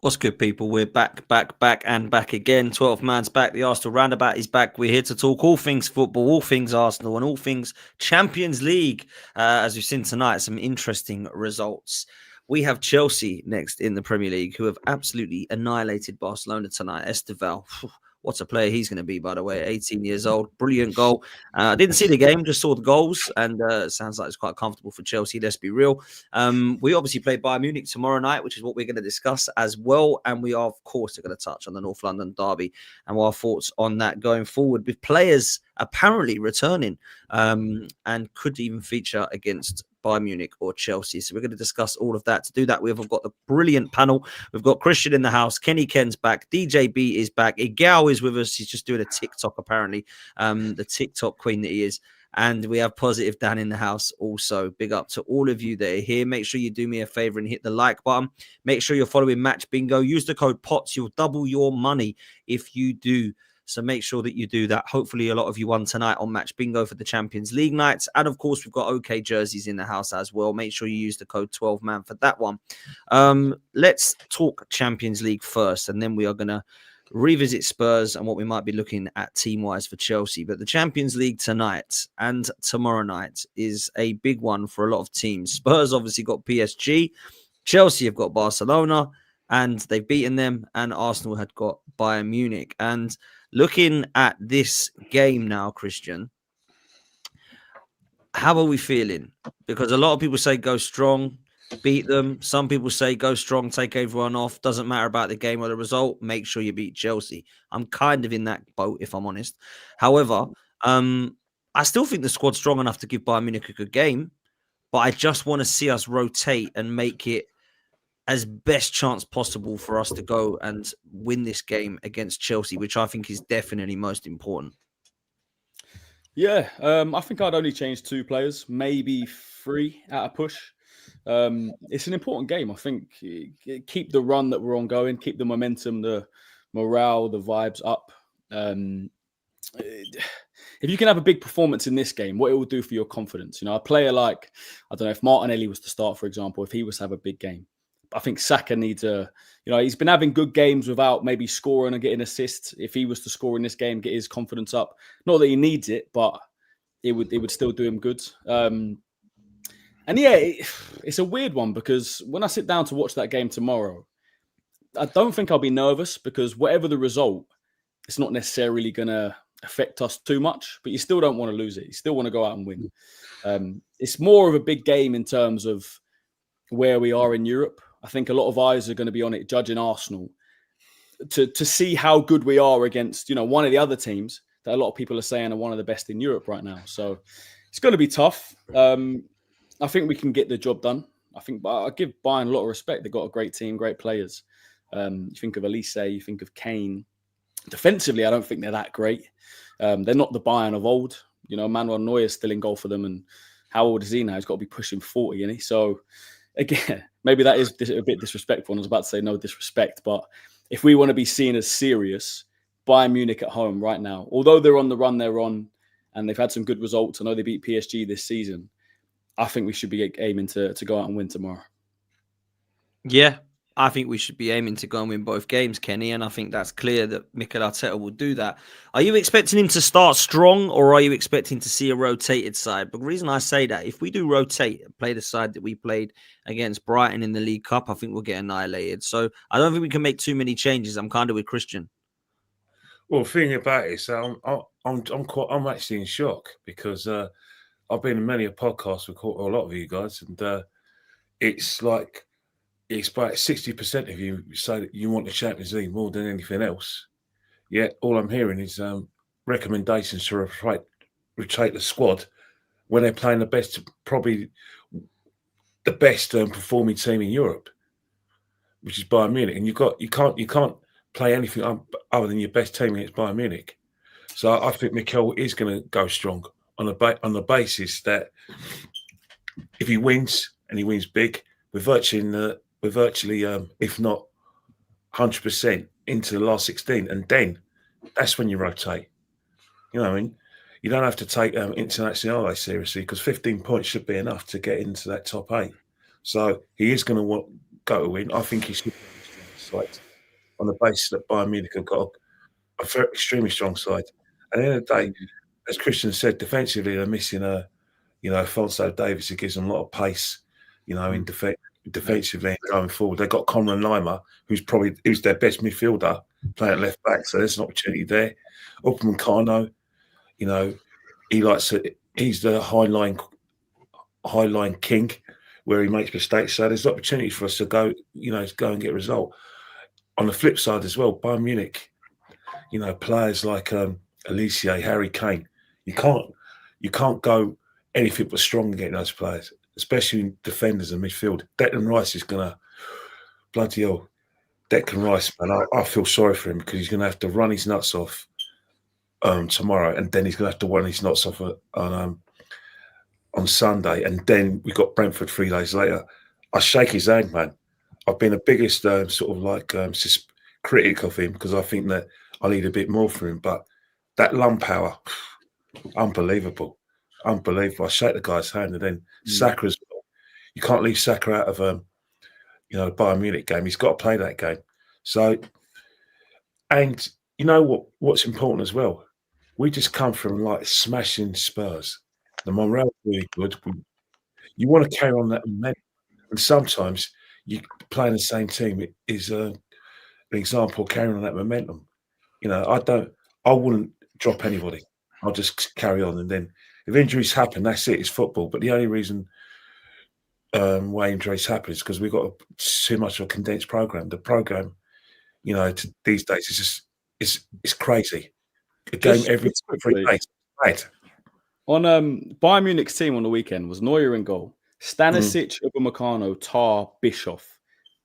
What's good, people? We're back and back again. 12th man's back. The Arsenal Roundabout is back. We're here to talk all things football, all things Arsenal, and all things Champions League. As we've seen tonight, some interesting results. We have Chelsea next in the Premier League, who have absolutely annihilated Barcelona tonight. Esteval, what a player he's going to be, by the way. 18 years old, brilliant goal. I didn't see the game, just saw the goals, and it sounds like it's quite comfortable for Chelsea, let's be real. We obviously play Bayern Munich tomorrow night, which is what we're going to discuss as well. And we are, of course, going to touch on the North London derby and our thoughts on that going forward, with players apparently returning and could even feature against Bayern Munich or Chelsea. So we're going to discuss all of that. To do that, we've got the brilliant panel. We've got Christian in the house. Kenny Ken's back. DJB is back. Igao is with us. He's just doing a TikTok, apparently. The TikTok queen that he is. And we have Positive Dan in the house also. Big up to all of you that are here. Make sure you do me a favor and hit the like button. Make sure you're following Match Bingo. Use the code POTS. You'll double your money if you do. So make sure that you do that. Hopefully, a lot of you won tonight on Match Bingo for the Champions League nights. And of course, we've got OK jerseys in the house as well. Make sure you use the code 12man for that one. Let's talk Champions League first, and then we are going to revisit Spurs and what we might be looking at team-wise for Chelsea. But the Champions League tonight and tomorrow night is a big one for a lot of teams. Spurs obviously got PSG. Chelsea have got Barcelona, and they've beaten them. And Arsenal had got Bayern Munich. And looking at this game now, Christian, how are we feeling? Because a lot of people say go strong, beat them. Some people say go strong, take everyone off. Doesn't matter about the game or the result. Make sure you beat Chelsea. I'm kind of in that boat, if I'm honest. However, I still think the squad's strong enough to give Bayern Munich a good game. But I just want to see us rotate and make it as best chance possible for us to go and win this game against Chelsea, which I think is definitely most important. Yeah, I think I'd only change 2 players, maybe 3 at a push. It's an important game. I think keep the run that we're on going, keep the momentum, the morale, the vibes up. If you can have a big performance in this game, what it will do for your confidence. You know, a player like, I don't know, if Martinelli was to start, for example, if he was to have a big game, I think Saka needs he's been having good games without maybe scoring or getting assists. If he was to score in this game, get his confidence up, not that he needs it, but it would still do him good. And yeah, it's a weird one because when I sit down to watch that game tomorrow, I don't think I'll be nervous because whatever the result, it's not necessarily going to affect us too much, but you still don't want to lose it. You still want to go out and win. It's more of a big game in terms of where we are in Europe. I think a lot of eyes are going to be on it, judging Arsenal, to see how good we are against, one of the other teams that a lot of people are saying are one of the best in Europe right now. So it's going to be tough. I think we can get the job done. I give Bayern a lot of respect. They've got a great team, great players. You think of Elise, you think of Kane. Defensively, I don't think they're that great. They're not the Bayern of old. Manuel Neuer's still in goal for them. And how old is he now? He's got to be pushing 40, isn't he? So again, maybe that is a bit disrespectful. And I was about to say no disrespect, but if we want to be seen as serious, Bayern Munich at home right now, although they're on the run they're on and they've had some good results, I know they beat PSG this season, I think we should be aiming to go out and win tomorrow. Yeah, I think we should be aiming to go and win both games, Kenny, and I think that's clear that Mikel Arteta will do that. Are you expecting him to start strong, or are you expecting to see a rotated side? But the reason I say that, if we do rotate and play the side that we played against Brighton in the League Cup, I think we'll get annihilated. So I don't think we can make too many changes. I'm kind of with Christian. Well, the thing about it is, I'm actually in shock because I've been in many a podcast with a lot of you guys, and it's like. It's about 60% of you say that you want the Champions League more than anything else. Yet all I'm hearing is recommendations to rotate the squad when they're playing probably the best performing team in Europe, which is Bayern Munich. And you can't play anything other than your best team against Bayern Munich. So I think Mikel is going to go strong on the basis that if he wins and he wins big, we're virtually if not 100% into the last 16, and then that's when you rotate. You know what I mean? You don't have to take Internazionale seriously because 15 points should be enough to get into that top 8. So he is going to go to win. I think he should side on the basis that Bayern Munich have got a very extremely strong side. At the end of the day, as Christian said, defensively they're missing Alphonso Davies, who gives them a lot of pace, in defensively and going forward. They've got Conrad Lima, who's their best midfielder, playing at left back. So there's an opportunity there. Upamecano, he's the high line king where he makes mistakes. So there's opportunity for us to go and get a result. On the flip side as well, Bayern Munich, players like Elise, Harry Kane, you can't go anything but strong against those players, especially in defenders and midfield. Declan Rice is going to, bloody hell, Declan Rice, man, I feel sorry for him because he's going to have to run his nuts off tomorrow, and then he's going to have to run his nuts off on Sunday, and then we got Brentford 3 days later. I shake his hand, man. I've been the biggest critic of him because I think that I need a bit more from him, but that lung power, unbelievable. I shake the guy's hand, and then Saka as well. You can't leave Saka out of the Bayern Munich game. He's got to play that game. So, and you know what's important as well? We just come from like smashing Spurs. The morale's really good. You want to carry on that momentum, and sometimes you playing the same team is an example of carrying on that momentum. I wouldn't drop anybody. I'll just carry on, and then if injuries happen, that's it. It's football. But the only reason why injuries happen is because we've got too much of a condensed program. The program, these days it's crazy. A game every 3 days. Right. On Bayern Munich's team on the weekend was Neuer in goal, Stanisic, Upamecano, Tar, Bischoff.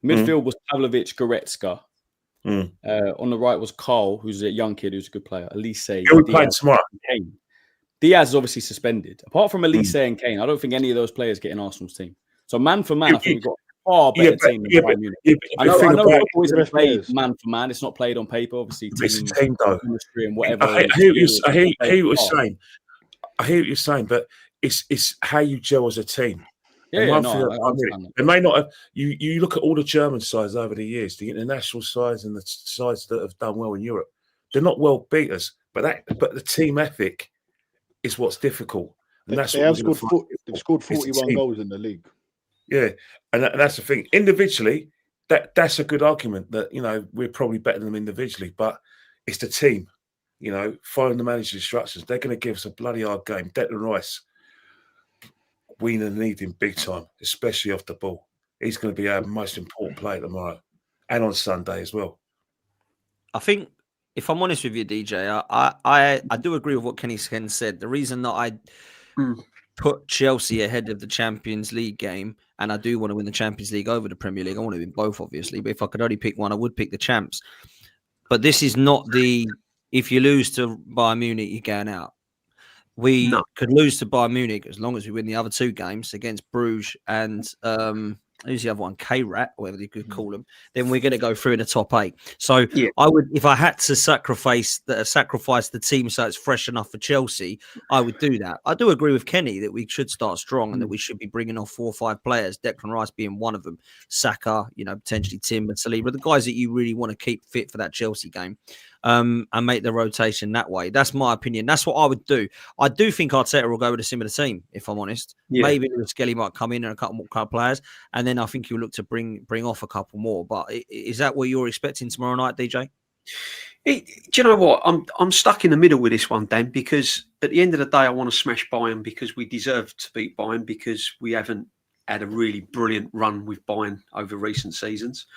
Midfield was Pavlovic, Goretzka. On the right was Carl, who's a young kid who's a good player. Elise, Who we playing tomorrow? Kane. Diaz is obviously suspended. Apart from Elise and Kane, I don't think any of those players get in Arsenal's team. So man for man, I think we've got a far better team than Bayern Munich. I know football isn't played man for man. It's not played on paper, obviously. It's a team, though. And whatever. I hear what you're saying, but it's how you gel as a team. I understand they may not have. You look at all the German sides over the years, the international sides and the sides that have done well in Europe. They're not well beaters, but the team ethic is what's difficult. And that's they've scored 41 goals in the league. Yeah, and that's the thing. Individually, that's a good argument that we're probably better than them individually, but it's the team. Following the manager's instructions, they're going to give us a bloody hard game. Declan Rice, we need him big time, especially off the ball. He's going to be our most important player tomorrow and on Sunday as well. I think, if I'm honest with you, DJ, I do agree with what Kenny said. The reason that I put Chelsea ahead of the Champions League game, and I do want to win the Champions League over the Premier League. I want to win both, obviously, but if I could only pick one, I would pick the champs. But this is not if you lose to Bayern Munich, you're going out. We could lose to Bayern Munich as long as we win the other 2 games against Bruges and who's the other one? K-Rat, whatever you could call them. Then we're going to go through in the top 8. So I would, if I had to sacrifice the team so it's fresh enough for Chelsea, I would do that. I do agree with Kenny that we should start strong and that we should be bringing off 4 or 5 players. Declan Rice being one of them. Saka, potentially Tim and Saliba, the guys that you really want to keep fit for that Chelsea game. And make the rotation that way. That's my opinion. That's what I would do. I do think Arteta will go with a similar team, if I'm honest. Yeah. Maybe Lewis-Skelly might come in and a couple more players, and then I think he'll look to bring off a couple more. But is that what you're expecting tomorrow night, DJ? Do you know what? I'm stuck in the middle with this one, Dan, because at the end of the day, I want to smash Bayern because we deserve to beat Bayern because we haven't had a really brilliant run with Bayern over recent seasons.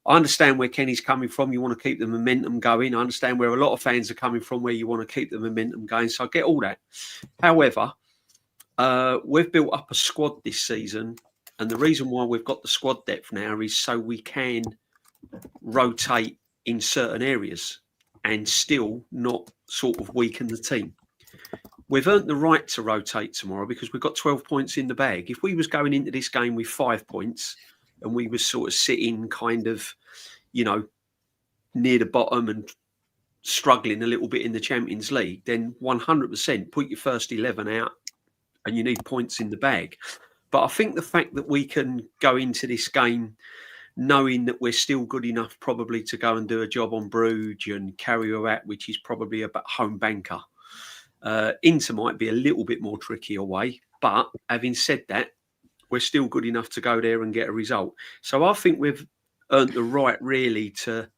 I understand where Kenny's coming from. You want to keep the momentum going. I understand where a lot of fans are coming from, where you want to keep the momentum going. So I get all that. However, we've built up a squad this season, and the reason why we've got the squad depth now is so we can rotate in certain areas and still not sort of weaken the team. We've earned the right to rotate tomorrow because we've got 12 points in the bag. If we was going into this game with 5 points and we was sort of sitting kind of, near the bottom and struggling a little bit in the Champions League, then 100% put your first 11 out and you need points in the bag. But I think the fact that we can go into this game knowing that we're still good enough probably to go and do a job on Bruges and carry her out, which is probably a home banker. Inter might be a little bit more tricky away, but having said that, we're still good enough to go there and get a result. So I think we've earned the right really to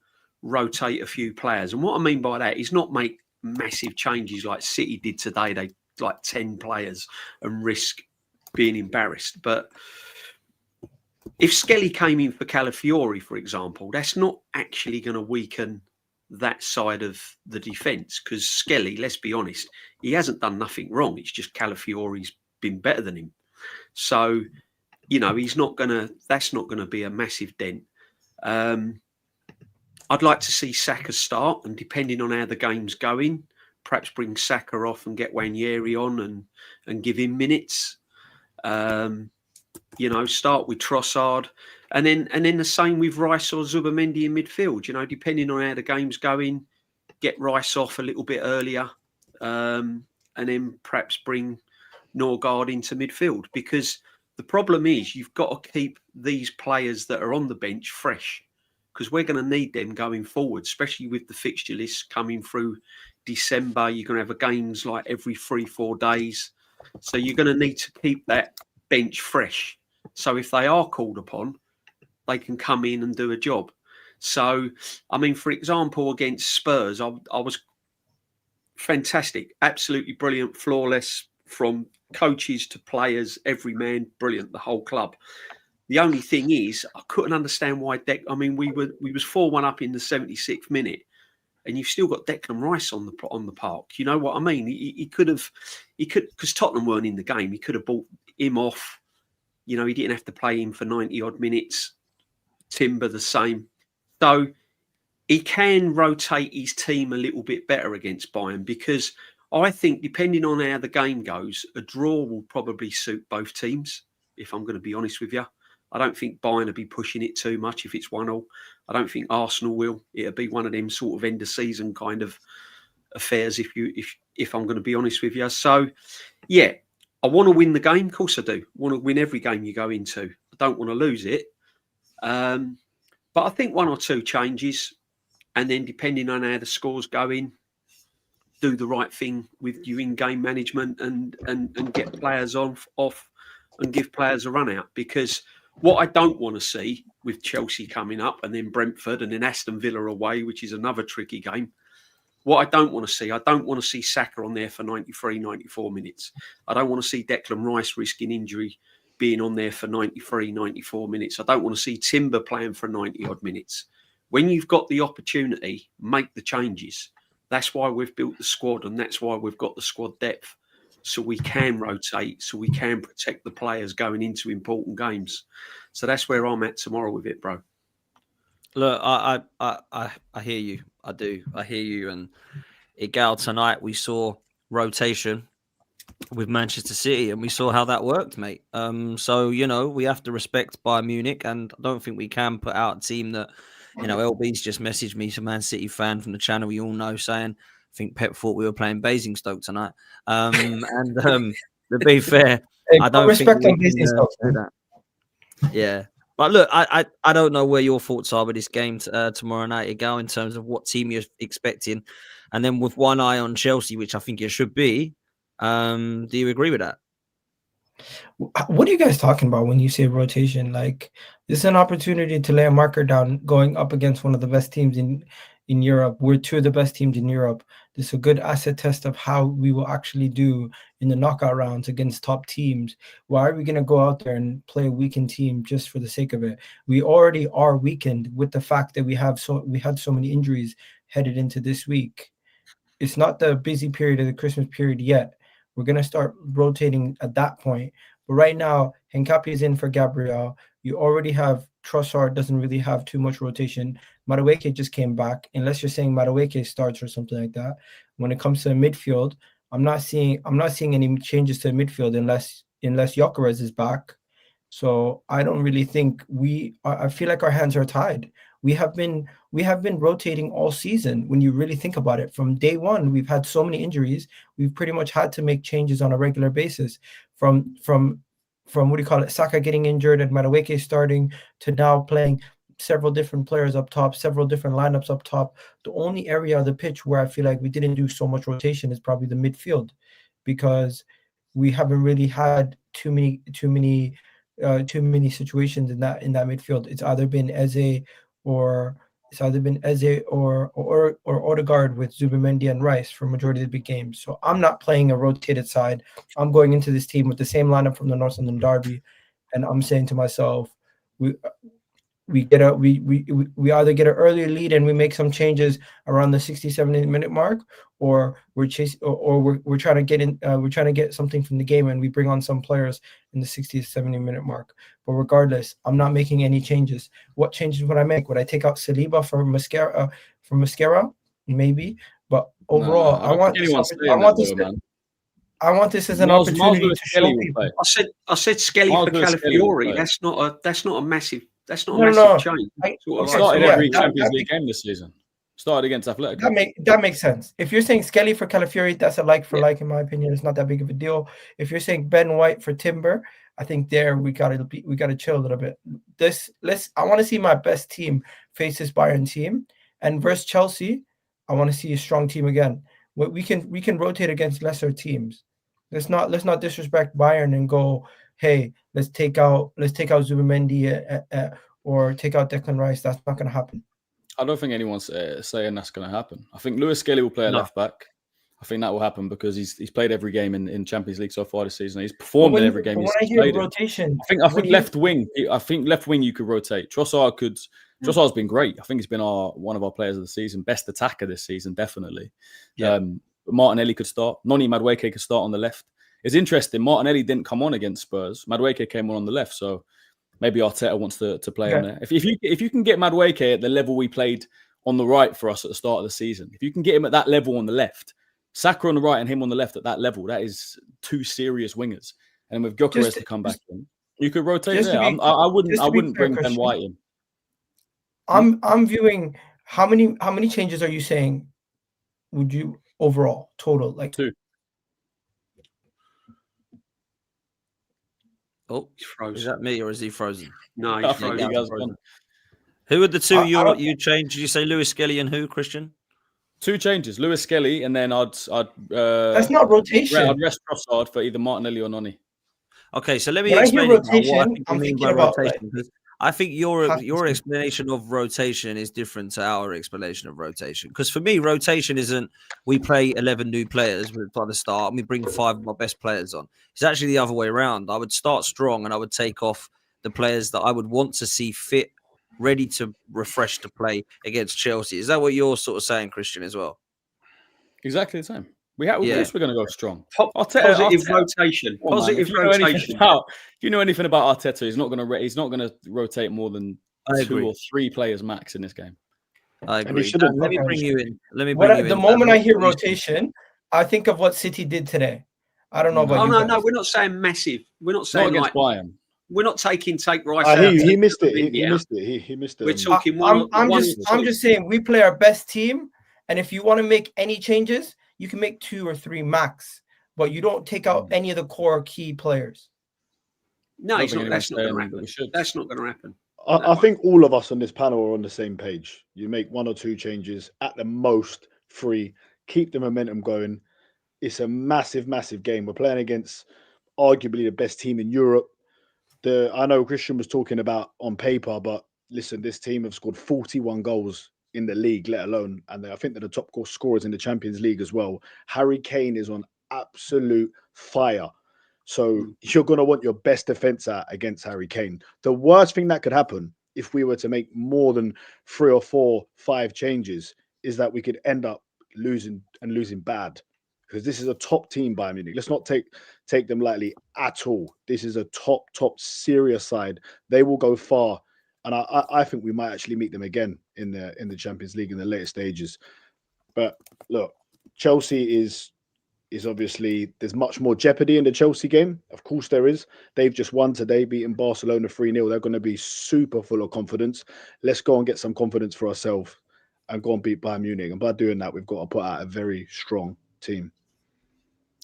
rotate a few players. And what I mean by that is not make massive changes like City did today. They like 10 players and risk being embarrassed. But if Skelly came in for Calafiori, for example, that's not actually going to weaken that side of the defence, because Skelly, let's be honest, he hasn't done nothing wrong. It's just Calafiori's been better than him. So, that's not going to be a massive dent. I'd like to see Saka start, and depending on how the game's going, perhaps bring Saka off and get Wanyeri on and give him minutes. Start with Trossard, and then the same with Rice or Zubamendi in midfield. Depending on how the game's going, get Rice off a little bit earlier, and then perhaps bring Norgard into midfield. Because the problem is you've got to keep these players that are on the bench fresh, because we're going to need them going forward, especially with the fixture list coming through December. You're going to have games like every 3-4 days, so you're going to need to keep that bench fresh. So if they are called upon, they can come in and do a job. So, for example, against Spurs, I was fantastic, absolutely brilliant, flawless, from coaches to players, every man, brilliant, the whole club. The only thing is, I couldn't understand why we was 4-1 up in the 76th minute, and you've still got Declan Rice on the park. You know what I mean? He could, because Tottenham weren't in the game. He could have bought him off. He didn't have to play him for 90 odd minutes. Timber the same. So he can rotate his team a little bit better against Bayern, because I think, depending on how the game goes, a draw will probably suit both teams, if I'm going to be honest with you. I don't think Bayern will be pushing it too much if it's 1-1. I don't think Arsenal will. It'll be one of them sort of end of season kind of affairs, if I'm going to be honest with you. So, yeah, I want to win the game. Of course I do. I want to win every game you go into. I don't want to lose it. But I think 1 or 2 changes, and then depending on how the score's going, do the right thing with your in-game management and get players off and give players a run out. Because what I don't want to see with Chelsea coming up and then Brentford and then Aston Villa away, which is another tricky game. What I don't want to see Saka on there for 93, 94 minutes. I don't want to see Declan Rice risking injury being on there for 93, 94 minutes. I don't want to see Timber playing for 90 odd minutes. When you've got the opportunity, make the changes. That's why we've built the squad, and that's why we've got the squad depth, so we can rotate, so we can protect the players going into important games. So that's where I'm at tomorrow with it, bro. Look, I hear you. I do. I hear you. And Igal, tonight we saw rotation with Manchester City, and we saw how that worked, mate. So, we have to respect Bayern Munich, and I don't think we can put out a team that, LB's just messaged me, some Man City fan from the channel you all know, saying, I think Pep thought we were playing Basingstoke tonight. To be fair, I don't think we can do that. Yeah. But look, I don't know where your thoughts are with this game tomorrow night, Igal, in terms of what team you're expecting. And then with one eye on Chelsea, which I think it should be, do you agree with that? What are you guys talking about when you say rotation? Like, this is an opportunity to lay a marker down going up against one of the best teams in Europe. We're 2 of the best teams in Europe. This is a good asset test of how we will actually do in the knockout rounds against top teams. Why are we going to go out there and play a weakened team just for the sake of it? We already are weakened with the fact that we had so many injuries headed into this week. It's not the busy period of the Christmas period yet. We're going to start rotating at that point. But right now, Hincapié is in for Gabriel. You already have Trossard doesn't really have too much rotation. Madueke just came back, unless you're saying Madueke starts or something like that. When it comes to midfield, I'm not seeing any changes to midfield unless Gyökeres is back. So I don't really think I feel like our hands are tied. We have been rotating all season. When you really think about it, from day one, we've had so many injuries. We've pretty much had to make changes on a regular basis. From what do you call it? Saka getting injured and Madueke starting to now playing several different players up top, several different lineups up top. The only area of the pitch where I feel like we didn't do so much rotation is probably the midfield, because we haven't really had too many situations in that midfield. It's either been Eze or Odegaard with Zubimendi and Rice for majority of the big games. So I'm not playing a rotated side. I'm going into this team with the same lineup from the North London Derby, and I'm saying to myself, we either get an early lead and we make some changes around the 60, 70-minute mark, or we're trying to get in. We're trying to get something from the game, and we bring on some players in the 60 to 70-minute mark. But regardless, I'm not making any changes. What changes would I make? Would I take out Saliba for Mascara? Maybe. But overall, I want this as an opportunity to show people. I said Skelly for Calafiori. That's not a massive. That's not a massive change. Started every Champions League game this season. Started against Atletico. That makes sense. If you're saying Skelly for Calafiori, that's a like for like, in my opinion. It's not that big of a deal. If you're saying Ben White for Timber, I think there we gotta chill a little bit. I want to see my best team face this Bayern team, and versus Chelsea, I want to see a strong team again. We can rotate against lesser teams. Let's not disrespect Bayern and go, hey, let's take out Zubimendi or take out Declan Rice. That's not going to happen. I don't think anyone's saying that's going to happen. I think Lewis-Skelly will play at left back. I think that will happen because he's played every game in Champions League so far this season. He's performed in every game. When I hear rotation, I think left wing. I think left wing you could rotate. Trossard's been great. I think he's been one of our players of the season, best attacker this season, definitely. Yeah. Martinelli could start. Noni Madueke could start on the left. It's interesting. Martinelli didn't come on against Spurs. Madueke came on the left, so maybe Arteta wants to play on there. If you can get Madueke at the level we played on the right for us at the start of the season, if you can get him at that level on the left, Saka on the right and him on the left at that level, that is two serious wingers. And with Gyökeres to come back in, you could rotate there. I wouldn't bring Ben White in. I'm viewing how many changes are you saying would you overall total, like 2? Oh, he's frozen. Is that me or is he frozen? No, he's frozen. Who are the two you changed? Did you say Lewis-Skelly and who, Christian? 2 changes, Lewis-Skelly, and then I'd that's not rotation. I'd rest Trossard for either Martinelli or Noni. Okay, so let me explain rotation. I'm thinking about rotation. I think your explanation of rotation is different to our explanation of rotation. Because for me, rotation isn't we play 11 new players by the start and we bring 5 of our best players on. It's actually the other way around. I would start strong and I would take off the players that I would want to see fit, ready to refresh to play against Chelsea. Is that what you're sort of saying, Christian, as well? Exactly the same. Of course we're going to go strong. Positive rotation. Positive rotation. If you know anything about Arteta, he's not going to rotate more than 2 or 3 players max in this game. I agree. Let me bring you in. The moment I hear rotation, I think of what City did today. I don't know about you. No, we're not saying massive. We're not saying against Bayern. We're not take Rice out. He missed it. He missed it. We're talking I'm just saying we play our best team, and if you want to make any changes, you can make 2 or 3 max, but you don't take out any of the core key players. No, that's not going to happen. That's not going to happen. I think all of us on this panel are on the same page. You make 1 or 2 changes, at the most 3, keep the momentum going. It's a massive, massive game. We're playing against arguably the best team in Europe. I know Christian was talking about on paper, but listen, this team have scored 41 goals in the league, let alone, and I think they're the top goal scorers in the Champions League as well. Harry Kane is on absolute fire. So you're going to want your best defense out against Harry Kane. The worst thing that could happen if we were to make more than 3 or 4, 5 changes is that we could end up losing bad, because this is a top team, Bayern Munich. Let's not take them lightly at all. This is a top serious side. They will go far, and I think we might actually meet them again in the Champions League in the later stages. But look, Chelsea is obviously, there's much more jeopardy in the Chelsea game. Of course there is. They've just won today, beating Barcelona 3-0. They're going to be super full of confidence. Let's go and get some confidence for ourselves and go and beat Bayern Munich. And by doing that, we've got to put out a very strong team.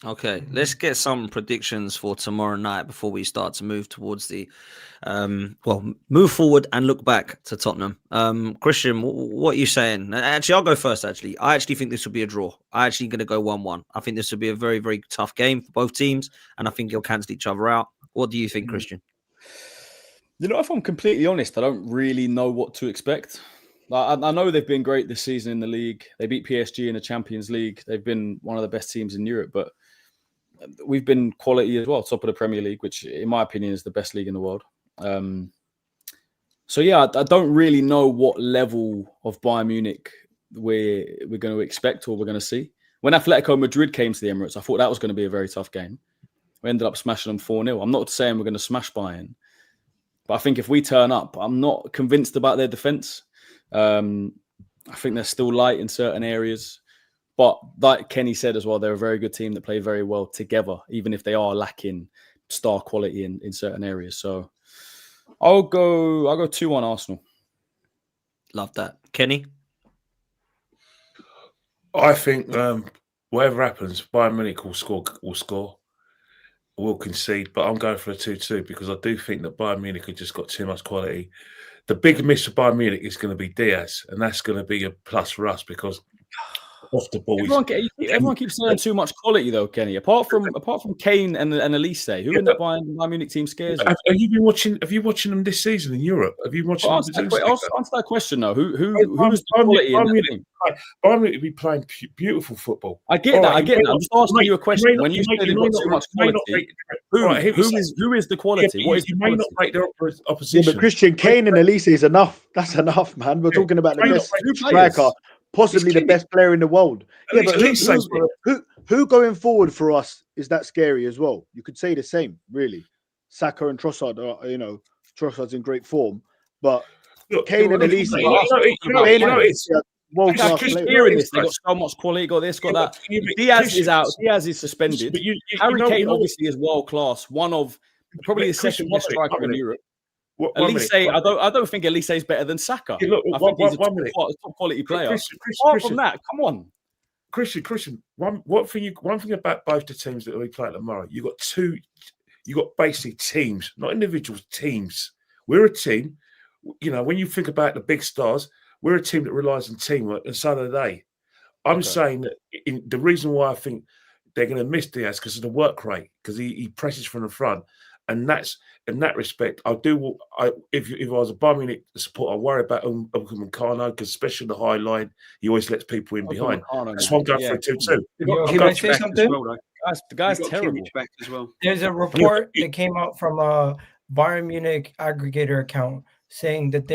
Okay, let's get some predictions for tomorrow night before we start to move towards the, move forward and look back to Tottenham. Christian, what are you saying? Actually, I'll go first, actually. I actually think this will be a draw. I'm actually going to go 1-1. I think this will be a very, very tough game for both teams, and I think they'll cancel each other out. What do you think, Christian? You know, if I'm completely honest, I don't really know what to expect. Like, I know they've been great this season in the league. They beat PSG in the Champions League. They've been one of the best teams in Europe, but we've been quality as well, top of the Premier League, which in my opinion is the best league in the world. So yeah, I don't really know what level of Bayern Munich we're going to expect or we're going to see. When Atletico Madrid came to the Emirates, I thought that was going to be a very tough game. We ended up smashing them 4-0. I'm not saying we're going to smash Bayern, but I think if we turn up, I'm not convinced about their defence. I think they're still light in certain areas. But like Kenny said as well, they're a very good team that play very well together, even if they are lacking star quality in certain areas. So I'll go 2-1 Arsenal. Love that. Kenny? I think whatever happens, Bayern Munich will score, will concede, but I'm going for a 2-2 because I do think that Bayern Munich have just got too much quality. The big miss for Bayern Munich is going to be Diaz, and that's going to be a plus for us because off the ball. Everyone keeps saying too much quality, though, Kenny. Apart from Kane and Elise, who in that Bayern Munich team scares you? Have you been watching? Have you watching them this season in Europe? Have you watched? Answer that question though. Who is the quality in that team? Bayern Munich be playing beautiful football. I get that. I'm just asking you a question. When you say they've got too much quality, who is the quality? What is the quality? May not rate their opposition. Yeah, but Christian, Kane and Elise is enough. That's enough, man. We're talking about the best striker. Possibly the best player in the world. Yeah, but who going forward for us is that scary as well? You could say the same, really. Saka and Trossard are, Trossard's in great form, but Kane and Elise, world-class players. They got so much quality. Got this, got that. Diaz is out. Diaz is suspended. Harry Kane obviously is world-class. One of probably the second best striker in Europe. Elise, I don't think Elise is better than Saka. Look, I think he's a top quality player. Apart from that, come on, Christian. One thing about both the teams that we play tomorrow, you got basically teams, not individuals, teams. We're a team. When you think about the big stars, we're a team that relies on teamwork, and so do they. I'm saying that the reason why I think they're going to miss Diaz because of the work rate, because he presses from the front. And that's in that respect. If I was a Bayern Munich supporter, I worry about Upamecano because especially the high line, he always lets people in behind. That's why I'm going for a 2-2. Can I say something? The guy's terrible. Back as well. There's a report that came out from a Bayern Munich aggregator account saying that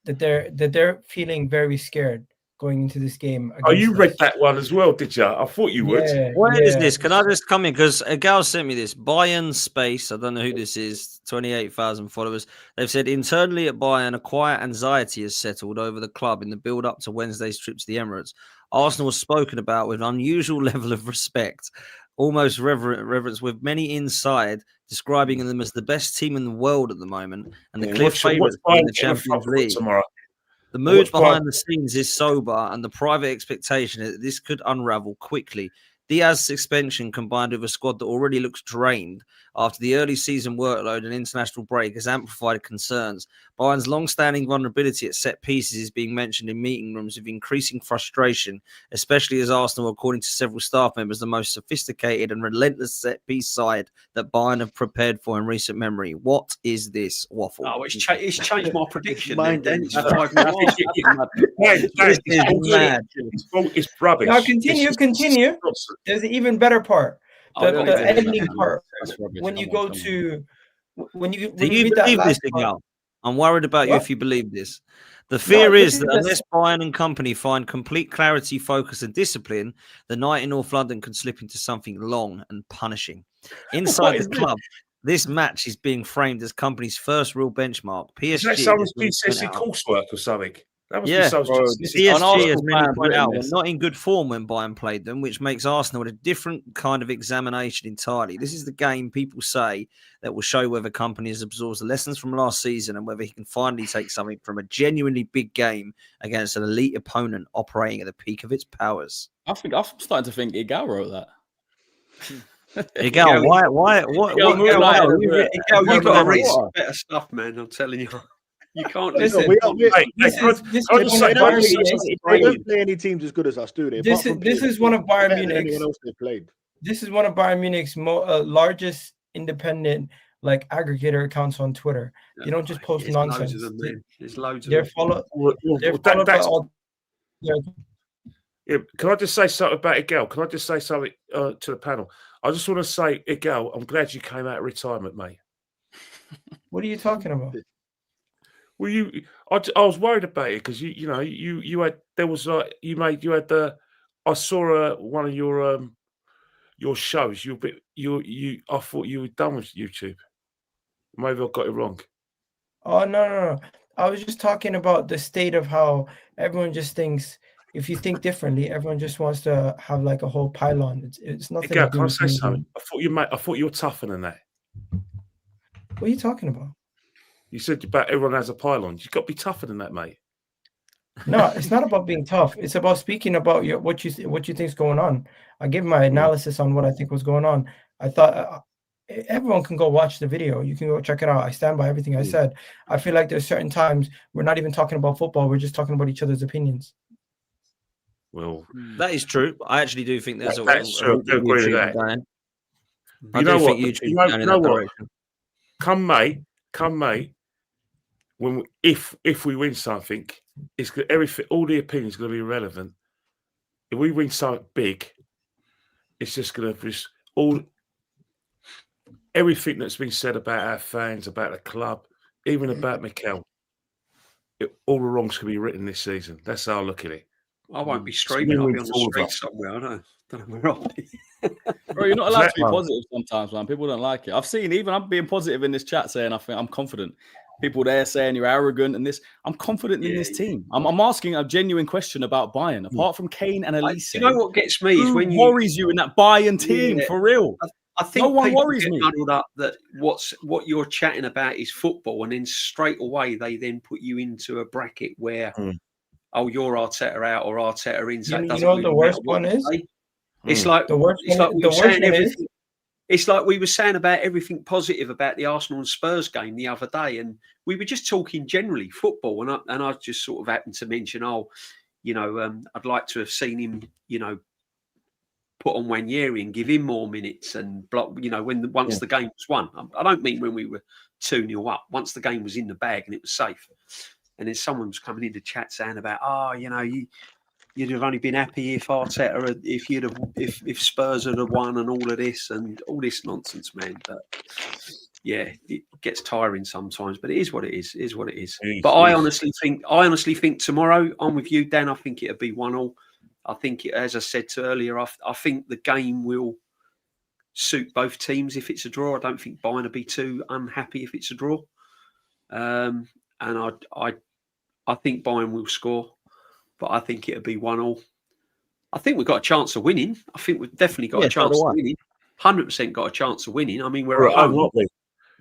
they're feeling very scared going into this game. Oh, you read that one as well, did you? I thought you would. What is this? Can I just come in? Because a gal sent me this. Bayern Space, I don't know who this is, 28,000 followers. They've said internally at Bayern, a quiet anxiety has settled over the club in the build-up to Wednesday's trip to the Emirates. Arsenal was spoken about with an unusual level of respect, almost reverence, with many inside describing them as the best team in the world at the quick and the clear favourites in the Champions League. Tomorrow? The mood behind the scenes is sober, and the private expectation is that this could unravel quickly. Diaz's suspension, combined with a squad that already looks drained after the early season workload and international break, has amplified concerns. Bayern's long-standing vulnerability at set pieces is being mentioned in meeting rooms with increasing frustration, especially as Arsenal, according to several staff members, the most sophisticated and relentless set-piece side that Bayern have prepared for in recent memory. What is this, Waffle? Oh, it's changed my prediction. Mine Then didn't. it's 5-0. This is mad. It's rubbish. Now continue. There's an even better part. Oh, The God, ending man. part. That's rubbish. When you Come on, go come on. to when you Do you read that believe this, last part, Miguel? I'm worried about you What? if you believe this. The fear No, is this that is unless Bayern and company find complete clarity, focus, and discipline, the night in North London can slip into something long and punishing. Inside What the is this? club, this match is being framed as company's first real benchmark. Is that PSG someone's has been GCSE pointed out. coursework or something? That must Yeah, be someone's bro, GCSE. this is PSG, an Arsenal as many fan point out, were written this. not in good form when Bayern played them, which makes Arsenal a different kind of examination entirely. This is the game people say that will show whether company has absorbed the lessons from last season and whether he can finally take something from a genuinely big game against an elite opponent operating at the peak of its powers. I'm starting to think Igal wrote that. Miguel, what Miguel, Miguel, Miguel, you You've got to got read to some better stuff, man. I'm telling you. You can't Listen, listen. this is I just say, one of I just Bayern say- Munich- They don't play any teams as good as us, do they? This Apart from is PSG, one of Bayern better than Munich's anyone else they played. This is one of Bayern Munich's largest independent like aggregator accounts on Twitter. They don't just post There's nonsense. Loads of them, man. There's loads of They're them. followed. Well, They're that- followed by that's- all. Yeah, Yeah, can I just say something about Igel? Can I just say something to the panel? I just want to say, Igel, I'm glad you came out of retirement, mate. what are you talking about? Well, I was worried about it because you had there was you had the I saw one of your shows. I thought you were done with YouTube. Maybe I got it wrong. Oh no. I was just talking about the state of how everyone just thinks. If you think differently, everyone just wants to have like a whole pylon. It's nothing Igel, to do can I with say me. something? I thought you were tougher than that. What are you talking about? You said about everyone has a pylon. You've got to be tougher than that, mate. No, it's not about being tough. It's about speaking about what you think's going on. I give my analysis on what I think was going on. I thought everyone can go watch the video. You can go check it out. I stand by everything I said. I feel like there's certain times we're not even talking about football. We're just talking about each other's opinions. Well, That is true. I actually do think there's that's true. I agree with that. going. I You do know think what? YouTube's You going in know that what? direction. Come May, when if we win something, it's everything. All the opinions going to be irrelevant. If we win something big, it's just going to just everything that's been said about our fans, about the club, even about Mikel. All the wrongs can be written this season. That's how I look at it. I won't be streaming. I'll be on the All of street us. somewhere. I don't know where I'll be. Bro, you're not allowed to be Exactly. positive sometimes, man. People don't like it. I've seen even I'm being positive in this chat saying I think I'm confident. People there saying you're arrogant and this. I'm confident in this team. I'm asking a genuine question about Bayern. Apart from Kane and Elise, You know what gets me is who when you worries you in that Bayern team Yeah. for real? I think No one people worries get me. muddled up that what you're chatting about is football, and then straight away they then put you into a bracket where, oh, you're Arteta out or Arteta in. So You it know doesn't what really the worst matter what one you is? say. It's like The worst it's one- like we the were worst saying one is- everything. It's like we were saying about everything positive about the Arsenal and Spurs game the other day, and we were just talking generally football, and I just sort of happened to mention, I'd like to have seen him, put on Wanyeri and give him more minutes and block, once the game was won. I don't mean when we were 2-0 up. Once the game was in the bag and it was safe, and then someone was coming into chat saying about, you'd have only been happy if Arteta, if Spurs had won and all of this and all this nonsense, man. But yeah, it gets tiring sometimes. But it is what it is. It is what it is. But I honestly think tomorrow, I'm with you, Dan. I think it'll be 1-1. I think, as I said earlier, I think the game will suit both teams if it's a draw. I don't think Bayern will be too unhappy if it's a draw. And I think Bayern will score. But I think it'll be 1-1. I think we've got a chance of winning. I think we've definitely got a chance of winning. 100% got a chance of winning. I mean, we're at home.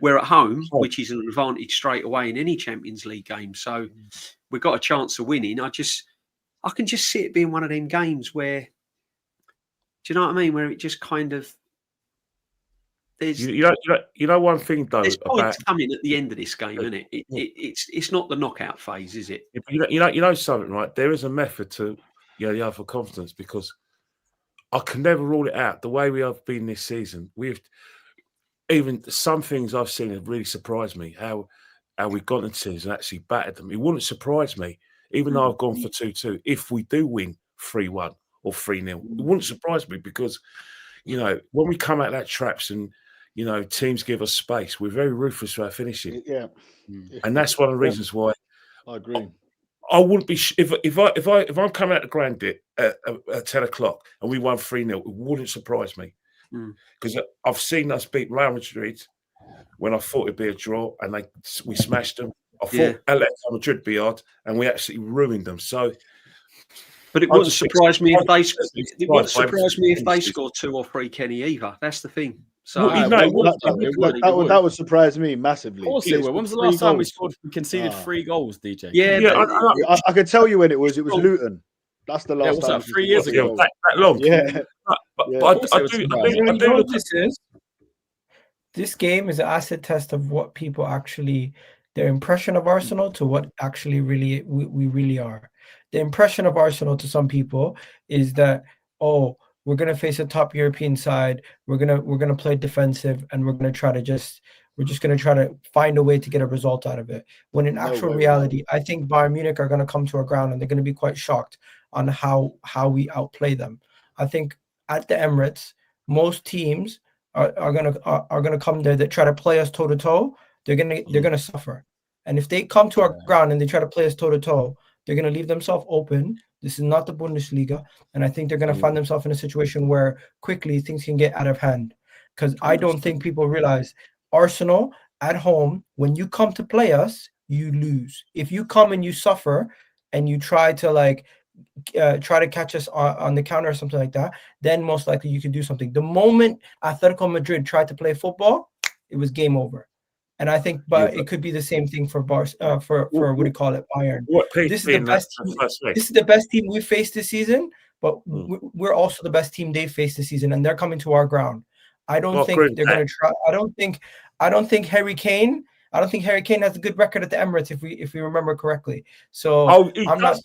We're at home, which is an advantage straight away in any Champions League game. So we've got a chance of winning. I can just see it being one of them games where Do you know what I mean? Where it just kind of there's You know one thing though there's about points coming at the end of this game, isn't it? It's not the knockout phase, is it? you know something, right? There is a method to the overconfidence, because I can never rule it out. The way we have been this season, even some things I've seen have really surprised me. How we've gone into teams and actually battered them. It wouldn't surprise me, even though I've gone for 2-2, if we do win 3-1 or 3-0. It wouldn't surprise me, because when we come out that traps and teams give us space, we're very ruthless to our finishing. Yeah, and that's one of the reasons why I agree. I wouldn't be if I'm coming out the ground at 10 o'clock and we won 3-0, it wouldn't surprise me, because I've seen us beat Real Madrid when I thought it'd be a draw, and we smashed them. I thought Atletico Madrid would be hard, and we actually ruined them. So, but it wouldn't surprise me if they score 2 or 3, Kenny, either. That's the thing. So that would surprise me massively. Of course it would. When was the last time we conceded 3 goals, DJ? Yeah, I can tell you when it was. It was Luton. That's the last time. 3 years ago. That long. Yeah. But I do look at this game is an acid test of what people actually, their impression of Arsenal to what actually really we really are. The impression of Arsenal to some people is that, we're gonna face a top European side. We're gonna play defensive, and we're just gonna try to find a way to get a result out of it. When in actual reality, I think Bayern Munich are gonna come to our ground, and they're gonna be quite shocked on how we outplay them. I think at the Emirates, most teams are gonna come there that try to play us toe to toe. They're gonna suffer, and if they come to our ground and they try to play us toe to toe, they're gonna leave themselves open. This is not the Bundesliga, and I think they're gonna find themselves in a situation where quickly things can get out of hand. Because I don't think people realize Arsenal at home, when you come to play us, you lose. If you come and you suffer and you try to catch us on the counter or something like that, then most likely you can do something. The moment Atletico Madrid tried to play football, it was game over. And I think, but it could be the same thing for what do you call it, Bayern. This is the best team we've faced this season, but we're also the best team they've faced this season, and they're coming to our ground. I don't think they're going to try. I don't think Harry Kane has a good record at the Emirates, if we remember correctly. So he does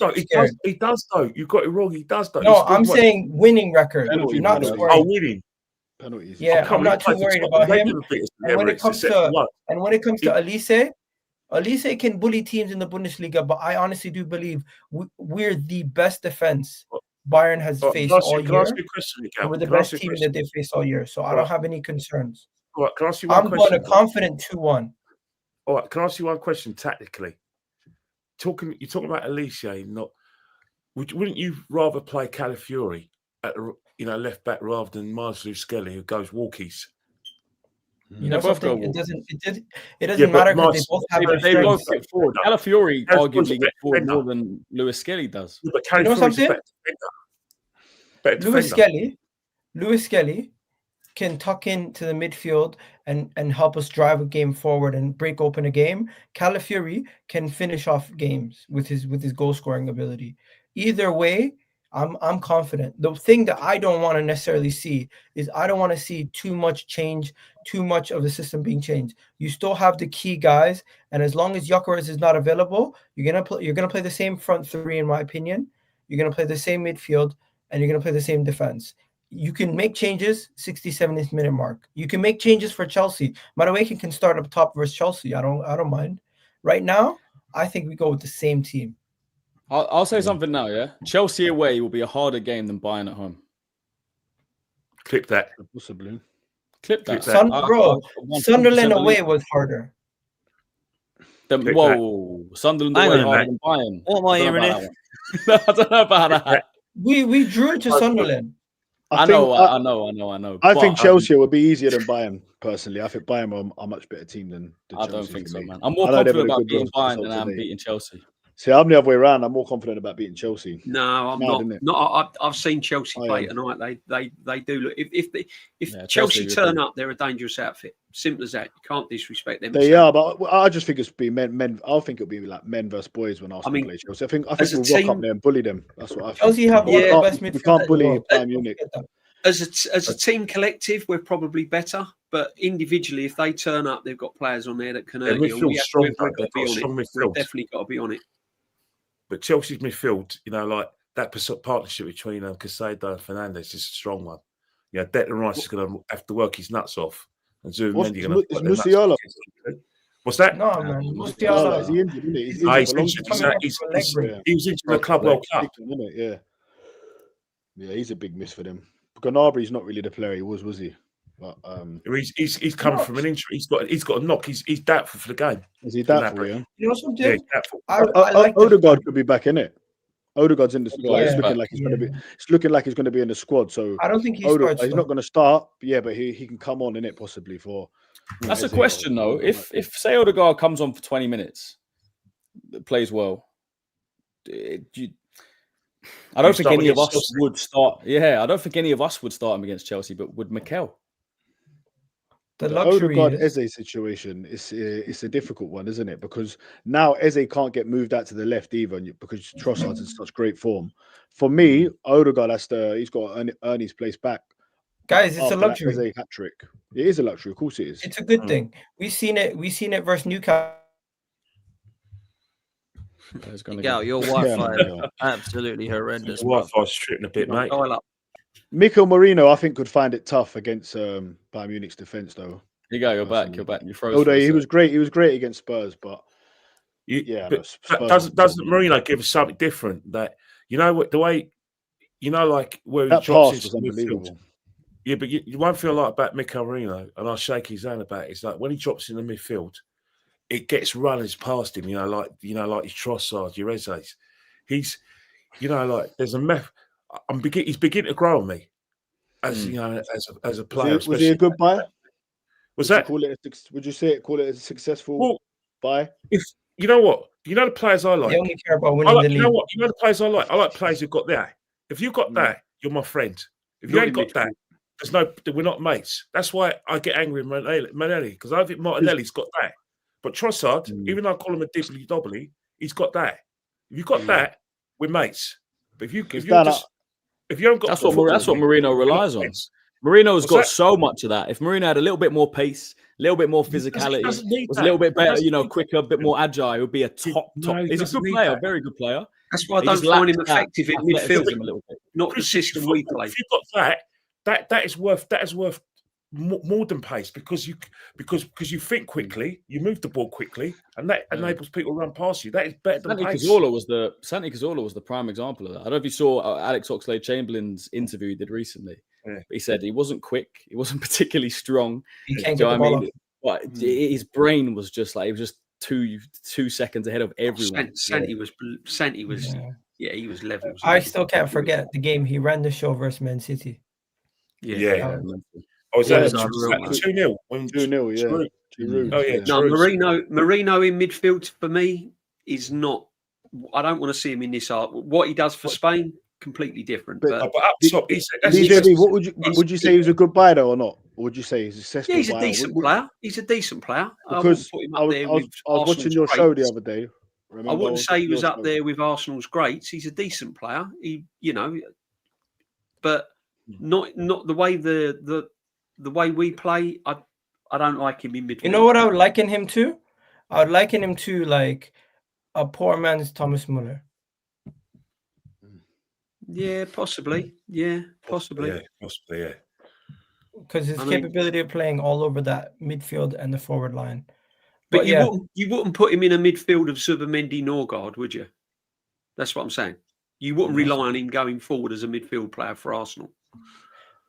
though. You got it wrong. He does though. No, I'm saying winning record, not scoring. Winning. Penalties. Yeah, I'm not too worried about him. And when it comes to Elise can bully teams in the Bundesliga, but I honestly do believe we're the best defense Bayern has faced all year. And we're the best team that they faced all year, so I don't have any concerns. All right, can I ask you one question? I'm going to confident 2-1. All right, can I ask you one question tactically? You're talking about Elise, wouldn't you rather play Calafiori at left back rather than Lewis-Skelly, who goes walkies? You know something? It doesn't matter because they both have they both get forward. Calafiori arguably gets forward more than Lewis-Skelly does. Yeah, but Calafiori's better defender. Lewis-Skelly can tuck into the midfield and help us drive a game forward and break open a game. Calafiori can finish off games with his goal scoring ability. Either way, I'm confident. The thing that I don't want to necessarily see is I don't want to see too much change, too much of the system being changed. You still have the key guys, and as long as Gyökeres is not available, you're gonna play the same front three, in my opinion. You're gonna play the same midfield, and you're gonna play the same defense. You can make changes 60, 70th minute mark. You can make changes for Chelsea. Madueke can start up top versus Chelsea. I don't mind. Right now, I think we go with the same team. I'll say something now, yeah? Chelsea away will be a harder game than Bayern at home. Clip that. Possibly. Clip that. Sunderland away was harder. Sunderland away harder than Bayern. What am I hearing here? I don't know about that. We drew to Sunderland. I know. I think Chelsea would be easier than Bayern, personally. I think Bayern are a much better team than Chelsea. I don't think so, man. I'm more confident about beating Bayern than I am beating Chelsea. See, I'm the other way around. I'm more confident about beating Chelsea. No, I'm not. I've seen Chelsea play tonight. They do look. If Chelsea turn up, they're a dangerous outfit. Simple as that. You can't disrespect them. They are, but I just think it's be men. I think it'll be like men versus boys when Arsenal play Chelsea. I think we'll rock up there and bully them. That's what I think. Chelsea have the best midfield. We can't bully Bayern Munich. as a team collective, we're probably better. But individually, if they turn up, they've got players on there that can hurt you. midfield's strong, We've got to be on strong it. midfield. We've definitely got to be on it. But Chelsea's midfield, like that partnership between Caicedo and Fernandes is a strong one. Declan Rice is going to have to work his nuts off, and Zubimendi going to. Is Musiala? What's that? No, man. Musiala, is he injured? Isn't he? He's injured. He was into the Club World Cup. Yeah, he's a big miss for them. Gnabry's not really the player he was he? But he's coming from an injury. He's got a knock. He's doubtful for the game. Is he doubtful? Yeah. You know something? Yeah, he's doubtful. I like Odegaard could be back in it. Odegaard's in the squad. Yeah. It's looking like he's going to be. It's looking like he's going to be in the squad. So I don't think he's not going to start. But he can come on in it possibly for. That's a question though. If say Odegaard comes on for 20 minutes, plays well, I don't think any of us would start. Yeah, I don't think any of us would start him against Chelsea, but would Mikel? The luxury Odegaard Eze situation is a difficult one, isn't it? Because now Eze can't get moved out to the left either, because Trossard's in such great form. For me, Odegaard he's got to earn his place back. Guys, it's a luxury. Eze hat trick. It is a luxury, of course it is. It's a good thing. We've seen it versus Newcastle. Your Wi-Fi is absolutely horrendous. Wi-Fi's tripping a bit, mate. Mikel Merino, I think, could find it tough against Bayern Munich's defense, though. You're back. You froze. He was great. He was great against Spurs, but doesn't Merino give us something different? That what the way like where that he drops pass was unbelievable. Yeah, but you won't feel like about Mikel Merino, and I'll shake his hand about it. It's like when he drops in the midfield, it gets runners past him. Like his Trossard, your Eze's. He's like there's a meth. He's beginning to grow on me, as as a player. Was he a good buy? Was that? Would you call it a successful buy? If you know what, the players I like. They only care about winning the league. You know what? The players I like. I like players who've got that. If you've got that, you're my friend. If you ain't got that, we're not mates. That's why I get angry with Martinelli, because I think Martinelli's got that. But Trossard, even though I call him a dibbly dobbly, he's got that. If you've got that, we're mates. But if you haven't got that's what Marino relies on. Marino's got so much of that. If Marino had a little bit more pace, a little bit more physicality, was a little bit better, quicker, a bit more agile, he would be a top. He's a good player, very good player. That's why I don't find him effective in midfield. Not the system we play. If you've got that is worth more than pace, because you think quickly, you move the ball quickly, and that enables people to run past you. That is better than pace. Santi Cazorla was the prime example of that. I don't know if you saw Alex Oxlade-Chamberlain's interview he did recently. Yeah. He said he wasn't quick, he wasn't particularly strong. He can't get the ball off. But his brain was just like, it was just 2 seconds ahead of everyone. Santi was he was levels. I still can't forget the game he ran the show versus Man City. Yeah. Was that 2-0? 2-0, yeah. Oh, yeah. No, Marino in midfield for me is not. I don't want to see him in this art. What he does for Spain, completely different. But up top, what would you say he was a good buy though, or not? Or would you say he's a successful? Yeah, he's a decent player. He's a decent player. Because I was watching your show the other day. I wouldn't say he was up there with Arsenal's greats. He's a decent player. But not the way the way we play. I don't like him in midfield. You know what I would liken him to? I would liken him to like a poor man's Thomas Muller. Yeah, possibly. Yeah, possibly. Yeah, possibly. Yeah. Because his capability of playing all over that midfield and the forward line. But you wouldn't put him in a midfield of Zubimendi Norgard, would you? That's what I'm saying. You wouldn't rely on him going forward as a midfield player for Arsenal.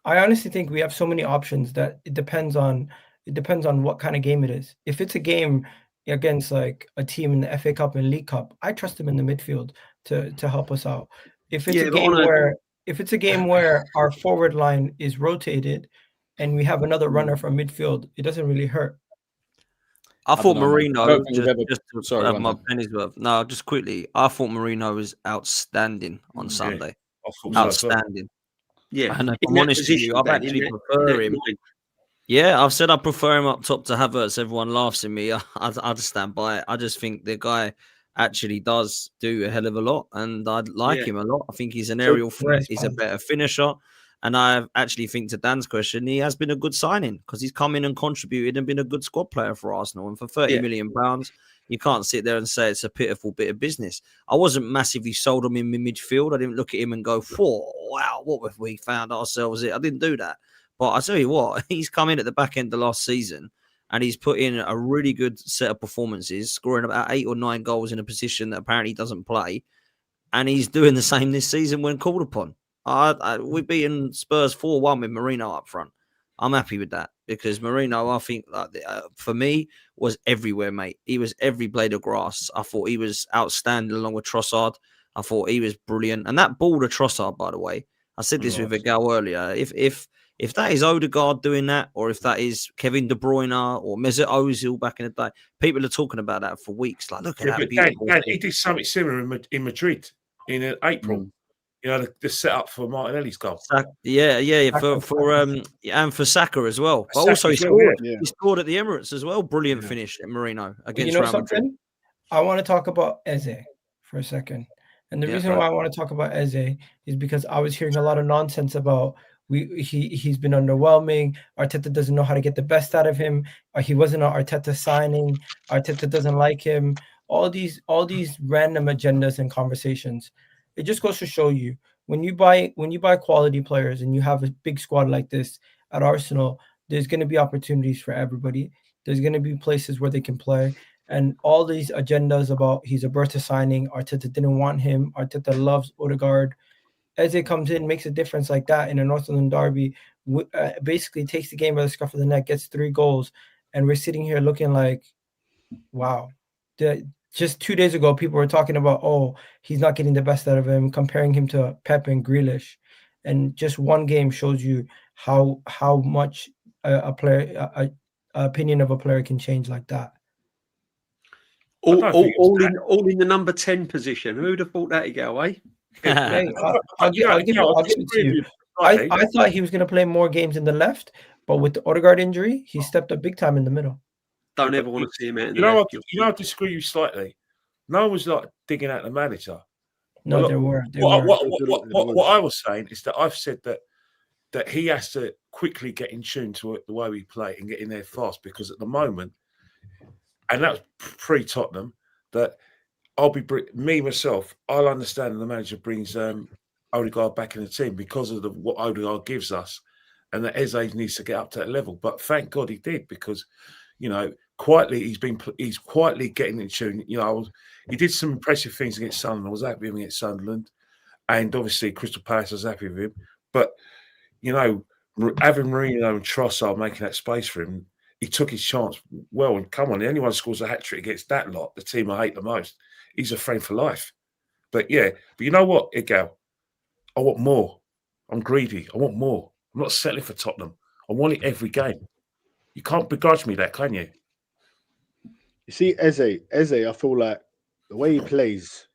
I honestly think we have so many options that it depends on what kind of game it is. If it's a game against like a team in the FA Cup and League Cup, I trust him in the midfield to help us out. If it's a game where our forward line is rotated and we have another runner from midfield, it doesn't really hurt. I thought Marino, my penny's worth. No, just quickly. I thought Marino was outstanding on Sunday. Outstanding. Yeah. And if I'm honest with you, I've actually prefer him. Yeah, I've said I prefer him up top to Havertz. Everyone laughs at me. I just stand by it. I just think the guy actually does do a hell of a lot, and I like him a lot. I think he's an aerial threat. He's a better finisher. And I actually think, to Dan's question, he has been a good signing because he's come in and contributed and been a good squad player for Arsenal. And for £30 million, you can't sit there and say it's a pitiful bit of business. I wasn't massively sold on him in midfield. I didn't look at him and go, wow, what have we found ourselves in? I didn't do that. But I tell you what, he's come in at the back end of last season and he's put in a really good set of performances, scoring about 8 or 9 goals in a position that apparently doesn't play. And he's doing the same this season when called upon. We've beaten Spurs 4-1 with Mourinho up front. I'm happy with that because Mourinho, I think, for me, was everywhere, mate. He was every blade of grass. I thought he was outstanding along with Trossard. I thought he was brilliant. And that ball to Trossard, by the way, I said this with a gal earlier. If that is Odegaard doing that, or if that is Kevin De Bruyne or Mesut Ozil back in the day, people are talking about that for weeks. Like, look at that beautiful. Dan, he did something similar in Madrid in April. You know, the setup for Martinelli's goal. For Saka as well. But also he scored at the Emirates as well. Brilliant finish at Marino against Real Madrid. I want to talk about Eze for a second. And the reason why I want to talk about Eze is because I was hearing a lot of nonsense about he's been underwhelming. Arteta doesn't know how to get the best out of him. He wasn't an Arteta signing. Arteta doesn't like him. All these random agendas and conversations. It just goes to show you when you buy quality players and you have a big squad like this at Arsenal, there's going to be opportunities for everybody. There's going to be places where they can play. And all these agendas about he's a Bertha signing, Arteta didn't want him, Arteta loves Odegaard. Eze comes in, makes a difference like that in a North London derby, basically takes the game by the scruff of the neck, gets 3 goals. And we're sitting here looking like, wow. Just 2 days ago, people were talking about, he's not getting the best out of him, comparing him to Pep and Grealish. And just one game shows you how much opinion of a player can change like that. All in the number 10 position. Who'd have thought that he'd go away? I'll give it to you. I thought he was going to play more games in the left, but with the Odegaard injury, he stepped up big time in the middle. Don't ever want to see him out in the left. I disagree with you slightly. No one was like digging out the manager. No, there were. What I was saying is that I've said that he has to quickly get in tune to the way we play and get in there fast, because at the moment, and that was pre-Tottenham, that I'll understand the manager brings Odegaard back in the team because of what Odegaard gives us, and that Eze needs to get up to that level. But thank God he did, because, you know, quietly he's quietly getting in tune. You know, he did some impressive things against Sunderland. I was happy with him against Sunderland, and obviously Crystal Palace, I was happy with him. But, you know, having Marino and Trossard making that space for him, he took his chance well. And come on, the only one who scores a hat-trick against that lot, the team I hate the most, he's a friend for life. But you know what, Igal? I want more. I'm greedy. I want more. I'm not settling for Tottenham. I want it every game. You can't begrudge me that, can you? You see, Eze, I feel like the way he plays,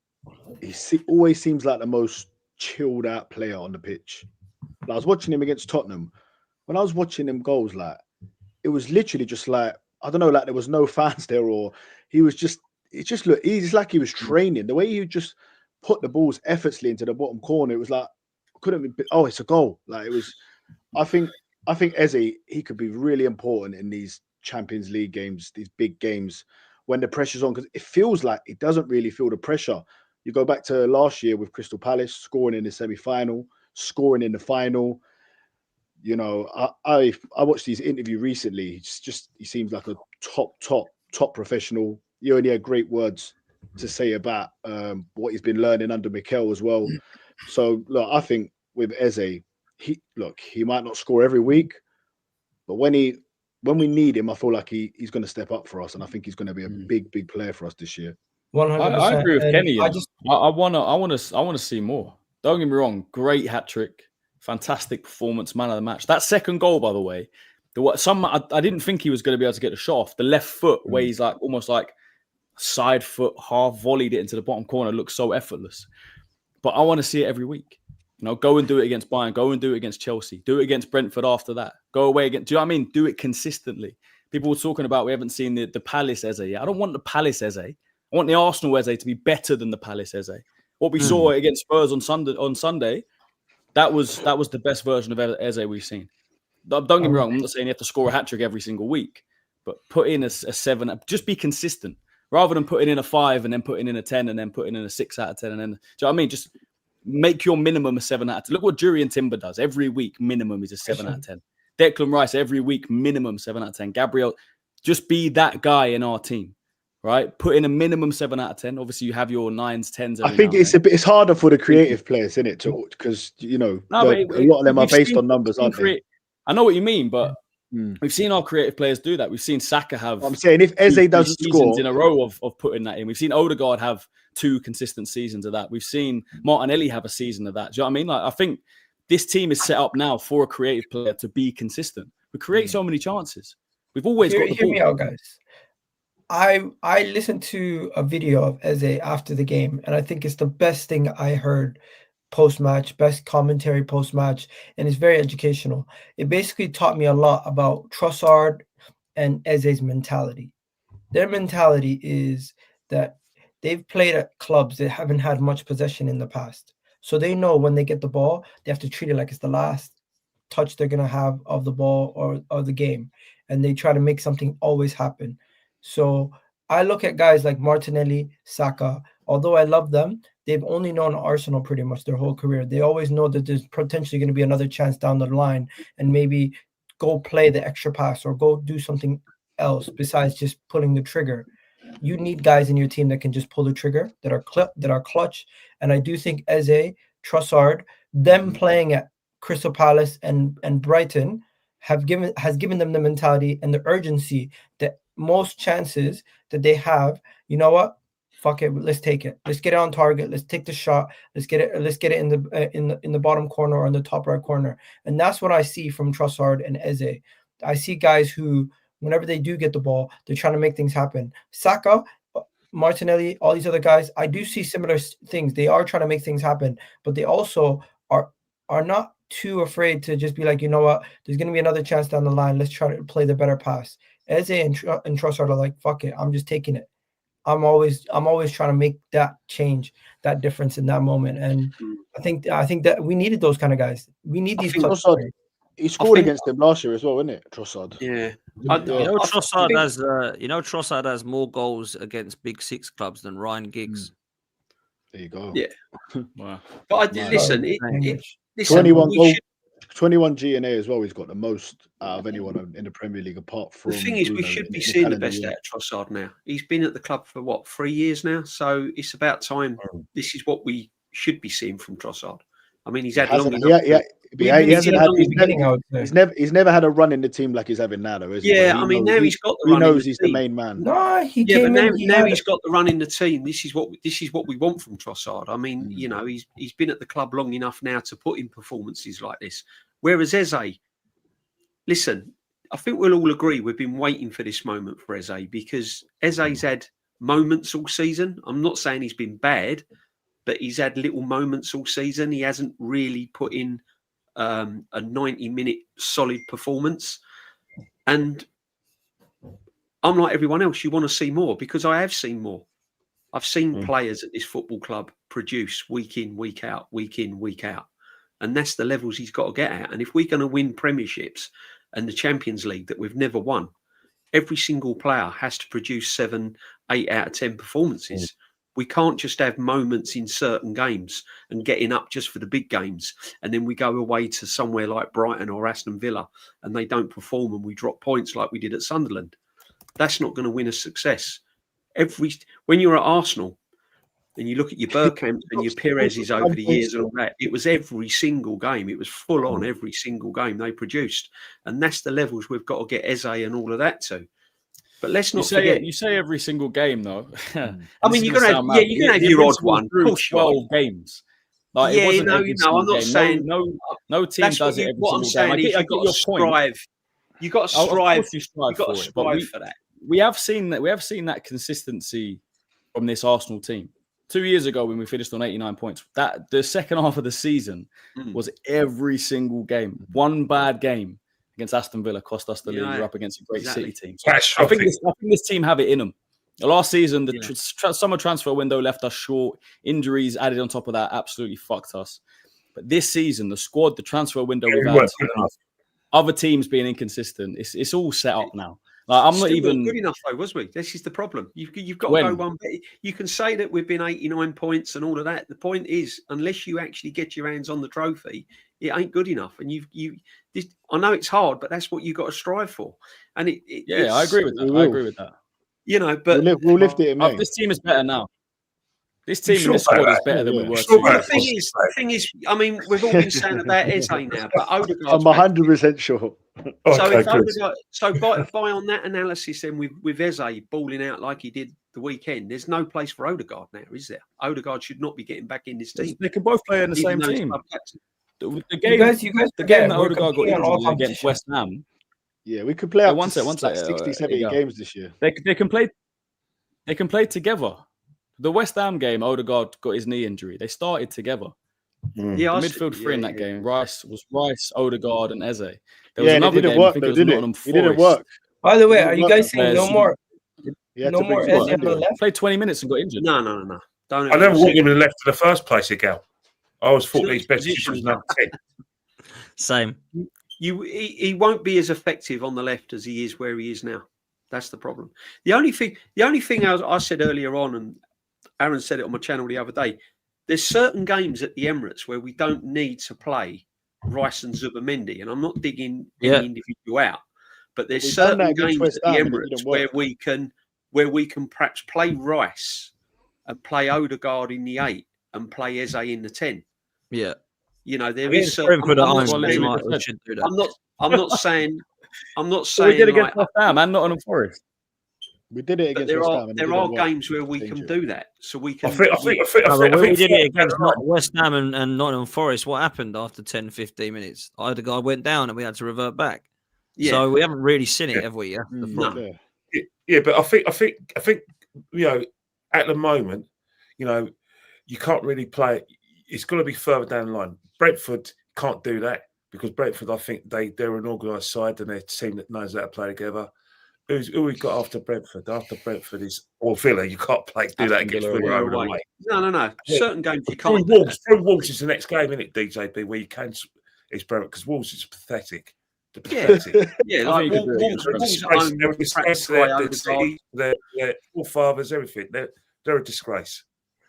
always seems like the most chilled out player on the pitch. Like, I was watching him against Tottenham. When I was watching him goals, like, it was literally just like, I don't know, like there was no fans there, or he's like he was training. The way he just put the balls effortlessly into the bottom corner, it was like, couldn't be, it's a goal. Like, it was, I think Eze, he could be really important in these Champions League games, these big games, when the pressure's on, because it feels like it doesn't really feel the pressure. You go back to last year with Crystal Palace, scoring in the semi-final, scoring in the final. You know, I watched his interview recently. He seems like a top professional. He only had great words to say about what he's been learning under Mikel as well. So look, I think with Eze, he might not score every week, but when we need him, I feel like he's going to step up for us, and I think he's going to be a big player for us this year. 100%. I agree with Kenny. I want to see more. Don't get me wrong, great hat trick, fantastic performance, man of the match. That second goal, by the way, I didn't think he was going to be able to get the shot off. The left foot, where he's like almost like side foot, half volleyed it into the bottom corner, looks so effortless. But I want to see it every week. You know, go and do it against Bayern. Go and do it against Chelsea. Do it against Brentford after that. Go away again. Do you know what I mean? Do it consistently. People were talking about we haven't seen the Palace Eze yet. I don't want the Palace Eze. I want the Arsenal Eze to be better than the Palace Eze. What we saw against Spurs on Sunday That was the best version of Eze we've seen. Don't get me wrong. I'm not saying you have to score a hat trick every single week, but put in a 7. Just be consistent rather than putting in a 5 and then putting in a 10 and then putting in a 6 out of 10. And then, do you know what I mean? Just make your minimum a 7 out of 10. Look what Julian Timber does. Every week, minimum is a 7 out of 10. Declan Rice, every week, minimum 7 out of 10. Gabriel, just be that guy in our team, right? Put in a minimum 7 out of 10. Obviously, you have your 9s, 10s. I think it's harder for the creative players, isn't it? Because a lot of them are based on numbers, aren't they? I know what you mean, but we've seen our creative players do that. We've seen Saka have. I'm saying if Eze doesn't score in a row of putting that in, we've seen Odegaard have 2 consistent seasons of that. We've seen Martinelli have a season of that. Do you know what I mean? Like, I think this team is set up now for a creative player to be consistent. We create so many chances. We've always got the ball. Hear me out, guys. I listened to a video of Eze after the game, and I think it's the best thing I heard post-match, best commentary post-match, and it's very educational. It basically taught me a lot about Trossard and Eze's mentality. Their mentality is that they've played at clubs that haven't had much possession in the past. So they know when they get the ball, they have to treat it like it's the last touch they're going to have of the ball or the game. And they try to make something always happen. So I look at guys like Martinelli, Saka. Although I love them, they've only known Arsenal pretty much their whole career. They always know that there's potentially going to be another chance down the line and maybe go play the extra pass or go do something else besides just pulling the trigger. You need guys in your team that can just pull the trigger, that are clutch. And I do think Eze, Trossard, them playing at Crystal Palace and Brighton has given them the mentality and the urgency that most chances that they have, you know what? Fuck it, let's take it. Let's get it on target. Let's take the shot. Let's get it in the bottom corner or in the top right corner. And that's what I see from Trossard and Eze. I see guys who, whenever they do get the ball, they're trying to make things happen. Saka, Martinelli, all these other guys, I do see similar things. They are trying to make things happen, but they also are not too afraid to just be like, you know what, there's going to be another chance down the line. Let's try to play the better pass. Eze and Trossard are like, fuck it, I'm just taking it. I'm always trying to make that change, that difference in that moment. And I think that we needed those kind of guys. We need these. He scored against them last year as well, isn't it, Trossard? Yeah. Trossard has more goals against Big Six clubs than Ryan Giggs. There you go. Yeah. Wow. But listen, 21 G&A as well. He's got the most out of anyone in the Premier League apart from. The thing is, we should be seeing the best out of Trossard now. He's been at the club for 3 years now, so it's about time. This is what we should be seeing from Trossard. I mean, he's had long enough. He's never had a run in the team like he's having now, though. Yeah, I mean, now he's got the run. He knows he's the main man. No, he's got the run in the team. This is what we want from Trossard. I mean, he's been at the club long enough now to put in performances like this. Whereas Eze, listen, I think we'll all agree we've been waiting for this moment for Eze because Eze's had moments all season. I'm not saying he's been bad, but he's had little moments all season. He hasn't really put in a 90-minute solid performance. And I'm like everyone else, you want to see more because I have seen more. I've seen players at this football club produce week in, week out. And that's the levels he's got to get at. And if we're going to win premierships and the Champions League that we've never won, every single player has to produce 7, 8 out of 10 performances. We can't just have moments in certain games and getting up just for the big games. And then we go away to somewhere like Brighton or Aston Villa and they don't perform and we drop points like we did at Sunderland. That's not going to win us success. When you're at Arsenal and you look at your Bergkamps and your Perez's over the years and all that, it was every single game. It was full on every single game they produced. And that's the levels we've got to get Eze and all of that to. But let's not forget. You say every single game, though. I mean, you're going to have your odd one. 12 games. Like, I'm not saying no team does it every single game. I get your point. You've got to strive. You've got to strive for that. We have seen that consistency from this Arsenal team. 2 years ago, when we finished on 89 points, that the second half of the season was every single game. One bad game against Aston Villa cost us the league. We're up against a great City team. So I think this team have it in them. Last season, the summer transfer window left us short. Injuries added on top of that absolutely fucked us. But this season, the squad, the transfer window Yeah, we've we had, weren't good enough. other teams being inconsistent, it's all set up now. Like, I'm not Still even good enough though, was we? This is the problem. You've got to When? go one bit. You can say that we've been 89 points and all of that. The point is, unless you actually get your hands on the trophy, it ain't good enough. And I know it's hard, but that's what you got to strive for. And yeah, I agree with that. We I will. agree with that. You know, but We'll lift it in May. This team is better now. This team sure and this about squad is that? better than we Yeah. were Sure 2 about years that. ago. the thing is, I mean, we've all been saying about Eze now, but Odegaard's I'm back. 100% sure. So Okay, if good. Odegaard, so by on that analysis, then with Eze balling out like he did the weekend, there's no place for Odegaard now, is there? Odegaard should not be getting back in this team. They can both play in the even same though he's team. club-captain. The game, You guys the game forget that we're Odegaard got competing on all injured in against competition. West Ham, Yeah, we could play Yeah, up one to sec, like there 60, you 70 go. games this year. they can play. They can play together. The West Ham game, Odegaard got his knee injury. They started together. Mm. Yeah, The midfield three in that game, Rice, Odegaard, and Eze. There was Yeah, and it another didn't game. I work think though, it was did it? Nottingham It didn't Forest. work. By the way, Didn't are you work guys that saying no players- more? He had No to bring more Spurs Eze on the in. left. Played 20 minutes and got injured. No. Don't I never want him in the left in the first place, Gal. I always thought not his best position, position was number 10. Same. He won't be as effective on the left as he is where he is now. That's the problem. The only thing I said earlier on, and Aaron said it on my channel the other day, there's certain games at the Emirates where we don't need to play Rice and Zubimendi, and I'm not digging any individual out, but there's We've done that certain against games West at the Ham and it Emirates didn't where work. we can perhaps play Rice and play Odegaard in the 8 and play Eze in the 10. Yeah. You know, there Against is certain. Brentford at home, saying- they might- they should do that. I'm not saying. So we did like, against West Ham and Nottingham Forest. We did it but against there West are Ham. and it there didn't are work. games where we can Change it. do that. So we can. I think No, but we did it against right. West Ham and Nottingham Forest. What happened after 10, 15 minutes? Odegaard went down and we had to revert back. Yeah. So we haven't really seen it, Yeah. have we? Yeah. The Mm, problem. yeah. Yeah, but I think you know, at the moment, you know, you can't really play. It's got to be further down the line. Brentford can't do that because Brentford, I think they're an organised side and they're a team that knows how to play together. Who we got after Brentford? After Brentford is Villa. You can't do that Aston against Villa Villa over the away. way. No. Yeah. Certain games you Through can't. do Wolves, through Wolves is the next game, isn't it, DJB? Where you can it's Brentford because Wolves is pathetic. The Yeah. pathetic. that. Yeah, I like think you could do it Wolves against at Disgrace, home, they're a we disgrace practice to by their Odegaard. city, their forefathers, everything. They're a disgrace.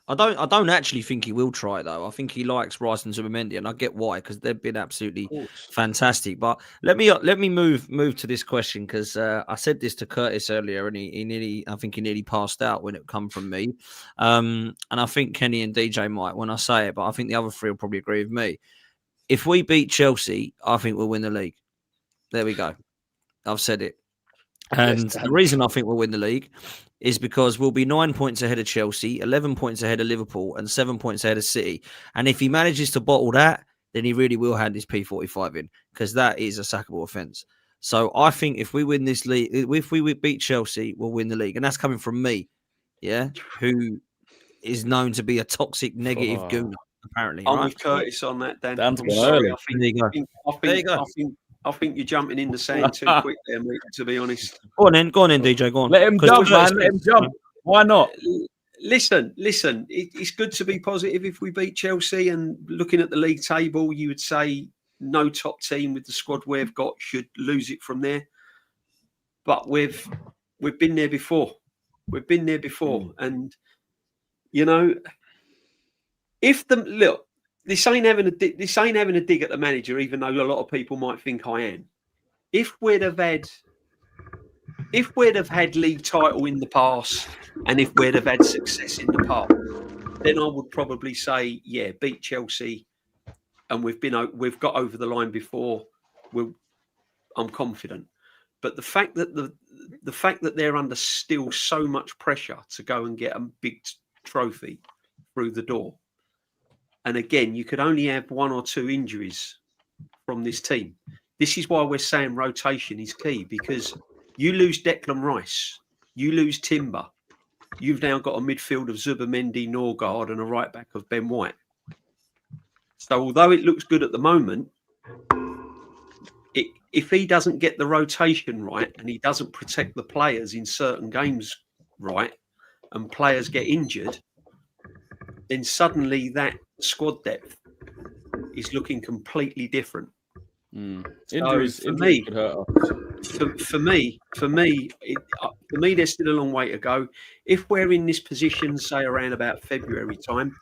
I don't actually think he will try it, though. I think he likes Rice and Zubimendi, and I get why, because they've been absolutely fantastic. But let me move to this question, because I said this to Curtis earlier, and he nearly passed out when it come from me. And I think Kenny and DJ might when I say it, but I think the other three will probably agree with me. If we beat Chelsea, I think we'll win the league. There we go. I've said it. And the reason I think we'll win the league is because we'll be 9 points ahead of Chelsea, 11 points ahead of Liverpool, and 7 points ahead of City. And if he manages to bottle that, then he really will hand his P45 in, because that is a sackable offence. So I think if we win this league, if we beat Chelsea, we'll win the league. And that's coming from me, yeah, who is known to be a toxic, negative gooner, apparently. I'm right? with Curtis on that, Dan. Dan's I'm gone sorry. early. There you go. There you go. I think you're jumping in the sand too quick there, mate, to be honest. Go on then, DJ, go on. Let him 'Cause jump, Curtis- man. Let him jump. Why not? Listen. It's good to be positive if we beat Chelsea. And looking at the league table, you would say no top team with the squad we've got should lose it from there. But we've been there before. We've been there before, and you know, if the look. This ain't having a dig at the manager, even though a lot of people might think I am. If we'd have had league title in the past, and if we'd have had success in the past, then I would probably say, yeah, beat Chelsea, and we've got over the line before. I'm confident, but the fact that they're under still so much pressure to go and get a big trophy through the door. And again, you could only have 1 or 2 injuries from this team. This is why we're saying rotation is key, because you lose Declan Rice, you lose Timber. You've now got a midfield of Zubimendi, Norgard, and a right back of Ben White. So although it looks good at the moment, if he doesn't get the rotation right and he doesn't protect the players in certain games right, and players get injured, then suddenly that squad depth is looking completely different. Injuries for could hurt us. For me, there's still a long way to go. If we're in this position, say around about February time,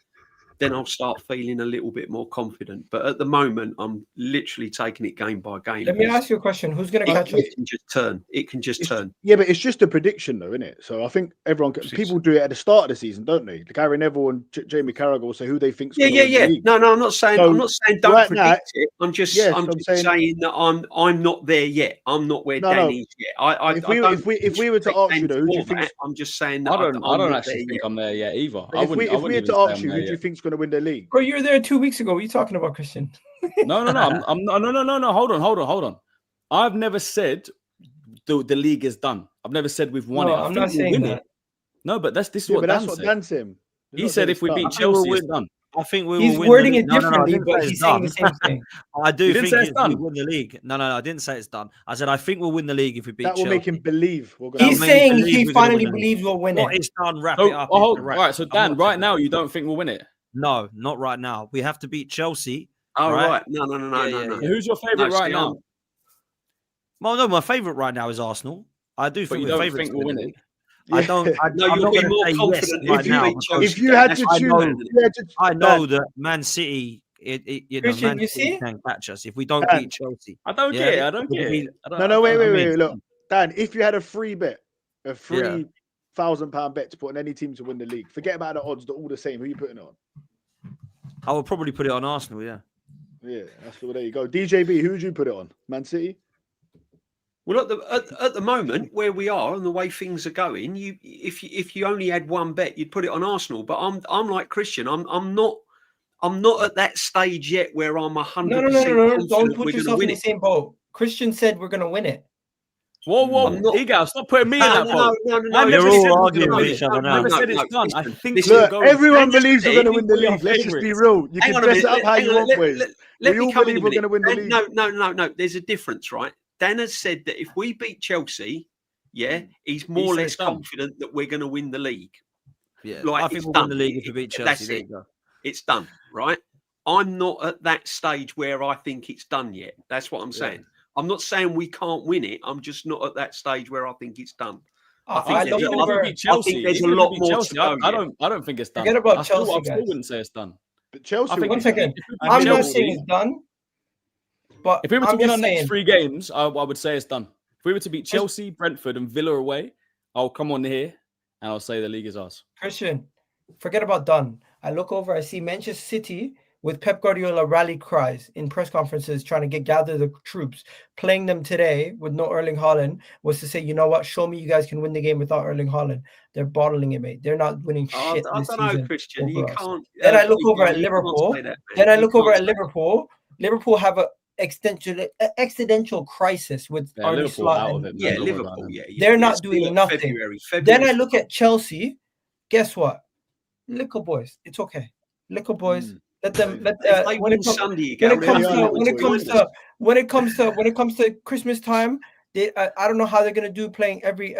then I'll start feeling a little bit more confident. But at the moment, I'm literally taking it game by game. Let me ask you a question. Who's going to catch us? It can just turn. It can just turn. Yeah, but it's just a prediction, though, isn't it? So I think people do it at the start of the season, don't they? Gary Neville and Jamie Carragher will say who they think's going to win the league. No, I'm not saying. I'm not saying don't predict it. I'm just saying that I'm not there yet. I'm not where Danny's yet. If we were to ask you, though, who do you think? I'm just saying that I don't actually think I'm there yet either. If we were to ask you, who do you think's going to win the league? Bro, you were there 2 weeks ago. What are you talking about, Christian? No. No. Hold on. I've never said the league is done. I've never said we've won it. I'm not saying that. No, but this is what Dan said. He said if we beat Chelsea, it's done. I think we will He's win. wording it differently, but he's saying the same thing. I do think it's done. we win the league. No, I didn't say it's done. I said I think we'll win the league if we beat Chelsea. That will make him believe. He's saying he finally believes we'll win it. What is done, wrap it up. All right, so Dan, right now you don't think we'll win it? No, not right now. We have to beat Chelsea. Oh, right. No. Who's your favourite right now? Well, no, my favourite right now is Arsenal. I do think we're favourites. Think we'll win it. I don't. You'll be more confident if you beat Chelsea. If you had to choose, I know that Man City. Christian, Man City can catch us if we don't beat Chelsea. I don't care. No, wait. Look, Dan, if you had a free bet, a £3,000 bet to put on any team to win the league, forget about the odds; they're all the same. Who are you putting it on? I would probably put it on Arsenal. Yeah, that's well, there you go. DJB, who would you put it on? Man City. Well, at the moment where we are and the way things are going, if you only had one bet, you'd put it on Arsenal. But I'm like Christian. I'm not at that stage yet where I'm 100%. No. Don't put yourself in the same boat. Christian said we're going to win it. Whoa, Ego, stop putting me in that boat. No, you're all arguing with each other now. I never said it's done. I think everyone believes we're going to win the league. Let's just be real. You can dress it up how you want, boys. We all believe we're going to win the league. No. There's a difference, right? Dan has said that if we beat Chelsea, he's more or less confident that we're going to win the league. Yeah, I think we'll win the league if we beat Chelsea. It's done, right? I'm not at that stage where I think it's done yet. That's what I'm saying. I'm not saying we can't win it. I'm just not at that stage where I think it's done. I think there's a lot more to go. I don't think it's done. Forget about Chelsea. I still wouldn't say it's done. But Chelsea. One second. I'm not saying it's done. But if we were to win our next 3 games, I would say it's done. If we were to beat Chelsea, Brentford, and Villa away, I'll come on here and I'll say the league is ours. Christian, forget about done. I look over, I see Manchester City with Pep Guardiola rally cries in press conferences trying to gather the troops. Playing them today with no Erling Haaland was to say, you know what, show me you guys can win the game without Erling Haaland. They're bottling it, mate. They're not winning shit this season. I don't know, Christian. You can't. Then I look over at Liverpool. Liverpool have a existential crisis with Arne Slot. Liverpool. They're not doing nothing. February. Then I look at Chelsea. Guess what? Little boys. It's okay. Little boys. Let them. When it comes to Christmas time, I don't know how they're gonna do playing every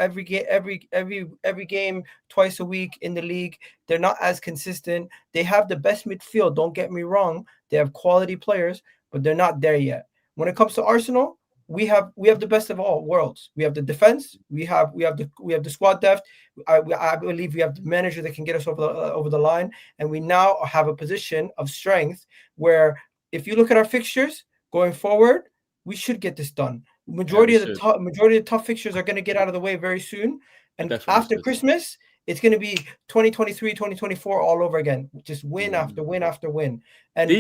game twice a week in the league. They're not as consistent. They have the best midfield. Don't get me wrong. They have quality players, but they're not there yet. When it comes to Arsenal, we have the best of all worlds. We have the defense. We have the squad depth. I believe we have the manager that can get us over the line, and we now have a position of strength where, if you look at our fixtures going forward, we should get this done. Majority of the tough fixtures are going to get out of the way very soon, and after Christmas, it's going to be 2023, 2024 all over again. Just win after win after win, and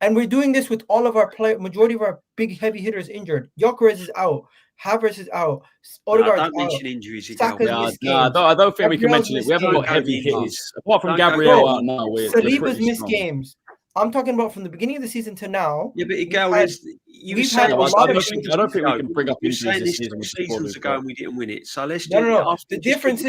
and we're doing this with all of our majority of our big heavy hitters injured. Gyökeres is out. Havertz is out. Odegaard's don't mention injuries. I don't think we can mention it. We haven't got heavy hitters. Apart from Gabriel out now. Saliba's missed games. I'm talking about from the beginning of the season to now. Yeah, but you said I don't think we can bring up injuries this season. Seasons ago and we didn't win it. So let's no. The difference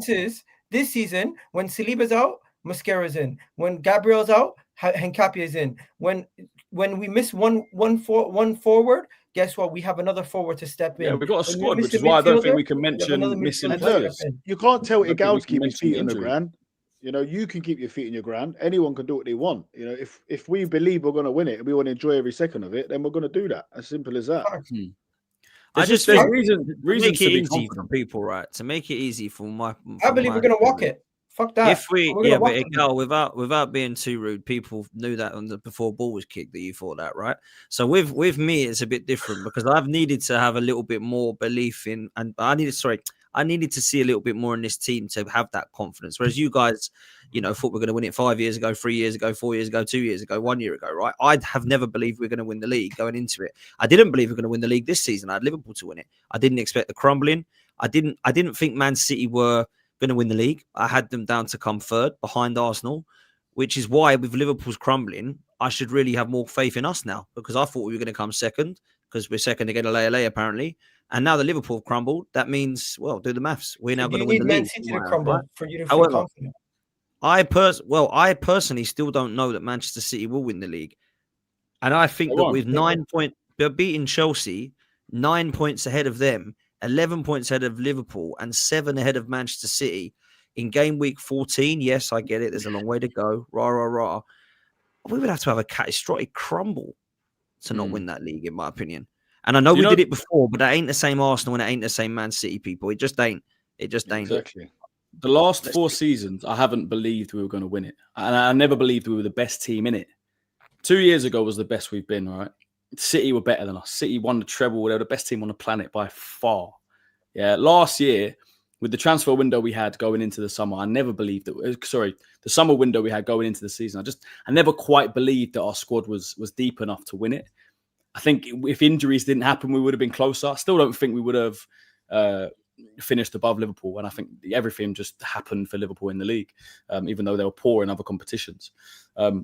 is this season when Saliba's out, Mascara's in. When Gabriel's out, Hincapie is in. When we miss one forward, guess what? We have another forward to step in. Yeah, we've got a squad, which is why I don't think we can mention missing players. You can't tell Igalski was feet on the ground. You know, you can keep your feet in your ground. Anyone can do what they want. You know, if we believe we're going to win it and we want to enjoy every second of it, then we're going to do that. As simple as that. I just there's think reasons to to make be it easy for confident. people, right? To make it easy for my, I believe we're gonna walk it. Fuck that. If we, We're gonna walk but it. Gal, without being too rude, people knew that before ball was kicked that you thought that, right? So with me, it's a bit different because I've needed to have a little bit more belief in, and I needed to see a little bit more in this team to have that confidence. Whereas you guys, you know, thought we're going to win it 5 years ago, 3 years ago, 4 years ago, 2 years ago, 1 year ago, right? I'd have never believed we we're going to win the league going into it. I didn't believe we we're going to win the league this season. I had Liverpool to win it. I didn't expect the crumbling. I didn't think Man City were going to win the league. I had them down to come third behind Arsenal, which is why with Liverpool's crumbling, I should really have more faith in us now because I thought we were going to come second because we're second again to LA apparently. And now that Liverpool have crumbled, that means, well, do the maths. We're now going to win the league. Man City to crumble for you to feel However, confident. I personally still don't know that Manchester City will win the league. And I think that with 9 points, they're beating Chelsea, 9 points ahead of them, 11 points ahead of Liverpool, and 7 ahead of Manchester City in game week 14. Yes, I get it. There's a long way to go. Rah, rah, rah. We would have to have a catastrophic crumble to not win that league, in my opinion. And I know we did it before, but that ain't the same Arsenal and it ain't the same Man City, people. It just ain't. It just ain't. Exactly. The last 4 seasons, I haven't believed we were going to win it. And I never believed we were the best team in it. 2 years ago was the best we've been, right? City were better than us. City won the treble. They were the best team on the planet by far. Yeah, last year, with the transfer window we had going into the summer, I never believed that. Sorry, the summer window we had going into the season, I never quite believed that our squad was deep enough to win it. I think if injuries didn't happen, we would have been closer. I still don't think we would have finished above Liverpool, and I think everything just happened for Liverpool in the league, even though they were poor in other competitions. But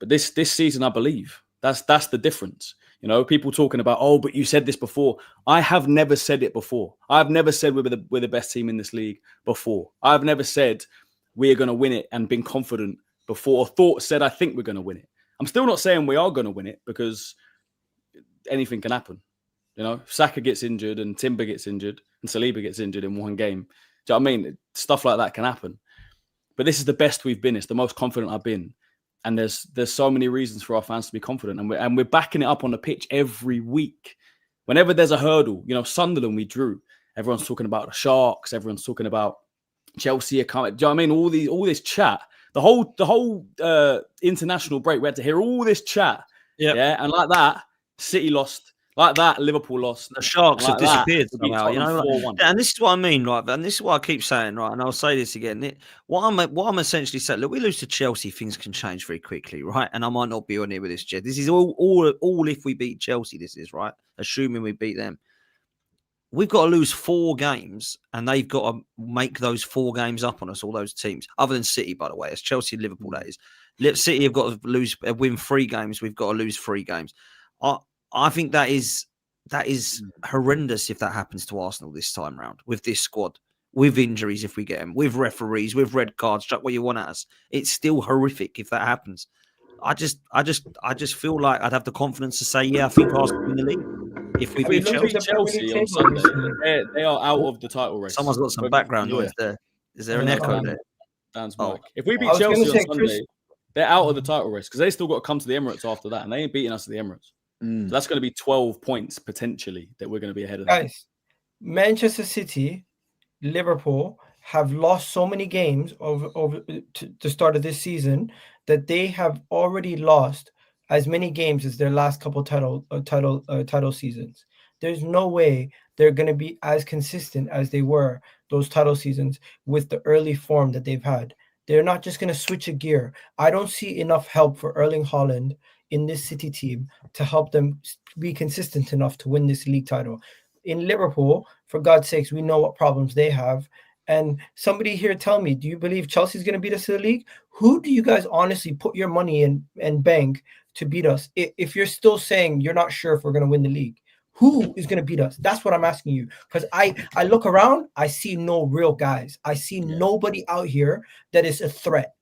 this season, I believe that's the difference. You know, people talking about, oh, but you said this before. I have never said it before. I've never said we're the best team in this league before. I've never said we're going to win it and been confident before, or said I think we're going to win it. I'm still not saying we are going to win it because anything can happen. You know, if Saka gets injured and Timber gets injured and Saliba gets injured in one game. Do you know what I mean? Stuff like that can happen. But this is the best we've been. It's the most confident I've been. And there's so many reasons for our fans to be confident. And we're backing it up on the pitch every week. Whenever there's a hurdle, you know, Sunderland, we drew. Everyone's talking about the Sharks. Everyone's talking about Chelsea. Do you know what I mean? All this chat. The whole international break, we had to hear all this chat. Yep. Yeah. And like that, City lost. Like that, Liverpool lost. The Sharks like have disappeared that, somehow, you know. And this is what I mean, right? And this is what I keep saying, right? And I'll say this again. What I'm essentially saying, look, we lose to Chelsea, things can change very quickly, right? And I might not be on here with this, Jed. This is all if we beat Chelsea. This is right, assuming we beat them. We've got to lose 4 games, and they've got to make those 4 games up on us. All those teams, other than City, by the way, it's Chelsea and Liverpool. That is, City have got to win 3 games. We've got to lose 3 games. I think that is horrendous if that happens to Arsenal this time round with this squad, with injuries if we get them, with referees, with red cards, chuck what you want at us. It's still horrific if that happens. I just feel like I'd have the confidence to say, yeah, I think Arsenal win the league. If we beat Chelsea on Sunday, they are out of the title race. Someone's got some background noise there. Is there an echo there? Dan's mic. If we beat Chelsea on Sunday, they're out of the title race because they still got to come to the Emirates after that, and they ain't beating us at the Emirates. So that's going to be 12 points potentially that we're going to be ahead of them. Guys, Manchester City, Liverpool have lost so many games over the start of this season that they have already lost as many games as their last couple title seasons. There's no way they're going to be as consistent as they were those title seasons with the early form that they've had. They're not just going to switch a gear. I don't see enough help for Erling Haaland in this City team to help them be consistent enough to win this league title. In Liverpool, for God's sakes, we know what problems they have. And somebody here tell me, do you believe Chelsea's going to beat us to the league? Who do you guys honestly put your money in and bank to beat us? If you're still saying you're not sure if we're going to win the league, who is going to beat us? That's what I'm asking you. Because I look around, I see no real guys. I see nobody out here that is a threat.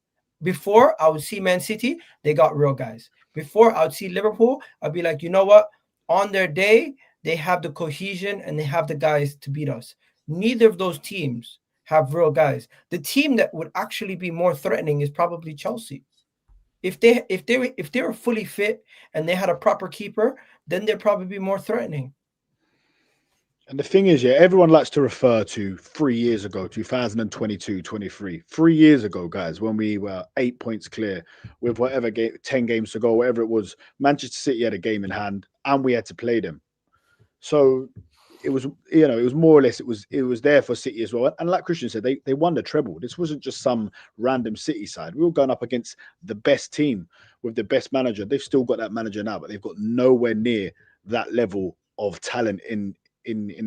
Before, I would see Man City, they got real guys. Before, I would see Liverpool, I'd be like, you know what? On their day, they have the cohesion and they have the guys to beat us. Neither of those teams have real guys. The team that would actually be more threatening is probably Chelsea. If they were fully fit and they had a proper keeper, then they'd probably be more threatening. And the thing is, yeah, everyone likes to refer to 3 years ago, 2022, 23. 3 years ago, guys, when we were 8 points clear with whatever game, 10 games to go, whatever it was, Manchester City had a game in hand and we had to play them. So it was, you know, it was more or less, it was there for City as well. And like Christian said, they won the treble. This wasn't just some random City side. We were going up against the best team with the best manager. They've still got that manager now, but they've got nowhere near that level of talent in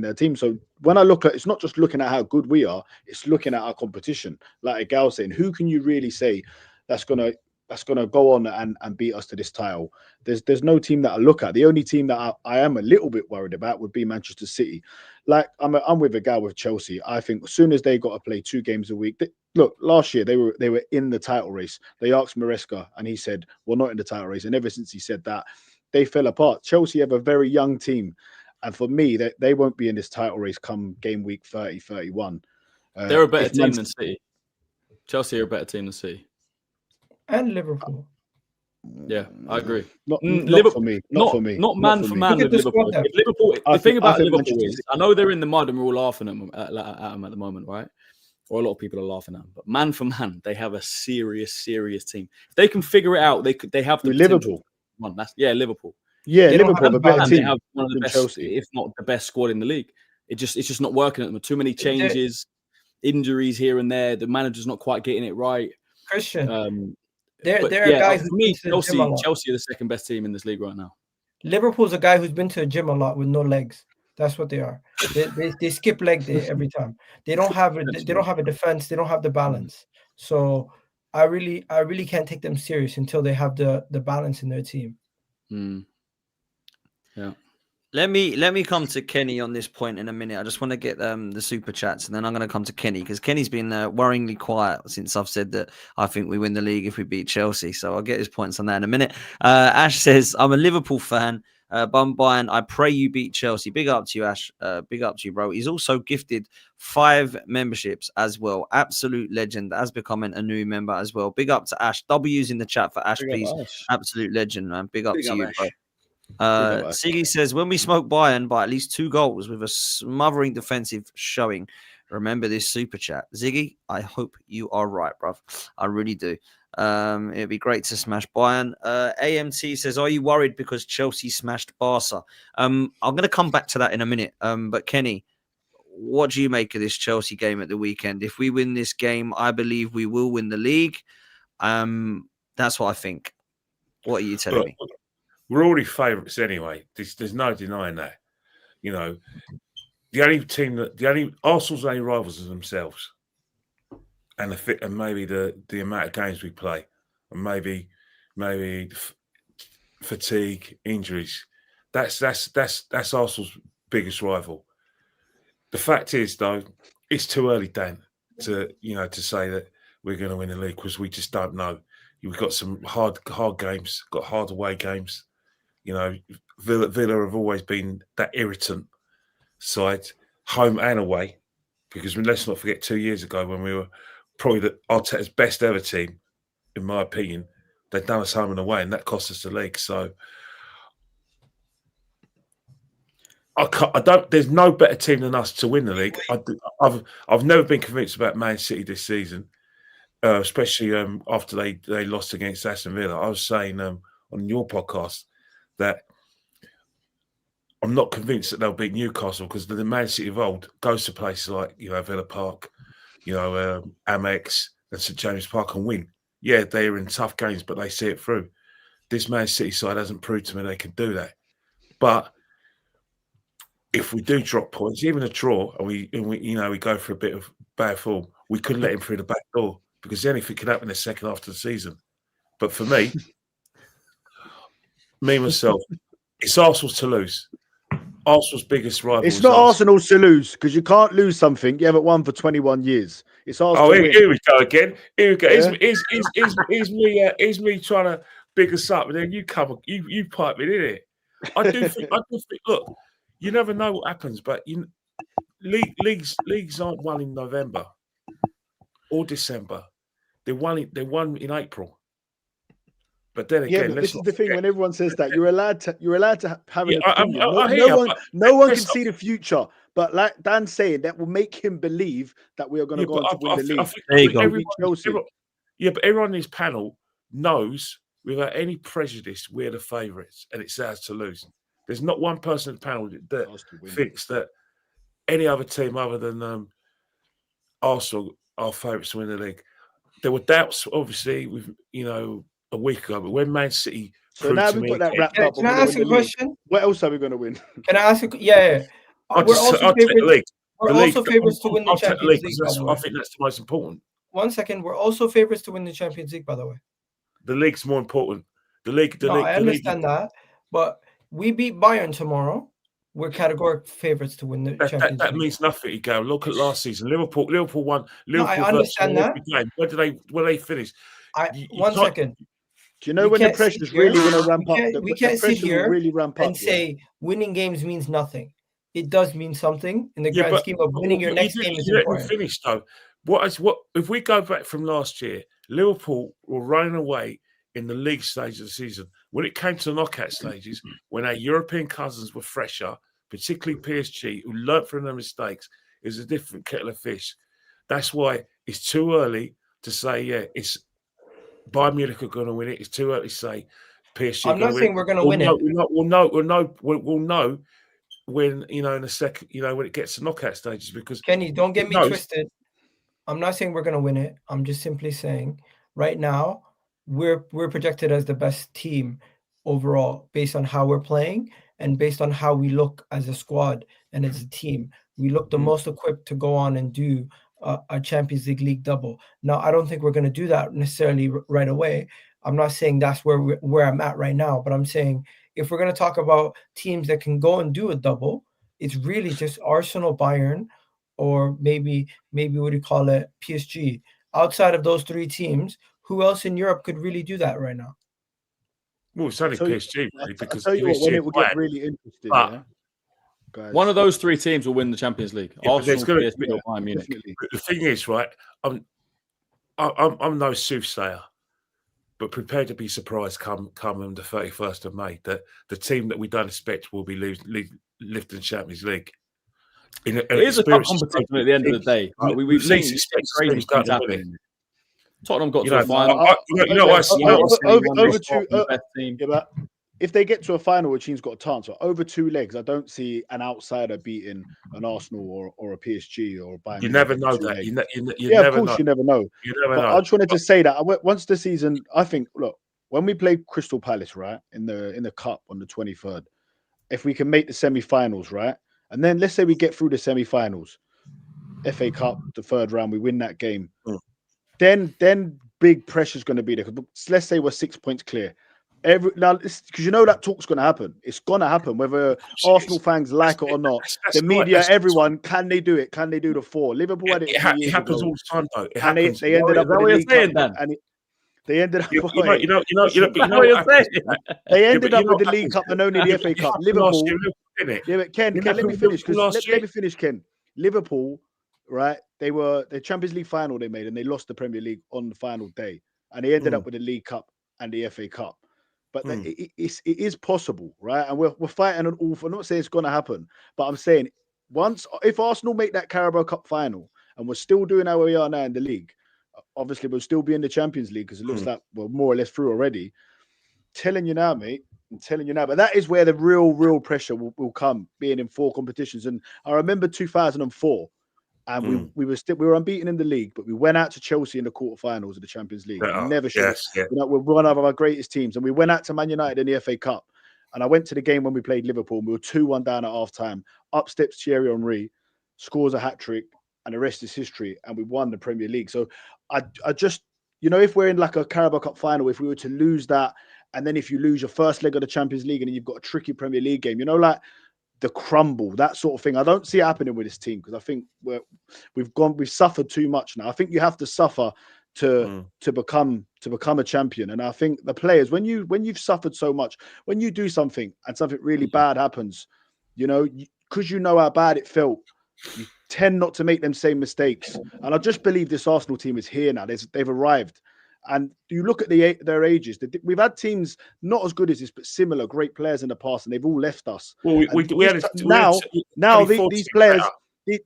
their team. So when I look at, it's not just looking at how good we are, it's looking at our competition. Like Gal saying, who can you really say that's gonna go on and beat us to this title? There's no team that I look at. The only team that I am a little bit worried about would be Manchester City. Like I'm with a guy with Chelsea. I think as soon as they got to play 2 games a week, look, last year they were in the title race. They asked Maresca and he said, we're not in the title race. And ever since he said that, they fell apart. Chelsea have a very young team. And for me, they won't be in this title race come game week 30, 31. They're a better team than City. Chelsea are a better team than City. And Liverpool. Yeah, I agree. Not for me. Not man for man with Liverpool. The thing about Liverpool is, I know they're in the mud and we're all laughing at them at the moment, right? Or a lot of people are laughing at them. But man for man, they have a serious team. If they can figure it out, they have the Liverpool. Liverpool. Yeah, Liverpool have a better team. They have one of the best, Chelsea, if not the best squad in the league. It's just not working at them. Too many changes, injuries here and there. The manager's not quite getting it right. Christian, they're a guy who's for me, Chelsea are the second best team in this league right now. Liverpool's a guy who's been to a gym a lot with no legs. That's what they are. They skip leg day every time. They don't have a defense. They don't have the balance. So I really can't take them serious until they have the balance in their team. Yeah. Let me come to Kenny on this point in a minute. I just want to get the super chats, and then I'm going to come to Kenny because Kenny's been worryingly quiet since I've said that I think we win the league if we beat Chelsea. So I'll get his points on that in a minute. Ash says, I'm a Liverpool fan. Bayern, I pray you beat Chelsea. Big up to you, Ash. Big up to you, bro. He's also gifted 5 memberships as well. Absolute legend. Has become a new member as well. Big up to Ash. W's in the chat for Ash, please. Absolute legend, man. Big up to you, bro. Siggy says, when we smoke Bayern by at least 2 goals with a smothering defensive showing, remember this super chat. Ziggy, I hope you are right, bruv. I really do. It'd be great to smash Bayern. AMT says, are you worried because Chelsea smashed Barca? I'm going to come back to that in a minute. But Kenny, what do you make of this Chelsea game at the weekend? If we win this game, I believe we will win the league. That's what I think. What are you telling me? We're already favourites anyway. There's no denying that. You know, Arsenal's only rivals are themselves, and maybe the amount of games we play, and maybe fatigue, injuries. That's Arsenal's biggest rival. The fact is, though, it's too early, Dan, to say that we're going to win the league because we just don't know. We've got some hard games, got hard away games. You know, Villa have always been that irritant side, home and away. Because let's not forget 2 years ago when we were probably Arteta's best ever team, in my opinion. They'd done us home and away, and that cost us the league. So there's no better team than us to win the league. I've never been convinced about Man City this season, especially after they lost against Aston Villa. I was saying on your podcast that I'm not convinced that they'll beat Newcastle because the Man City of old goes to places like Villa Park, Amex and St James Park and win. Yeah, they're in tough games, but they see it through. This Man City side hasn't proved to me they can do that. But if we do drop points, even a draw, and we go for a bit of bad form, we could let him through the back door because anything could happen in the second half of the season. But for me, myself, it's Arsenal's to lose. Arsenal's biggest rival. It's not Arsenal's to lose because you can't lose something you haven't won for 21 years. It's Arsenal. Oh, here we go again. Here we go. Yeah. Here's me trying to big us up, and then you pipe it in it. I do think. Look, you never know what happens, but leagues aren't won in November. or December. They won in April. But then Yeah, again, but let's this is not the thing. forget- When everyone says that, you're allowed to have an Yeah, opinion. I hear you, but No one can let's not- see the future. But like Dan's saying, that will make him believe that we are going to Yeah, go but on to win the league. There you go. But everyone in this panel knows without any prejudice we're the favourites, and it's ours to lose. There's not one person in the panel that Ours to win. thinks that any other team other than Arsenal are favourites to win the league. There were doubts, obviously, with a week ago, but when Man City So now we've got that wrapped up. Can I ask a question? What else are we going to win? Can I ask? Yeah. I'll We're take also the favorites. league. We're The also league, favorites to win the I'll take Champions the League. because By the I way. think that's the most important. 1 second. We're also favorites to win the Champions League. By the way. The league's more important. The league. I understand that, but we beat Bayern tomorrow. We're categoric favorites to win the Champions League. That means nothing. You go look at last season. Liverpool won. I understand that. Game. Where they finished? 1 second. Do you know when the pressure's really going to ramp up? We can't sit here really ramp up and say winning games means nothing. It does mean something in the grand scheme of winning your next game is important. Finish though. What if we go back from last year? Liverpool were running away in the league stage of the season. When it came to the knockout stages, when our European cousins were fresher, particularly PSG, who learnt from their mistakes, it was a different kettle of fish. That's why it's too early to say, it's Bayern Munich are going to win it. It's too early to say PSG. I'm not saying we're going to win it. We'll know when in a second, when it gets to knockout stages. Because Kenny, don't get me twisted. I'm not saying we're going to win it. I'm just simply saying right now we're projected as the best team overall based on how we're playing and based on how we look as a squad and as a team. We look the most equipped to go on and do a Champions League double. Now, I don't think we're going to do that necessarily right away. I'm not saying that's where I'm at right now, but I'm saying if we're going to talk about teams that can go and do a double, it's really just Arsenal, Bayern, or maybe what do you call it, PSG. Outside of those three teams, who else in Europe could really do that right now? Well, it's only PSG, really, because I'll tell you what, when it will get really interesting, guys. One of those three teams will win the Champions League. Arsenal, PSG, or Bayern Munich. The thing is, right? I'm no soothsayer, but prepared to be surprised come on the 31st of May that the team that we don't expect will be lifting Champions League. It is a tough competition at the end of the day. We've seen crazy things happening. Tottenham got to a final. If they get to a final, a team's got a chance. But over 2 legs, I don't see an outsider beating an Arsenal or a PSG or a Bayern. You never know that. You never know. You never know. I just wanted to say that once the season, I think, look, when we play Crystal Palace, right, in the cup on the 23rd, if we can make the semi-finals, right, and then let's say we get through the semi-finals, FA Cup, the 3rd round, we win that game. Then big pressure's going to be there. Let's say we're 6 points clear. Because that talk's going to happen. It's going to happen, whether Arsenal fans like it or not. The media, everyone, can they do it? Can they do the 4? Liverpool had it. It happens all the time, though. It happens. They ended up with the League Cup, and they ended up. They ended up with the League Cup and only the FA Cup. Liverpool. Yeah, but Ken, let me finish. Let me finish, Ken. Liverpool, right? They were the Champions League final they made, and they lost the Premier League on the final day, and they ended up with the League Cup and the FA Cup. But it is possible, right? And we're fighting an awful. I'm not saying it's going to happen, but I'm saying if Arsenal make that Carabao Cup final and we're still doing how we are now in the league, obviously we'll still be in the Champions League because it looks like we're more or less through already. Telling you now, mate. I'm telling you now. But that is where the real pressure will come, being in 4 competitions. And I remember 2004. And we were unbeaten in the league, but we went out to Chelsea in the quarterfinals of the Champions League. Never should. We're one of our greatest teams, and we went out to Man United in the FA Cup. And I went to the game when we played Liverpool. And we were 2-1 down at half-time. Up steps Thierry Henry, scores a hat trick, and the rest is history. And we won the Premier League. So I just, if we're in like a Carabao Cup final, if we were to lose that, and then if you lose your first leg of the Champions League, and then you've got a tricky Premier League game, like the crumble, that sort of thing. I don't see it happening with this team because I think we've suffered too much now. I think you have to suffer to become a champion. And I think the players, when you've suffered so much, when you do something and something really bad happens, because you know how bad it felt, tend not to make them same mistakes. And I just believe this Arsenal team is here now. They've arrived. And you look at their ages. We've had teams not as good as this, but similar great players in the past, and they've all left us. Well,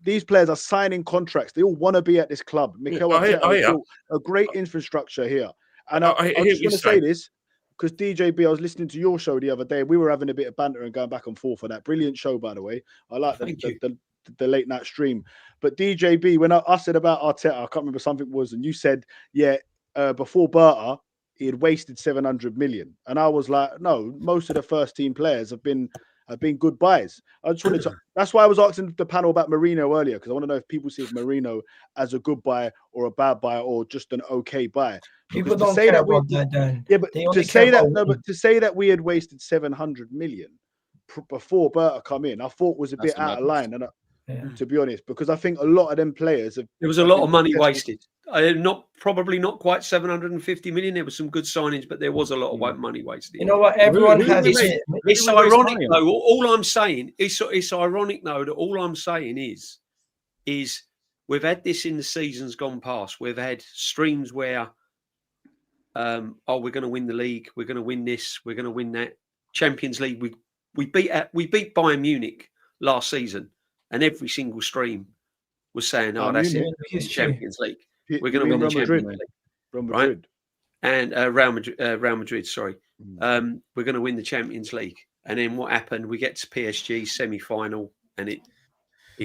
These players are signing contracts. They all want to be at this club. Mikel Arteta built a great infrastructure here. And I just want to say this because DJB, I was listening to your show the other day. We were having a bit of banter and going back and forth on that. Brilliant show, by the way. I like the late night stream. But DJB, when I said about Arteta, I can't remember something was, and you said, yeah, before Berta, he had wasted 700 million. And I was like, no, most of the first team players have been good buys. I just wanted to, that's why I was asking the panel about Mourinho earlier, because I want to know if people see Mourinho as a good buy or a bad buy or just an okay buy. People don't say that about that, Dan. Yeah, but to say that we had wasted 700 million before Berta come in, I thought was a bit out of line. And to be honest, because I think a lot of them players there was a lot of money wasted. Probably not quite 750 million. There were some good signings, but there was a lot of money wasted. You know what? Everyone has. It's ironic though. All I'm saying it's ironic though that all I'm saying is we've had this in the seasons gone past. We've had streams where we're going to win the league, we're going to win this, we're going to win that. Champions League, we beat Bayern Munich last season. And every single stream was saying, that's it, Champions League. We're going to win the Champions League. Right? And Real Madrid, sorry. We're going to win the Champions League. And then what happened? We get to PSG semi-final and it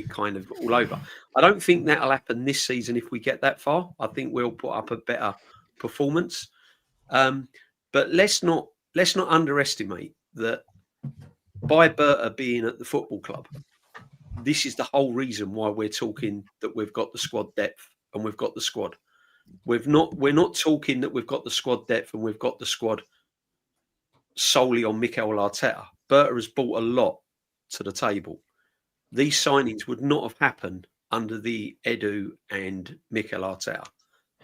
kind of all over. I don't think that'll happen this season if we get that far. I think we'll put up a better performance. But let's not underestimate that by Berta being at the football club, this is the whole reason why we're talking that we've got the squad depth and we've got the squad. We're not talking that we've got the squad depth and we've got the squad solely on Mikel Arteta. Berta has brought a lot to the table. These signings would not have happened under the Edu and Mikel Arteta.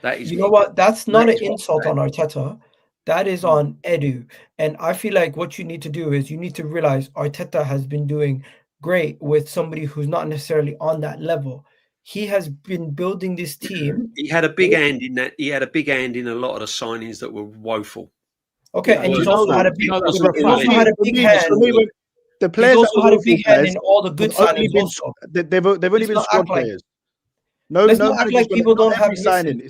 That is, you know what? That's not an insult on Arteta. That is on Edu. And I feel like what you need to do is you need to realize Arteta has been doing great with somebody who's not necessarily on that level. He has been building this team. He had a big hand in that. He had a big hand in a lot of the signings that were woeful. Okay, and he's also had a big hand. The players also had a big hand in all the good signings. They've only been squad players. Let's not act like people don't have signing.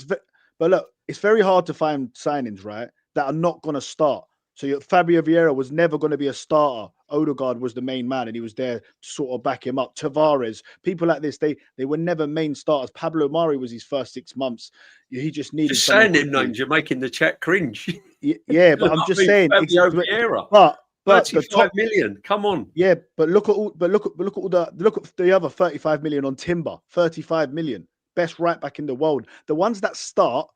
But look, it's very hard to find signings, right, that are not going to start. So Fabio Vieira was never going to be a starter. Odegaard was the main man, and he was there to sort of back him up. Tavares, people like this, they were never main starters. Pablo Mari was his first 6 months. He just needed. Just saying them names, you're making the chat cringe. Yeah, but I'm just saying. Fabio Vieira, but 35 million. Come on. Yeah, but look at the other 35 million on Timber. 35 million, best right back in the world. The ones that start.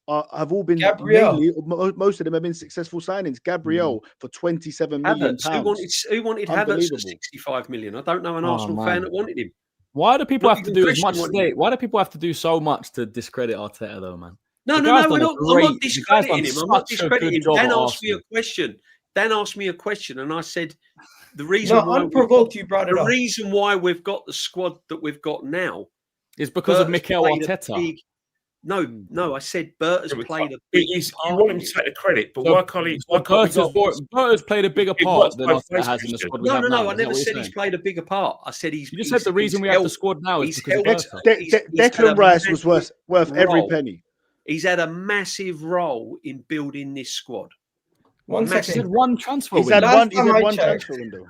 Have all been mainly, most of them have been successful signings. Gabriel for 27 million pounds. Who wanted Havertz for 65 million? I don't know an Arsenal fan that wanted him. Why do people have to do as much? Why do people have to do so much to discredit Arteta, though, man? No, I'm not discrediting him. I'm not discrediting him. Dan asked me a question. And I said the reason why unprovoked you brought it up. The reason why we've got the squad that we've got now is because of Mikel Arteta. No, I said Berta's played a big part. You want him to take the credit, but why can't he? Berta's played a bigger part than Arteta has in the squad. No, I never said he's played a bigger part. I said he's. You just said the reason we have the squad now is because of Berta. Declan Rice was worth every penny. He's had a massive role in building this squad. One transfer window. He's had one transfer window.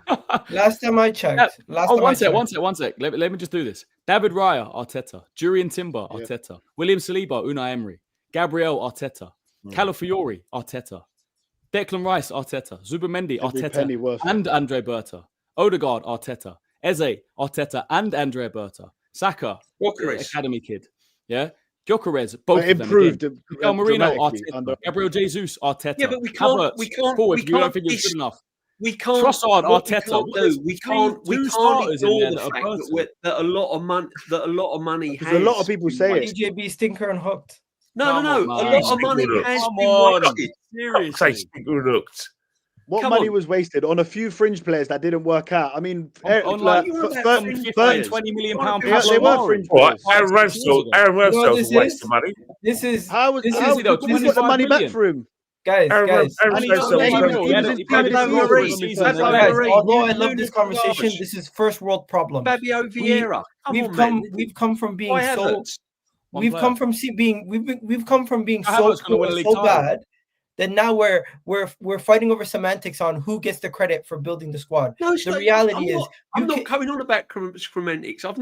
Last time I checked. One sec. Let me just do this. David Raya, Arteta. Jurriën Timber, Arteta. William Saliba, Unai Emery. Gabriel, Arteta. Calafiori, Arteta. Declan Rice, Arteta. Zubimendi, Arteta. And Andre Berta. Odegaard, Arteta. Eze, Arteta and Andre Berta. Saka, academy kid. Yeah. Gyökeres, both improved. Miguel Marino, Arteta. Gabriel Jesus, Arteta. Yeah, but we can't. You don't think it's good enough. We can't. Trossard, Arteta. We can't ignore the fact that a lot of money. Has a lot of people say it. DJB stinker and hooked. No. A lot of money has been wasted. Seriously, looked. What Come money on. was wasted on a few fringe players that didn't work out? I mean, On like, you were about fir- fringe fir- players. 20 million Why pound do they, you they were Pablo fringe What? players. Aaron 5-6 years Ramsdale, ago. Aaron You know what Ramsdale's this a waste is? of money. This is How was this how is, though, who got the 25 money back million. for him? guys. Aaron Only Ramsdale's not a playing waste well. of He money. had- he played his Fabio role for Reed. the season. Fabio and Guys, then- Reed. although I Nuno love this conversation, Tavares. this is first world problems. Fabio Vieira. Come We've on, come man. we've come from being Why so Havertz? One we've player. come from we've come from being How so Havertz gonna poor win a and league so title? bad that now we're fighting over semantics on who gets the credit for building the squad. No, it's The not- reality is I'm you not can- coming on about semantics. I've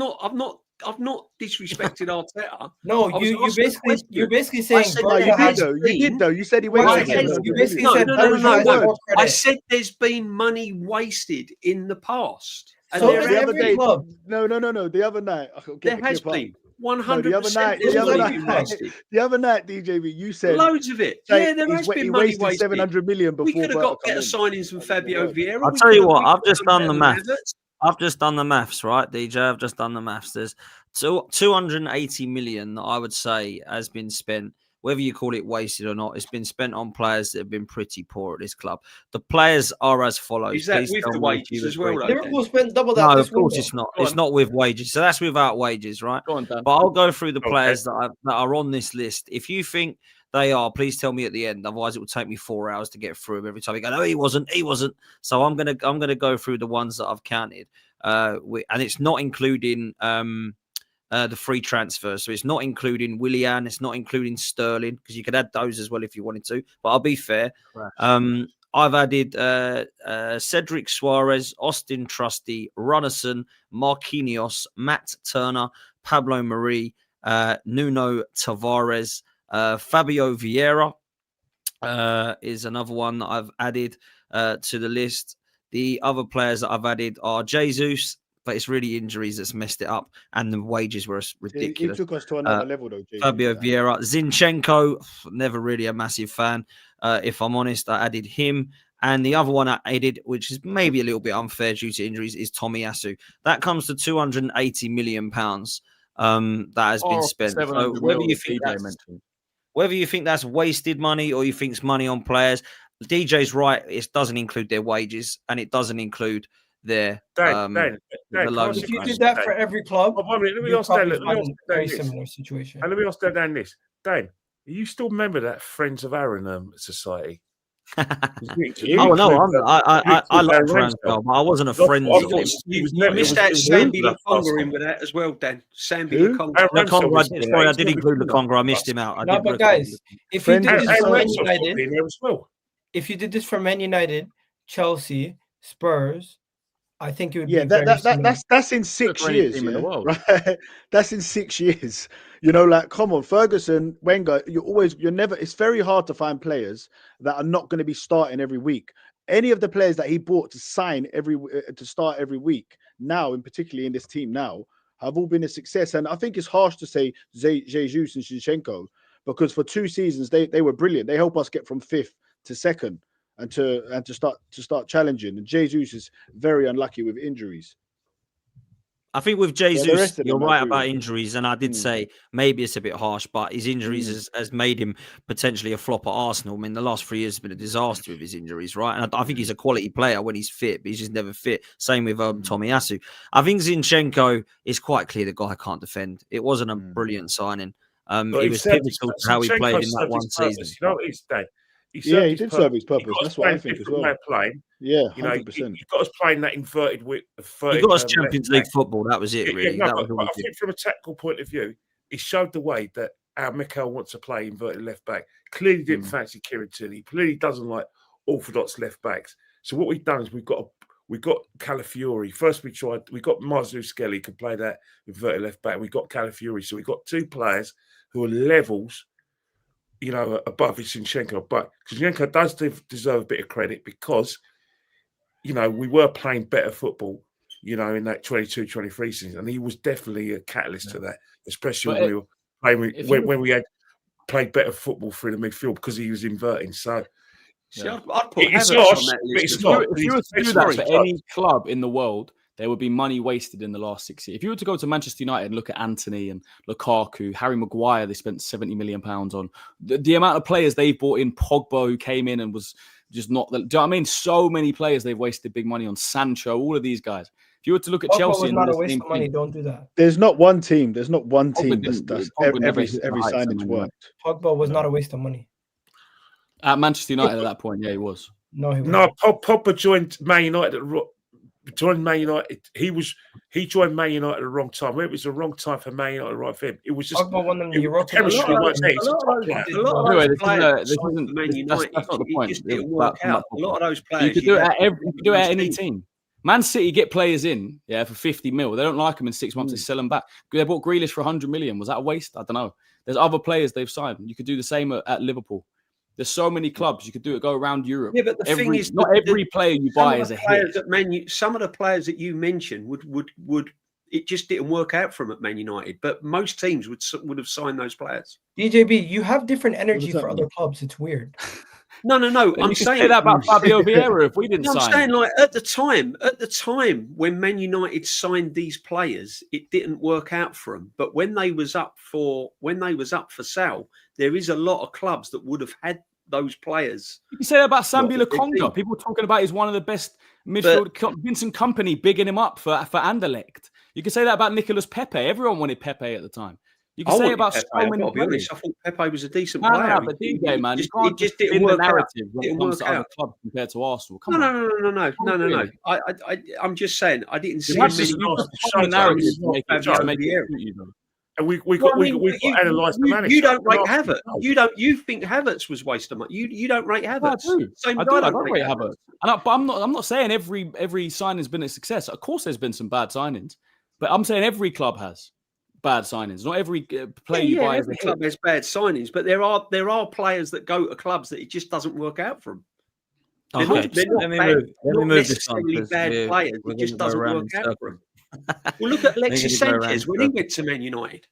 not disrespected Arteta. No, I was you're asking a you're question. basically saying said No, Berger you has did though. You did though. You said he Berger I wasted has- said- 700 you basically million. said No, Berger was your has word. more I credit. said there's been money wasted in the past. And So there does the has other every day, club. no. The other night, I can't there get the has clip up. been 100%. the other night, there's the other money night- been wasted. The other night, DJB, you said Loads of it. say Yeah, there he's has wa- been he money wasted wasted. 700 million We before could have Berger got come better in. signings than That was your Fabio word. Vieira. I'll We tell could you have- what, we I've could have just done done the better than maths. Havertz. I've just done the maths, right, DJ? I've just done the maths. There's 280 million that I would say has been spent, whether you call it wasted or not. It's been spent on players that have been pretty poor at this club. The players are as follows. Is that Please with tell the me if wages you as well, agree. though? Liverpool spent double that No, this of course window. it's not. Go It's on. not with wages. So that's without wages, right? Go on, Dan. But I'll go through the Okay. players that are on this list. If you think they are, please tell me at the end. Otherwise, it will take me 4 hours to get through them every time. You go, no, he wasn't. So I'm gonna go through the ones that I've counted, and it's not including the free transfers. So it's not including Willian. It's not including Sterling, because you could add those as well if you wanted to. But I'll be fair. I've added Cedric Suarez, Austin Trusty, Runnison, Marquinhos, Matt Turner, Pablo Mari, Nuno Tavares, Fabio Vieira is another one that I've added to the list. The other players that I've added are Jesus, but it's really injuries that's messed it up, and the wages were He ridiculous. took us to another level though. JB, Fabio that. Vieira, Zinchenko, never really a massive fan. If I'm honest, I added him. And the other one I added, which is maybe a little bit unfair due to injuries, is Tomiyasu. That comes to £280 million that has been spent. So whether you think that's wasted money or you think it's money on players, DJ's right. It doesn't include their wages, and it doesn't include their Dan, the can I loan. ask If you a did question, that for Dan? every club, Oh, 1 minute, let me you'd ask Dan. probably Let me find ask a very Dan this. similar situation. And let me ask Dan this. Dan, you still remember that Friends of Aaron society? Oh no, I love Ramsdale, but I wasn't a friend of him. You missed out Sambi Lokonga in with that as well, Dan. Sambi Who? Lokonga. Sorry, I did include Lokonga. I missed him out. No, but guys, if you Friends did of this for Man Ramsdale's United, in there as well. if you did this for Man United, Chelsea, Spurs, I think it would Yeah, be very similar. that's in 6 for any years. team in the world. Right? That's in 6 years. You know, like, come on, Ferguson, Wenger. You're never. It's very hard to find players that are not going to be starting every week. Any of the players that he bought to sign to start every week now, and particularly in this team now, have all been a success. And I think it's harsh to say Jesus and Zinchenko, because for 2 seasons they were brilliant. They helped us get from 5th to 2nd. And to start challenging. And Jesus is very unlucky with injuries. I think with Jesus, rest of you're them I right agree about with. injuries, and I did say maybe it's a bit harsh, but his injuries has made him potentially a flop at Arsenal. I mean, the last 3 years have been a disaster with his injuries, right? And I think he's a quality player when he's fit, but he's just never fit. Same with Tomiyasu. I think Zinchenko is quite clear the guy can't defend. It wasn't a brilliant signing. But He was pivotal to how he played in that one season. You know what it is, Dave? He did serve his purpose. That's what I think as well. Way of playing. Yeah, You know, 100%. he got us playing that inverted width. He got us Champions League football. That was it, really. But I think from a tactical point of view, he showed the way that how Mikel wants to play inverted left back. Clearly didn't fancy Kieran Tierney. Clearly doesn't like orthodox left backs. So what we've done is we've got Calafiori. First we got Lewis-Skelly could play that inverted left back. We got Calafiori. So we've got 2 players who are levels, you know, above Zinchenko. But Zinchenko does deserve a bit of credit because, you know, we were playing better football, you know, in that 22-23 season. And he was definitely a catalyst to that, especially when we were playing, when we had played better football through the midfield because he was inverting. So See, I'd put it's Havertz harsh, on that but list it's as not. well. If you were to do that for any club in the world, there would be money wasted in the last 6 years. If you were to go to Manchester United and look at Anthony and Lukaku, Harry Maguire, they spent £70 million on. The amount of players they bought in, Pogba, who came in and was just not. Do you know what I mean? So many players they've wasted big money on. Sancho, all of these guys. If you were to look at Pogba Chelsea, was and not do a the waste same of money. thing, Don't do that. There's not one team. That's Pogba never every hit the heights at signing's Man worked. Pogba was not a waste of money. at Manchester United at that point, yeah, he was. No, he No, wasn't. Pogba joined Man United. Joined Man United. He joined Man United at the wrong time. Well, it was the wrong time for Man United, right for him. It was just Pogba won them the the Europa chemistry League. wasn't there. He's a top player. A lot of Anyway, those this isn't- players this signed isn't- for Man that's United, not the it point. just didn't That- work I'm not out. A lot of those You players could do it had at every. You could do it at any team. team. Man City get players in, yeah, for 50 mil. They don't like them in 6 months. They sell them back. They bought Grealish for 100 million. Was that a waste? I don't know. There's other players they've signed. You could do the same at Liverpool. There's so many clubs. You could do it. Go around Europe. Yeah, but the thing is, not every player you buy is a hit. Some of the players that you mentioned would it just didn't work out for them at Man United. But most teams would have signed those players. DJB, you have different energy that for other clubs. It's weird. No. I'm You could saying say that about Fabio Vieira if we didn't I'm sign saying him. like at the time when Man United signed these players, it didn't work out for them. But when they was up for sale, there is a lot of clubs that would have had those players. You can say that about Sambi What, Lokonga. People talking about he's one of the best midfield. Vincent Kompany bigging him up for Anderlecht. You can say that about Nicolas Pepe. Everyone wanted Pepe at the time. You can say about so many I'll be players. honest, I thought Pepe was a decent No, player. but DJ, man, you It can't just spin didn't the work out. narrative when it Didn't comes work to other out. clubs compared to Arsenal. Come on. No. Really? I'm just saying I didn't see That's many. just You not put the narrative it's to not make Fabio it make Vieira. it suit you, though. And we've got Well, I mean, to analyse the manager. You don't rate Not- Havertz. no. You think Havertz was waste of money. You don't rate No, I Havertz. do. Same I as do. I don't rate Havertz. But I'm not saying every signing's been a success. Of course, there's been some bad signings, but I'm saying every club has bad signings. Not every player you buy is a every hit. club has bad signings, but there are players that go to clubs that it just doesn't work out for them. They're Okay, not, they're not let me bad, move. Let me not move this on. necessarily 'Cause bad players. we're It just gonna go doesn't around work in out circles. for them. Well, look at Alexis gonna go around Sanchez in when he circles. went to Man United.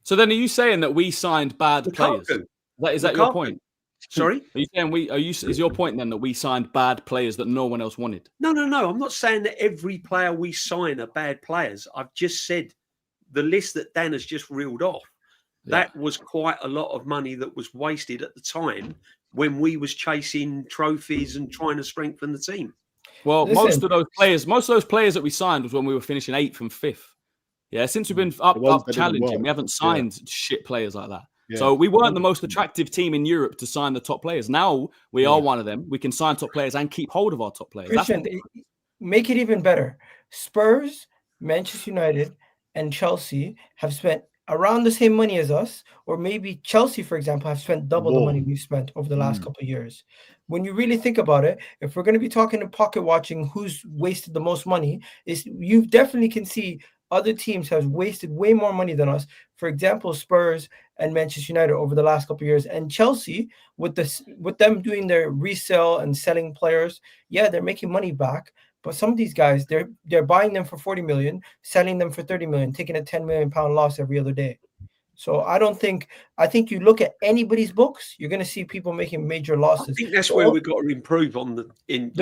So then, are you saying that we signed bad players? Lukaku. Is that your Lukaku. point? Sorry? Are you saying is your point then that we signed bad players that no one else wanted? No. I'm not saying that every player we sign are bad players. I've just said the list that Dan has just reeled off. That was quite a lot of money that was wasted at the time when we was chasing trophies and trying to strengthen the team. Well, Listen. most of those players that we signed was when we were finishing 8th and 5th. Yeah, since we've been The ones up that didn't challenging, work. we haven't signed shit players like that. Yeah. So we weren't the most attractive team in Europe to sign the top players. Now we are one of them. We can sign top players and keep hold of our top players. That's Christian, make it even better. Spurs, Manchester United, and Chelsea have spent around the same money as us, or maybe Chelsea, for example, have spent double the More. money we've spent over the last couple of years. When you really think about it, if we're going to be talking and pocket watching who's wasted the most money, is you definitely can see other teams have wasted way more money than us. For example, Spurs and Manchester United over the last couple of years, and Chelsea with them doing their resale and selling players, yeah, they're making money back. But some of these guys, they're buying them for 40 million, selling them for 30 million, taking a 10 million pound loss every other day. So I think you look at anybody's books, you're going to see people making major losses. I think that's where we've got to improve on the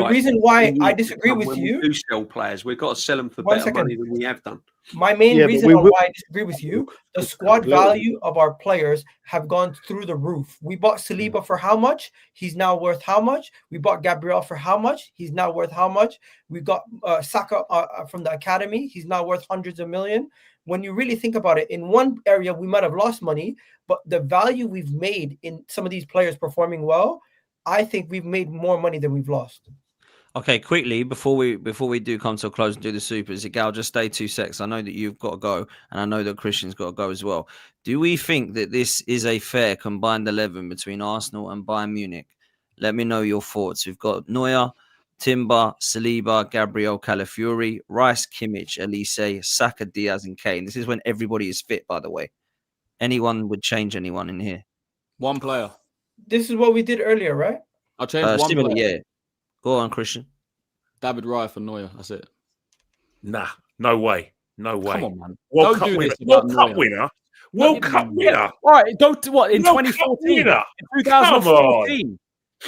reason why I disagree with you. We do sell players. We've got to sell them for One better second. money than we have done. My main Yeah, but reason we on will- why I disagree with you, the squad value of our players have gone through the roof. We bought Saliba for how much? He's now worth how much? We bought Gabriel for how much? He's now worth how much? We got Saka from the academy. He's now worth hundreds of million. When you really think about it, in one area we might have lost money, but the value we've made in some of these players performing well, I think we've made more money than we've lost. Okay, quickly before we do come to a close and do the supers, Gal, just stay 2 seconds. I know that you've got to go, and I know that Christian's got to go as well. Do we think that this is a fair combined 11 between Arsenal and Bayern Munich? Let me know your thoughts. We've got Neuer, Timber, Saliba, Gabriel, Calafiori, Rice, Kimmich, Elise, Saka, Diaz, and Kane. This is when everybody is fit, by the way. Anyone would change anyone in here? one player. This is what we did earlier, right? I'll change one Similar, player. yeah. Go on, Christian. David Raya for Neuer. That's it. Nah, no way. No way. Come on, man. World Don't Cup do winner. this about World Cup Neuer. winner. World Cup winner. All right, don't do what in World Cup 2014, winner. in 2014.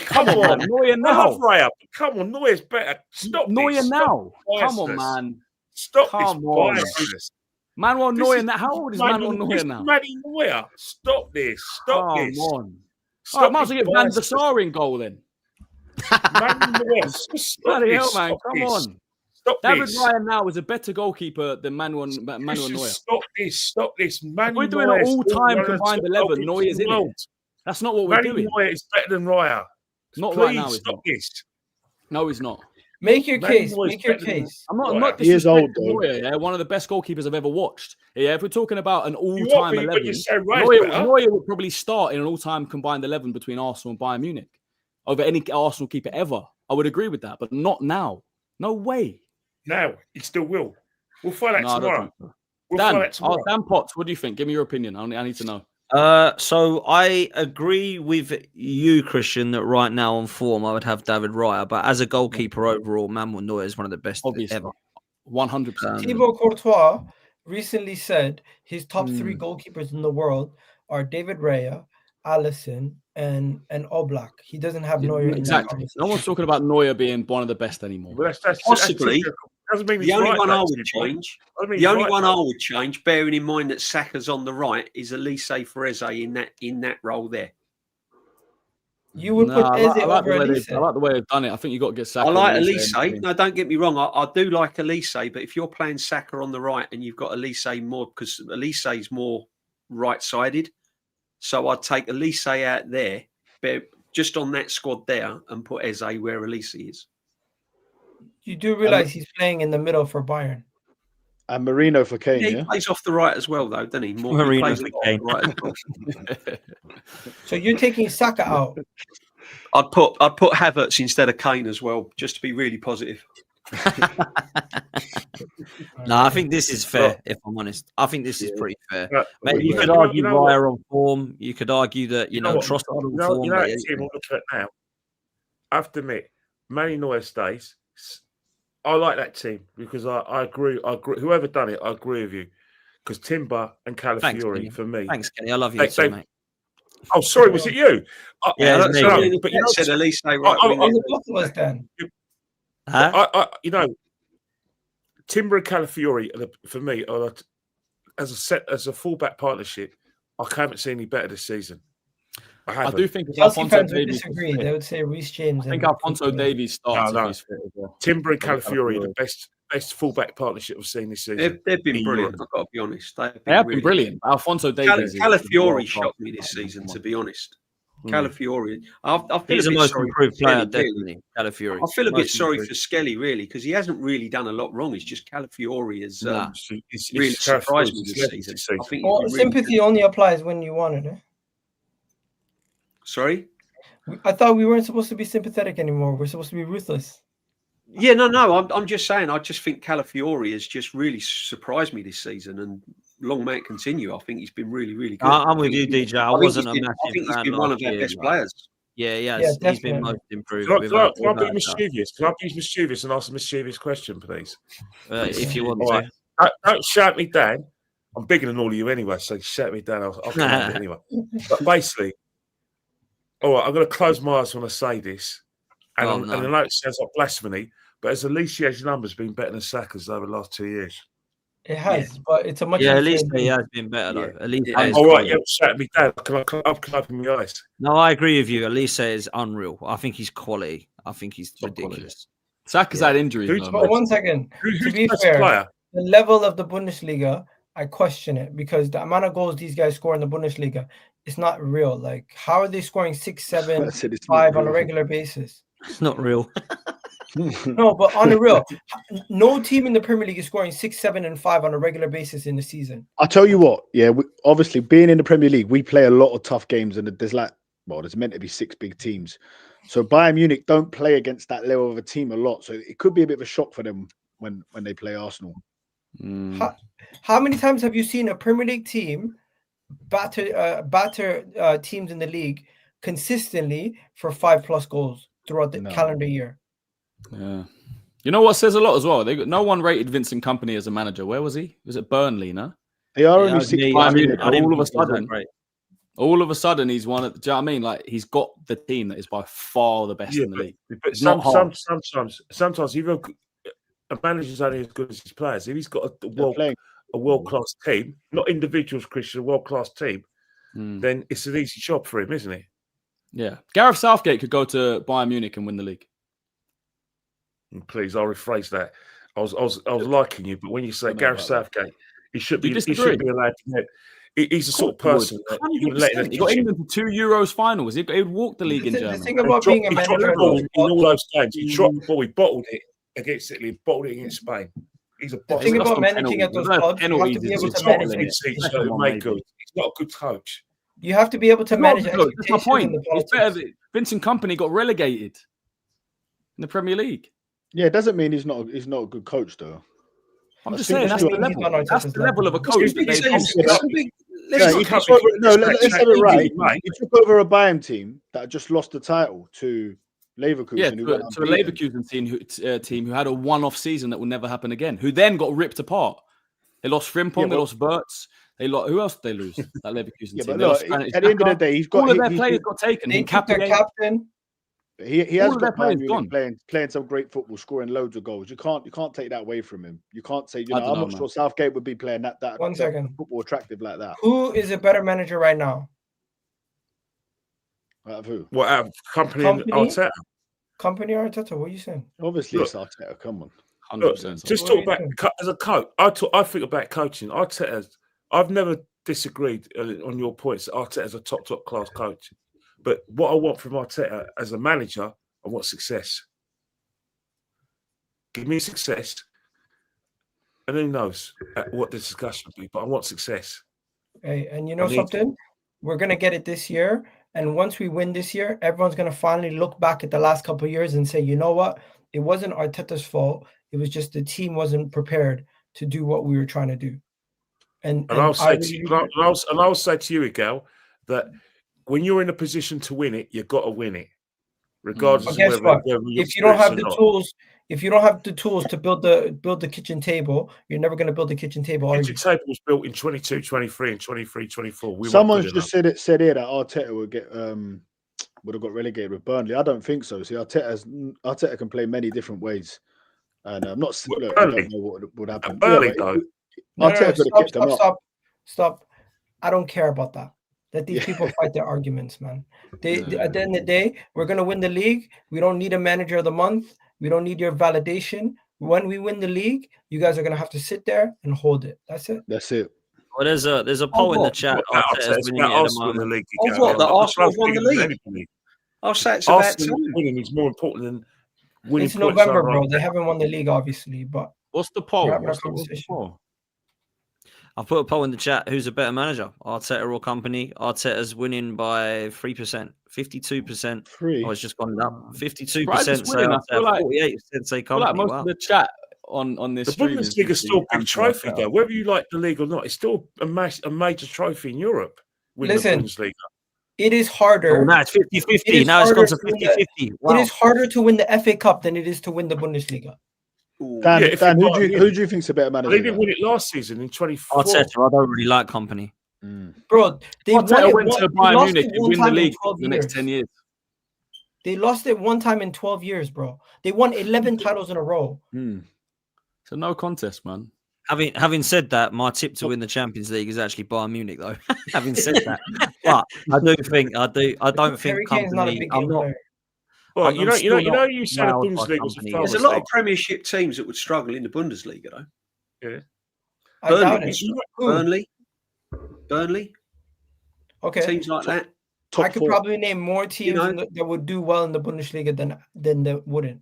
Come Come on. on, Neuer I now. love Raya. Come on, Neuer's better. Stop Neuer this. now. Stop Come on, this. man. Stop Come this on. biasness. Manuel This Neuer is now. How old is Manuel Neuer now? Manny Neuer. Stop this. Stop Come this. on. Stop All right, might as well this get Van der biasness. Sar in goal then. Manuel Neuer, stop Bloody hell, this, man! stop Come this. on. Stop David this. Raya now is a better goalkeeper than Manuel Neuer. Stop this. Stop this. If Manuel we're doing Neuer an is still all-time one of the combined top 11, goalkeepers Neuer's the in it. world. That's not what we're Manuel doing. Neuer is better than Raya. Not Please right now. stop this. No, he's not. Make your Manuel case. Neuer is Make your better than case. I'm Raya. not He is old, disrespecting though. Neuer. Yeah, one of the best goalkeepers I've ever watched. Yeah, if we're talking about an You are, all-time but 11, you say Raya's better. Neuer would probably start in an all-time combined 11 between Arsenal and Bayern Munich over any Arsenal keeper ever. I would agree with that, but not now. No way. Now, he still will. We'll find out No, I don't tomorrow. think so. We'll find Dan, out tomorrow. Dan Potts, what do you think? Give me your opinion. I need to know. So I agree with you, Christian, that right now on form I would have David Raya, but as a goalkeeper overall, Manuel Neuer is one of the best Obviously. ever. 100%. Thibaut Courtois recently said his top three Hmm. goalkeepers in the world are David Raya, Alisson, and Oblak. He doesn't have Neuer in that Exactly. conversation. No one's talking about Neuer being one of the best anymore. But that's Possibly. typical. Doesn't mean The he's only right, one I though, would Steve. change, I mean, the only right, one though. I would change, bearing in mind that Saka's on the right, is Elise Fereze in that role there. You would No, put I Eze like over Elise. I like the way they've done it. I think you got to get Saka. I like and Elise. in. No, don't get me wrong. I do like Elise, but if you're playing Saka on the right and you've got Elise more, because Elise is more right-sided, so I'd take Elise out there, but just on that squad there, and put Eze where Elise is. You do realize he's playing in the middle for Bayern. And Marino for Kane, Yeah, he yeah? plays off the right as well, though, doesn't he? More, Marino he plays for a lot Kane. off the right as well. So you're taking Saka out. I'd put Havertz instead of Kane as well, just to be really positive. No, I think this is fair, if I'm honest. I think this is pretty fair. Maybe you you could know- argue you know what? Raya on form. You could argue that, You know what? Trossard on You know, form. you know but that team I'm looking at now. I have to admit, Manuel Neuer stays. I like that team because I agree. Whoever done it, I agree with you. Because Timber and Thanks, Calafiori Kenny. for me. Thanks, Kenny. I love you They- too, they- mate. Oh, sorry, was it you? Yeah, it's no, me. but you know, said Elise right I- wing. Oh, the both of us then. Huh? Timber and Calafiori for me are as a fullback partnership. I haven't seen any better this season. I I haven't. do think if Chelsea Alphonso fans would Davies disagree. is fit, They would say Reece James. I think and Alphonso Davies starts No, if he's fit as well. Timber and Calafiori. Calafiori are the best fullback partnership I've seen this season. They've been in brilliant. Europe. I've got to be honest. They have been brilliant. Alphonso Davies. Calafiori shocked me this season, to be honest. Calafiori. I feel He's a the bit most sorry improved for player, Skelly, really. definitely. Calafiori. I feel a bit Most sorry improved. for Skelly, really, because he hasn't really done a lot wrong. It's just Calafiori has It's really surprised me Calafiori's this level season. this season. I think Well, he's been really sympathy only applies when you want it. Eh? Sorry? I thought we weren't supposed to be sympathetic anymore. We're supposed to be ruthless. Yeah, no. I'm just saying. I just think Calafiori has just really surprised me this season, and long may it continue. I think he's been really, really good. I'm with you, DJ. I wasn't a massive I think he's fan been one last of our year, best like- players. Yeah, Yeah, he's been definitely. most improved. Can I without be a doubt. mischievous? Can I be mischievous and ask a mischievous question, please? If you want All to. right. Don't shout me down. I'm bigger than all of you anyway, so shout me down. I'll command it anyway. But basically, all right, I'm going to close my eyes when I say this. And, Oh, and no. I know it sounds like blasphemy, but has Alicia's numbers been better than Saka's over the last 2 years? It has, but it's a much. Yeah, at least inflated he league. has been better, though. At least Yeah. he is All right, quality. yeah, shout me down. Can I open my eyes? No, I agree with you. Elise is unreal. I think he's quality. I think he's Top quality. ridiculous. Saka's had injuries. Who's though, got But man. 1 second. Who's To be the best fair, player? the level of the Bundesliga, I question it because the amount of goals these guys score in the Bundesliga is not real. Like, how are they scoring 6, 7, I said it's not 5 on a real. regular basis? It's not real. No, but on the real, no team in the Premier League is scoring 6, 7, and 5 on a regular basis in the season. I'll tell you what, obviously being in the Premier League, we play a lot of tough games, and there's meant to be 6 big teams. So Bayern Munich don't play against that level of a team a lot. So it could be a bit of a shock for them when they play Arsenal. How many times have you seen a Premier League team batter teams in the league consistently for 5+ goals throughout the calendar year? Yeah. You know what says a lot as well? No one rated Vincent Kompany as a manager. Where was he? Was it Burnley, no? They are Yeah, only I was 6 me. Bayern I didn't- Munich, I didn't all of a think he was that sudden- great. All of a sudden, he's one of. Do you know what I mean? Like, he's got the team that is by far the best in the league. But It's not hard. sometimes even a manager's only as good as his players. If he's got a playing. world-class team, not individuals, Christian, a world-class team, Mm. then it's an easy job for him, isn't it? Yeah. Gareth Southgate could go to Bayern Munich and win the league. Please, I'll rephrase that. I was liking you, but when you say Gareth Southgate, he should be allowed to get. He's the sort of person that you would let him. He got England to 2 Euros finals. He would walk the league in Germany. The thing about being a manager in all those games, he dropped the ball. He bottled it against Italy. He bottled it against Spain. He's a the thing about managing at those clubs, you have to be able to manage it. He's not a good coach. You have to be able to manage it. That's my point. It's better. Vincent Kompany got relegated in the Premier League. Yeah, it doesn't mean he's not a good coach though. I'm just saying that's the level. That's the level of a coach. Let's have it right. He took over a Bayern team that just lost the title to Leverkusen. Yeah, to a Leverkusen team who had a one-off season that will never happen again. Who then got ripped apart. They lost Frimpong. They lost Wirtz. Who else did they lose? That Leverkusen team. But at the end of the day, all of their players got taken. They kept their captain. He has got playing some great football, scoring loads of goals. You can't take that away from him. You can't say, I'm not sure Southgate would be playing that 1 second football attractive like that. Who is a better manager right now? Out of who? What, out of Kompany and Arteta? Kompany or Arteta? What are you saying? Obviously, it's Arteta. Come on. 100%. Just talk about as a coach. I think about coaching. Arteta. I've never disagreed on your points. Arteta's a top class coach. But what I want from Arteta as a manager, I want success. Give me success. And who knows what the discussion will be, but I want success. Hey, and you know something? We're going to get it this year. And once we win this year, everyone's going to finally look back at the last couple of years and say, you know what? It wasn't Arteta's fault. It was just the team wasn't prepared to do what we were trying to do. And I'll say to you, Miguel, that when you're in a position to win it, you've got to win it, regardless of whether if you don't have the tools, if you don't have the tools to build the kitchen table, you're never going to build the kitchen table. The kitchen table was built in 22, 23, and 23, 24. Someone's just said here that Arteta would have got relegated with Burnley. I don't think so. See, Arteta can play many different ways, and I'm not. I don't know what would happen. Burnley though. Arteta could have kept them up. Stop! I don't care about that. Let these people fight their arguments, man. At the end of the day, we're going to win the league. We don't need a manager of the month. We don't need your validation. When we win the league, you guys are going to have to sit there and hold it. That's it. That's it. Well, there's a poll in the chat. Arsenal won the league. The Arsenal won the league. I'll say it's about time. Winning is more important than winning. It's November, bro. They haven't won the league, obviously. But what's the poll? I've put a poll in the chat. Who's a better manager, Arteta or Kompany? Arteta's winning by 3%, 52%. Oh, it's just gone up. 52% say Arteta, 48% say Kompany. Like most of the chat on this. The Bundesliga is still a big trophy, though. Whether you like the league or not, it's still a major trophy in Europe. Listen, it is harder. Oh, now it's 50-50. Now it's gone to 50-50. Wow. It is harder to win the FA Cup than it is to win the Bundesliga. Dan, who do you think's a better manager? They didn't win it last season in 24. Arteta, I don't really like Kompany. Bro, they went to Bayern Munich to win the league for the next 10 years. They lost it one time in 12 years, bro. They won 11 titles in a row. So no contest, man. Having said that, my tip to win the Champions League is actually Bayern Munich, though. Having said that, but I don't think Kompany. I'm not. Well, you said the Bundesliga was there's a lot of Premiership teams that would struggle in the Bundesliga, though. Yeah. Burnley. Okay. Teams like that. I could probably name more teams that would do well in the Bundesliga than that wouldn't.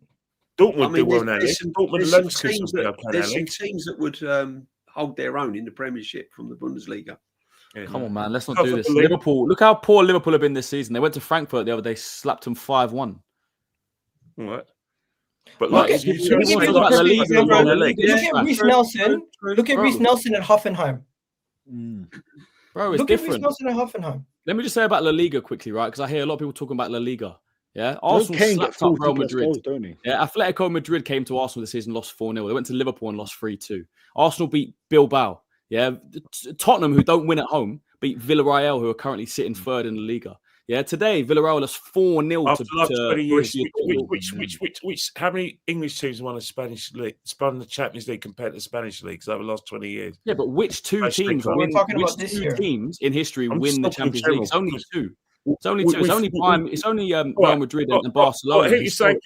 Dortmund do well now. There's some teams that would hold their own in the Premiership from the Bundesliga. Yeah. Come on, man. Let's not do this. Liverpool. Look how poor Liverpool have been this season. They went to Frankfurt the other day, slapped them 5-1. What? But look at Reece Nelson. Look at Reece Nelson at Hoffenheim. Bro, it's look different. At Reece Nelson at Hoffenheim. Let me just say about La Liga quickly, right? Because I hear a lot of people talking about La Liga. Yeah, Arsenal slapped up Real Madrid. Yeah, Atletico Madrid came to Arsenal this season, lost 4-0. They went to Liverpool and lost 3-2. Arsenal beat Bilbao. Yeah, Tottenham, who don't win at home, beat Villarreal, who are currently sitting third in La Liga. Yeah, today Villarreal lost 4-0 to 20 years. Which how many English teams won the Spanish league, spun the Champions League compared to the Spanish leagues over the last 20 years? Yeah, but which two teams? We're talking about this year. Teams in history win the Champions League? It's only two. It's only two. It's only Bayern. It's only Real Madrid and Barcelona. I hear you saying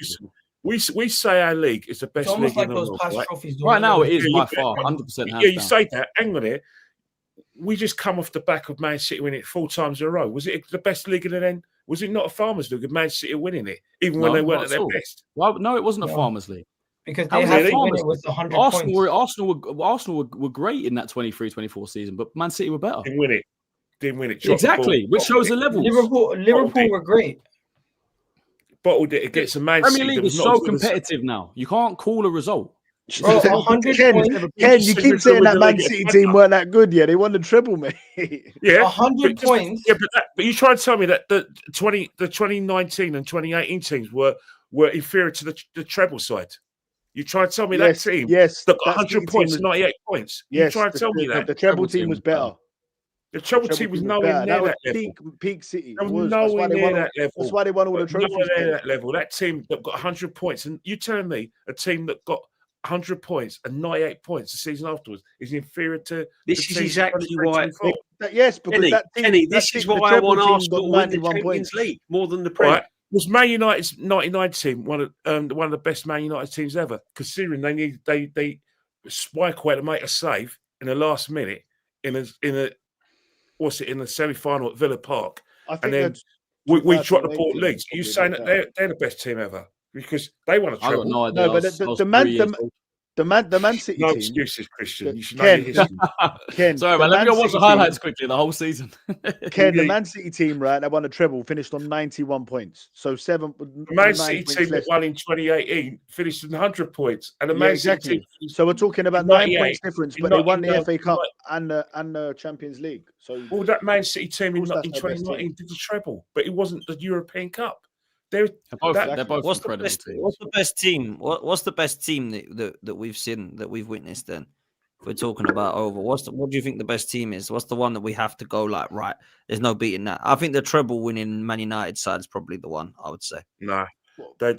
we say our league is the best It's almost league like in the those world, past right? trophies. Right now, it is Yeah, by far 100%. Yeah, you say that. Hang on here. We just come off the back of Man City winning it 4 times in a row. Was it the best league in the end? Was it not a Farmers League? Man City winning it, even when they weren't at their best. Well, no, it wasn't a Farmers League. Because they had to win it with 100 points. Arsenal were great in that 23-24 season, but Man City were better. Didn't win it. Exactly, which shows the levels. Liverpool were great. Bottled it against the Man City. Premier League is so competitive now. You can't call a result. Bro, 100 points. Ken, you keep saying that Man City team weren't that good. Yeah, they won the treble, mate. Yeah, 100 points. Yeah, but you try to tell me that the 2019 and 2018 teams were inferior to the treble side. You try to tell me that team that got 100 points, 98 points. You try to tell me that the treble team was better. The treble team was nowhere near that level. Peak City. That was nowhere near that level. That's why they won all the trophies. Nowhere near that level. That team that got 100 points, and you telling me a team that got 100 points and 98 points the season afterwards is inferior to this is exactly why. Yes, because Kenny, this is why I want Arsenal to win the Champions League more than the Premier. Right. Was Man United's 99 team one of the best Man United teams ever? Considering they spike away to make a save in the last minute in the semi-final at Villa Park, and then we dropped the Port Leagues. Are you saying that they're the best team ever because they won a treble? No, but the Man City no team. Excuses, Christian. You should know your history. Ken, sorry, man. Let me go watch the highlights quickly. The whole season. Ken, the Man City team, right? That won the treble, finished on 91 points. So The Man City team that won in 2018 finished on 100 points, and the Man City team. So we're talking about 9 points difference, but they won the FA Cup and the Champions League. So that Man City team in 2019 did the treble, but it wasn't the European Cup. They're both incredible. What's the best team? What's the best team that we've seen, that we've witnessed? Then we're talking about over. What do you think the best team is? What's the one that we have to go like right? There's no beating that. I think the treble winning Man United side is probably the one. I would say. No, but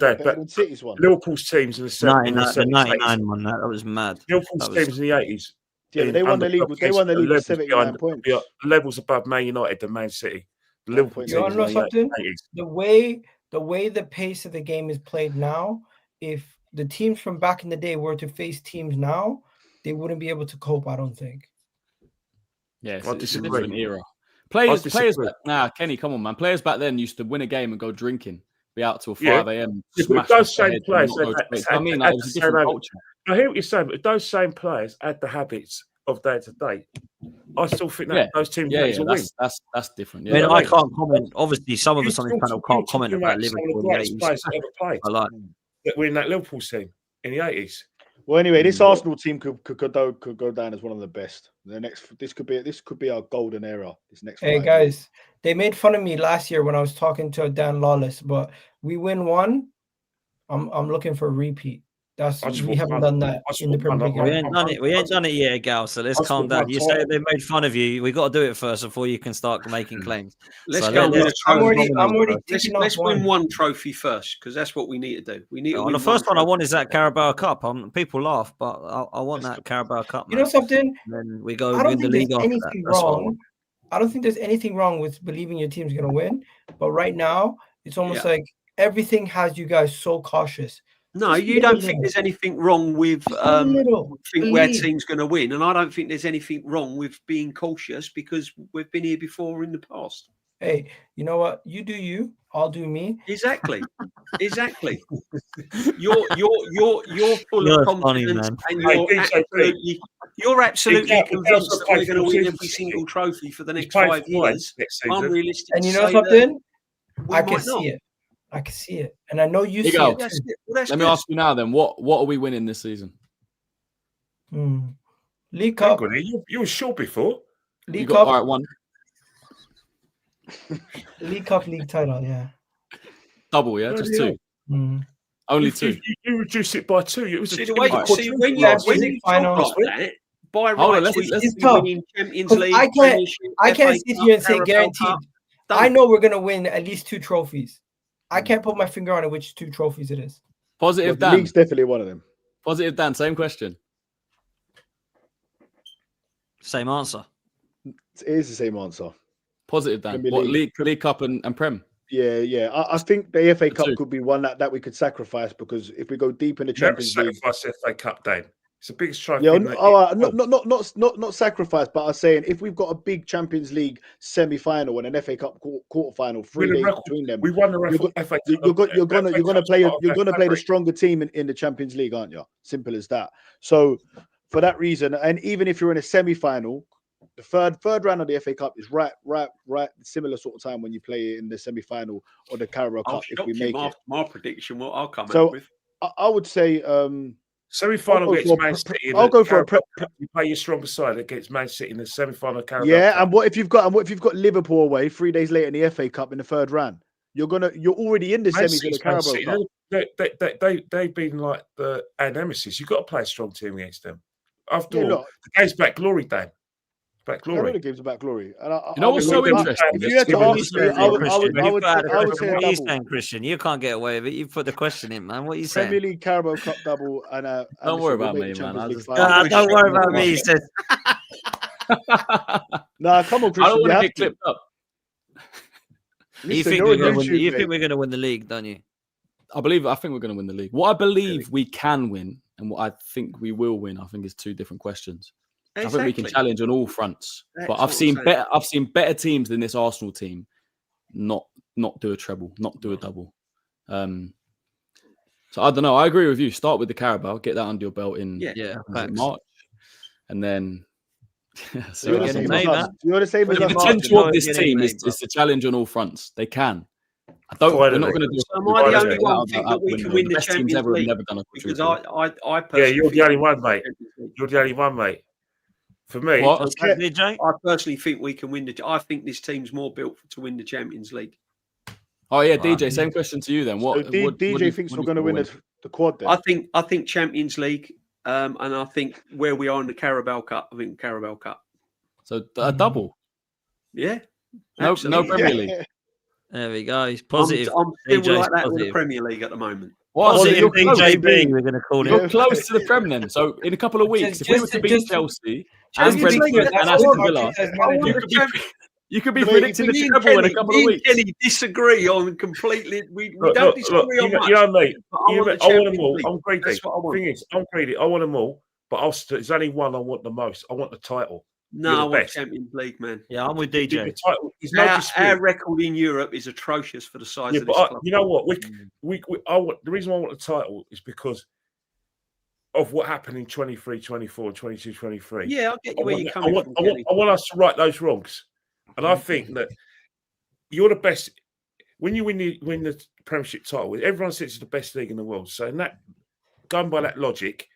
City's one. Liverpool's teams in the 99 one. That was mad. Liverpool's teams in the 80s. Yeah, they won the league. They won the league with 79 points. Levels above Man United than Man City. The Liverpool teams in the 80s. The way the pace of the game is played now, if the teams from back in the day were to face teams now, they wouldn't be able to cope, I don't think. Yeah, it's a different era. Players Kenny, come on, man. Players back then used to win a game and go drinking, be out till 5 a.m. Those same players, I mean, it was a different culture. I hear what you're saying, but those same players had the habits of day to day. I still think that those teams will win. That's different. I mean, I can't comment. Obviously, some of us on this panel can't comment about Liverpool in the 80s. Ever played. I like that we're in that Liverpool team in the 80s. Well, anyway, this Arsenal team could go down as one of the best. This could be our golden era. This next. Hey guys, they made fun of me last year when I was talking to Dan Lawless, but we win one. I'm looking for a repeat. We haven't done that in the Premier League. We ain't done it yet, Gal. So let's calm down. You say they made fun of you. We got to do it first before you can start making claims. Let's go. I'm already. Let's win one trophy first, because that's what we need to do. We need. The first one I want is that Carabao Cup. People laugh, but I want that Carabao Cup. You know something? And then we go win the league after that. I don't think there's anything wrong with believing your team's going to win, but right now it's almost like everything has you guys so cautious. No, you don't think there's anything wrong with think where team's going to win, and I don't think there's anything wrong with being cautious because we've been here before in the past. Hey, you know what? You do you, I'll do me. Exactly. You're full of confidence, and you're absolutely convinced that we're going to win every single trophy for the next 5 years. I'm realistic. And you know something? I can see it. I can see it, and I know you see it. Let me ask you now. Then, what are we winning this season? League Cup. You were sure before. League Cup. All right, one. League Cup, league title. Yeah. Double, yeah, just two. Only two. You reduced it by 2. It was when you talk like that, by rights, it's tough. Champions League. I can't sit here and say guaranteed. I know we're gonna win at least 2 trophies. I can't put my finger on it which 2 trophies it is. Positive Dan. The league's definitely one of them. Positive Dan, same question. Same answer. It is the same answer. Positive, Dan. Premier What, League. League Cup and Prem? Yeah. I think the FA Cup two. could be one that we could sacrifice, because if we go deep in the Never Champions League, sacrifice the FA Cup, Dane. It's the biggest trophy. yeah, in the- not sacrifice, but I'm saying if we've got a big Champions League semi-final and an FA Cup quarter-final, 3 days between them, We won the FA Cup. you're gonna play the stronger team in the Champions League, aren't you? Simple as that. So for that reason, and even if you're in a semi-final, the third round of the FA Cup is right similar sort of time when you play in the semi-final or the Carabao Cup. If we make it, my prediction, what I'll come So, out with. I would say Semi-final I'll go against for Man City. I'll go for a Carabao Cup, you play your stronger side against Man City in the semi-final. Carabao yeah. Cup. And what if you've got Liverpool away 3 days later in the FA Cup in the third round? You're already in the Man semis of the City's Man Carabao City. Cup. They've been like our nemesis. You've got to play a strong team against them. After Yeah, all, look, the game's back glory, Dan. Back I know glory. the game's about glory. And You know what's so interesting? If you had to ask me, I would say a What are you double. saying, Christian? You can't get away with it. You put the question in, man. What are you saying? Premier League Carabao Cup double and Don't worry about me, man. Don't worry about me. He says. Nah, come on, I Christian. don't want You to have get clipped up. You Listen, think you're we're on going to win? YouTube, You mate. think we're going to win the league, don't you? I think we're going to win the league. What I believe we can win and what I think we will win, I think is two different questions. I think we can challenge on all fronts. That's But what I've seen I'm saying. I've seen better teams than this Arsenal team not do a treble, not do a double. So I don't know. I agree with you. Start with the Carabao, get that under your belt in March, and then So we're getting made, man. You're the same as the us. potential of this Getting team made, is to challenge on all fronts. They can. We're not going to do. So am I the only one think that we can win the best teams Champions ever have League? never done a Because quadruple. I Yeah, personally you're the think only one, mate. Champions League. You're the only one, mate. For me, What? What's that, DJ? I personally think we can win the. I think this team's more built to win the Champions League. Oh yeah, Right. DJ. Same question to you then. So DJ thinks we're going to win the quad then. I think Champions League, and I think where we are in the Carabao Cup. I think Carabao Cup. So a double. Yeah. No absolutely. Premier League. There we go. He's positive. I'm still DJ's like that with the positive. Premier League at the moment. What? So Positive you're close. DJB, we're going to call You're him. close to the Prem then. So in a couple of weeks, if we were to beat Chelsea and just Brentford like and that's Aston what Villa, you could be Wait, predicting the Me and treble in a Kenny- couple me of and weeks. Kenny disagree on completely. We look, don't look, disagree look, on much. you know me. but I want the I want them Champions all. League. I'm greedy. That's what I want. Thing is, I'm greedy. I want them all, but there's only one I want the most. I want the title. No, You're I the want best. Champions League, man. Yeah, I'm with The DJ. title is no Our dispute. record in Europe is atrocious for the size Yeah, of this but club. you know what? The reason why I want the title is because of what happened in 23, 24, 22, 23. Yeah, I'll get you where you're I coming from. Kenny. want us to right those wrongs, and I think that you're the best when you win the Premiership title. Everyone says it's the best league in the world. So, in that going by that logic,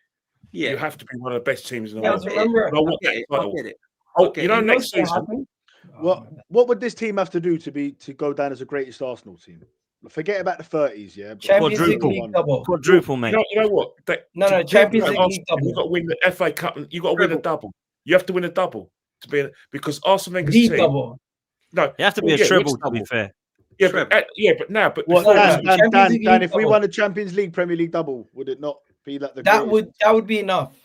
Yeah, you have to be one of the best teams in the Yeah, world. I remember- And I want get that it. I title. get it. Oh, Okay, you know, it next What's season, happened? What would this team have to do to go down as the greatest Arsenal team? Forget about the 30s, yeah. But Champions League Quadruple. League double. Quadruple, mate. you know what? No, to Champions beat League Arsenal, double. you've got to win the FA Cup, and you've got to win a double. You have to win a double to be because Arsenal Wenger's The team. double. No, You have to be well, a yeah, treble, which to be double? fair. Yeah, Treble. but Well, before Dan, that, Champions League Dan, if we double. won a Champions League, Premier League double, would it not be like the That greatest? would be enough.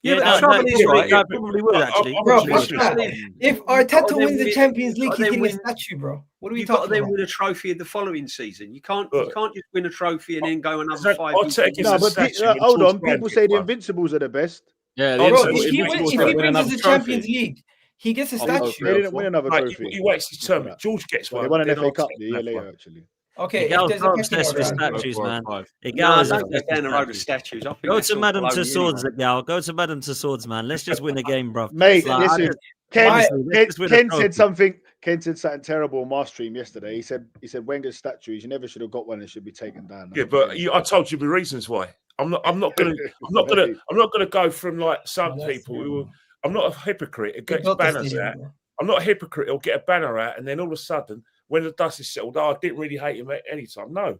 Yeah, but no, the trouble no, is, yeah, right, no, it probably would actually. Bro, I'm fuck sure. that. If But Arteta then wins the we- Champions League, but he's then getting a win- statue, bro. What are we You've got to talking then about? win a trophy the following season. You can't Look, just win a trophy and then go another Zach, 5 I'll years. take it No, as a but statue when hold George on. Graham People gets say the one. Invincibles are the best. Yeah, Bro, Bro, So if if he George brings Graham us win the another Champions trophy. League, he gets a Oh, statue. They didn't win another Right, trophy. he waits his turn. George gets Well, one. they won an then FA I'll Cup take the year that later, one. actually. Okay, if Miguel's there's a not pecking obsessed with order, statues, man. Five. Miguel No, is don't get obsessed down with the road of statues. statues. I think Go that's to all Madame baloney Tussauds, anyway. Gal. Go to Madame Tussauds, man. Let's just win the game, bro. Mate, Like, listen, honestly, Ken let's just win a said trophy. something. Ken said something terrible on my stream yesterday. He said Wenger's statues, you never should have got one. It should be taken down. Yeah, but I told you the reasons why. I'm not gonna go from like some That's people terrible. who. I'm not a hypocrite. It He gets built the banners stadium, out. bro. I'm not a hypocrite. He'll get a banner out, and then all of a sudden, when the dust is settled, I didn't really hate him at any time. No,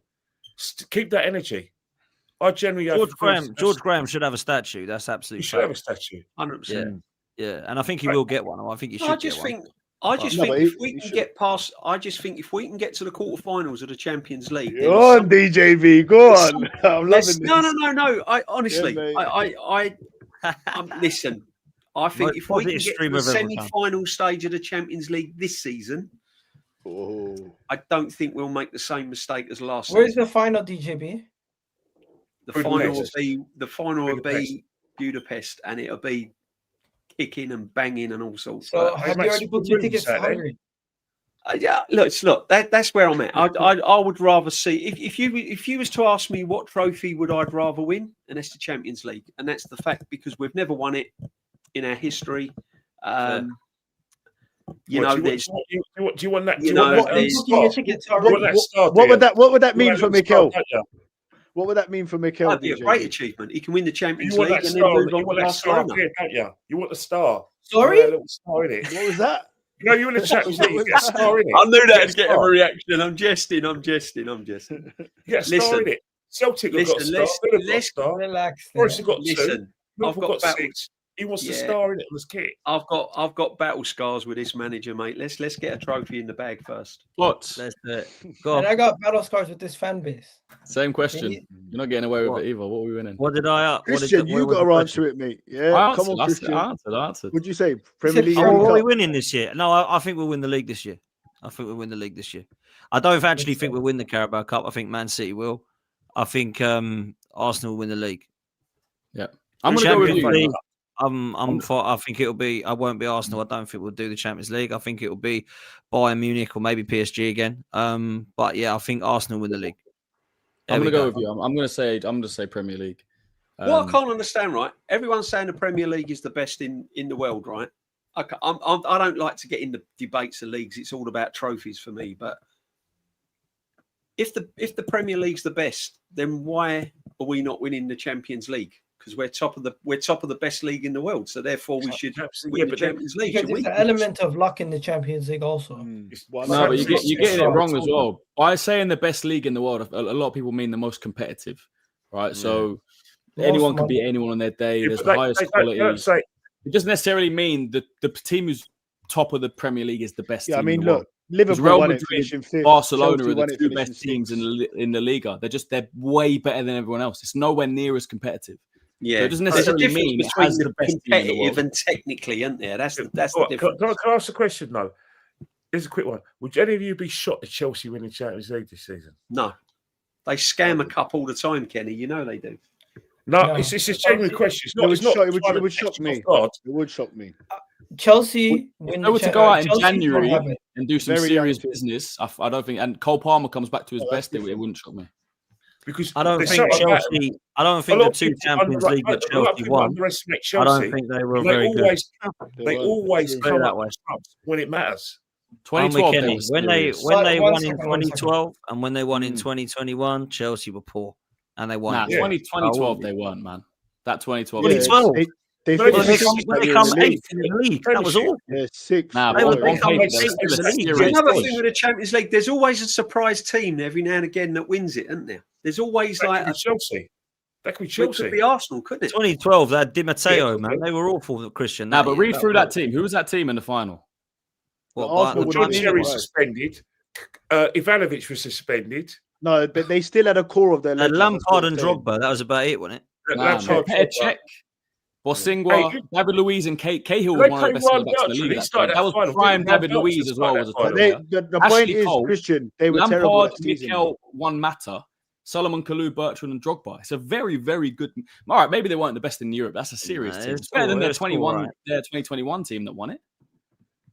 keep that energy. I generally have George Graham should have a statue. That's He absolutely should have a fact. statue. 100%. Yeah, and I think he will get one. I think he should I get just one. think. I just No, think but if he we can should. get past, I just think if we can get to the quarterfinals of the Champions League, then Go on, DJV. Go on. I'm loving this. no. I honestly, mate. listen. I think Most if we can positive get to stream the I've ever done. semi-final stage of the Champions League this season, Oh. I don't think we'll make the same mistake as last Where's season. the final, DJB? The final will Budapest. be Budapest, and it'll be kicking and banging and all sorts. So Hey, have mate, you already booked your Williams tickets for out there. Hungary? Yeah, look. That's where I'm at. I would rather see if you was to ask me what trophy would I'd rather win, and that's the Champions League, and that's the fact because we've never won it in our history. You know, Do you want that? You know, Are you booking your tickets already? What would that mean for Mikel? You What would that mean for Mikel? that'd be a great achievement. He can win the Champions want League that and then star? move You on want to that star up Barcelona. here, don't you? You want the star? Sorry? You want that little star in it. What was that? You know, you in the Champions League, you get a star in it. I knew You that get was getting a reaction. I'm jesting. You get a star Listen. in it. Celtic have got a star. Villa have got a star. Relax. Forest have got two. Listen, I've Liverpool got got 6. He wants the Yeah. star in it on his kit. I've got battle scars with this manager, mate. Let's get a trophy in the bag first. What? Let's do it. Go And on. I got battle scars with this fan base. Same question. Can You're not getting away with What? it either. What are we winning? What did I? Christian, you got to answer it, mate. Yeah, I come on, answered. Christian. I answered. What'd you say? Premier said League. Oh, World what are we Cup? winning this year? No, I think we'll win the league this year. I don't actually think we'll win the Carabao Cup. I think Man City will. I think Arsenal will win the league. Yeah. I'm going to go with Champions you. League, I think it'll be. I won't be Arsenal. I don't think we'll do the Champions League. I think it'll be Bayern Munich or maybe PSG again. But yeah, I think Arsenal win the league. I'm going to go with you. I'm going to say Premier League. What I can't understand, right? Everyone's saying the Premier League is the best in the world, right? I don't like to get in the debates of leagues. It's all about trophies for me. But if the Premier League's the best, then why are we not winning the Champions League? Because we're top of the best league in the world. So therefore, we should win the Champions League. Because there's an element of luck in the Champions League also. No, but you're getting it wrong as well. By saying the best league in the world, a lot of people mean the most competitive, right? So anyone can beat anyone on their day. There's the highest quality. It doesn't necessarily mean that the team who's top of the Premier League is the best team. I mean, in the world. look, Liverpool Real won it, Madrid, finishing fifth. Barcelona Chelsea are won the it, two finishing best teams sixth. in the Liga. They're way better than everyone else. It's nowhere near as competitive. Yeah, so it doesn't there's a necessarily difference mean it between has the best team in the competitive world. and technically, isn't there? That's the difference. Can I ask a question though? Here's a quick one. Would any of you be shocked at Chelsea winning Champions League this season? No, they scam a cup all the time, Kenny. You know they do. No, it's a genuine question. It would shock me. It would shock me. Chelsea If they were to go out in January have it. and do some Very serious young team. business, I don't think. And Cole Palmer comes back to his best, it wouldn't shock me. Because I don't there's think something about Chelsea. them. I don't A think lot the of two people Champions League that a lot of Chelsea people won. underestimate I don't Chelsea. think they were They very good. always They come that up way. with trumps when it matters. 2012, they Kenny, were when they serious. One won in second, one second. 2012 and when they won in 2021, Chelsea were poor and they won. Nah, it. 2012 they weren't, man. That 2012. Yeah, 2012. They Well, Well, they finished come- they sixth come in the league. eighth in the league. That was all. Yeah, sixth. Nah, They but were on they come paper, eighth they in were the league. There's serious another push. thing with the Champions League. There's always a surprise team every now and again that wins it, isn't there? There's always That like could be Chelsea. That could be it Chelsea. could be Arsenal, couldn't it? 2012, they had Di Matteo, Yeah, man. They were awful, Christian. Nah, but year. read through that team. Who was that team in the final? What, Arsenal Bayern- would John have been Terry right. suspended. Ivanovic was suspended. No, but they still had a core of their They had legends, that's Lampard what and I'm saying. Drogba. That was about it, wasn't it? Nah, Lampard, Petr Drogba. Cech, Bosingwa, Hey, David Luiz, and Cahill They was one of played the best Ryan centre backs in the Belcher. league. He At that started time. that That was final. prime Ryan David Belcher Luiz as well. started Was a that top final. player. The point Ashley is, Cole, Christian, they were terrible Lampard, that season. Mikel, Juan Mata, Solomon Kalou, Bertrand, and Drogba. It's a very, very good. All right, maybe they weren't the best in Europe. That's a serious Nah, team. it's It's better than cool, their it's cool, 2021 team that won it.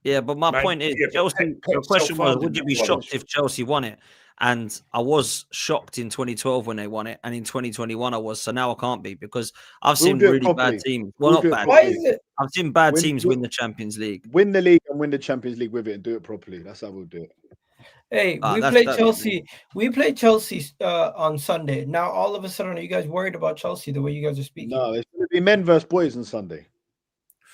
Yeah, but my Mate, point is, yeah, but Chelsea. Pep The question was, self-funded would you be that shocked one. if Chelsea won it? And I was shocked in 2012 when they won it, and in 2021 I was. So now I can't be because I've We'll seen do it really properly. bad teams. Well, We'll not do it bad. Why properly. is it? I've seen bad Win- teams win- win the Champions League. Win the league and win the Champions League with it and do it properly. That's how we'll do it. Hey, we that's- played that's- Chelsea. We played Chelsea on Sunday. Now all of a sudden, are you guys worried about Chelsea the way you guys are speaking? No, it's going to be men versus boys on Sunday.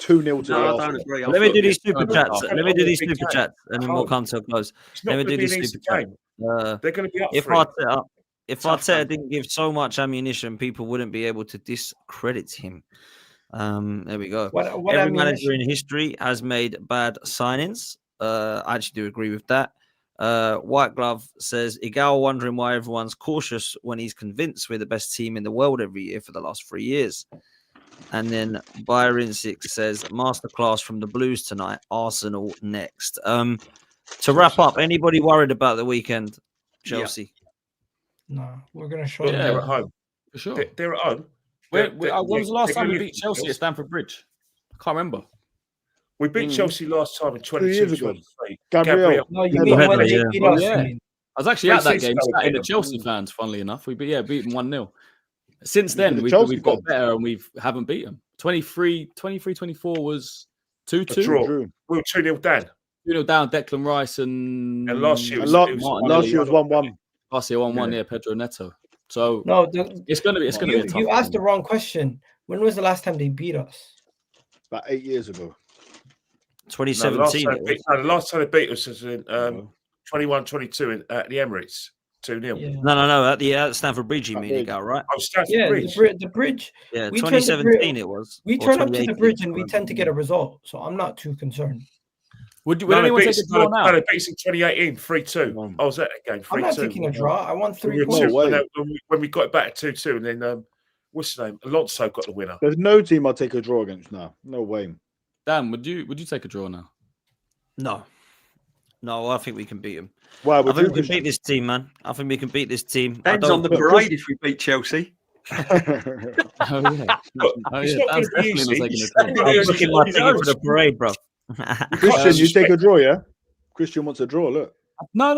2-0 to No, I Arsenal. don't agree. Let me do these super It's chats. not Let me do these gonna be super a chats, and then we'll come to a close. It's Let not me going do to be these an super easy chats. game. They're going to be up If for it. Tough Arteta game. didn't give so much ammunition, people wouldn't be able to discredit him. There we go. What Every manager ammunition? in history has made bad signings. I actually do agree with that. White Glove says, Igal wondering why everyone's cautious when he's convinced we're the best team in the world every year for the last 3 years. And then Byron 6 says, masterclass from the Blues tonight, Arsenal next. To wrap up, anybody worried about the weekend? Chelsea. No, we're gonna show They're them. at home. For sure. They're at home. When was the last time we beat Chelsea at Stamford Bridge? I can't remember. We beat Chelsea last time in 2 years ago. 22-23. Gabriel. No, you mean when they beat us? Yeah. you mean. I was actually at that 3-6 game, now, sat in the beat Chelsea them. fans, funnily enough. We beat them 1-0. Since Yeah, then, the we've Chelsea got fans. better and we haven't beat them. 23-24 was 2-2. A draw. Drew. We were 2-0 down. 2-0 down, Declan Rice and last year And was- last year was 1-1. Last year 1-1, yeah, Pedro Neto. So No, it's gonna be a tough you asked the game. wrong question. When was the last time they beat us? About 8 years ago. 2017. it was. the last time they beat us was in 21-22 at the Emirates. 2-0. Yeah, No. At the Stamford Bridge, you At mean, Bridge. Gal, right? Oh, Stamford yeah. Bridge. The bridge. Yeah, We turned the 2017 bridge- it was. We or turn up to the 2018, bridge and we I tend to get a result. So I'm not too concerned. Would No, anyone they take beat a us- draw no, now? they beat us in 2018, 3-2. I was at that game, 3-2. I'm not taking a draw. I want 3 We were points. No 2 way. when we got it back at 2-2, and then what's his name? Alonso got the winner. There's no team I'll take a draw against now. No way. Dan, would you take a draw now? No, I think we can beat them. Wow, I think we can beat this team, man. I think we can beat this team. Depends on the But parade if we beat Chelsea. Oh yeah. Look, Oh, it's yeah, not Dan's going to be definitely easy. not taking He's a draw. standing I'm there looking as my his ticket for own. the parade, bro. Christian, you take a suspect- draw, yeah? Christian wants a draw. Look. No.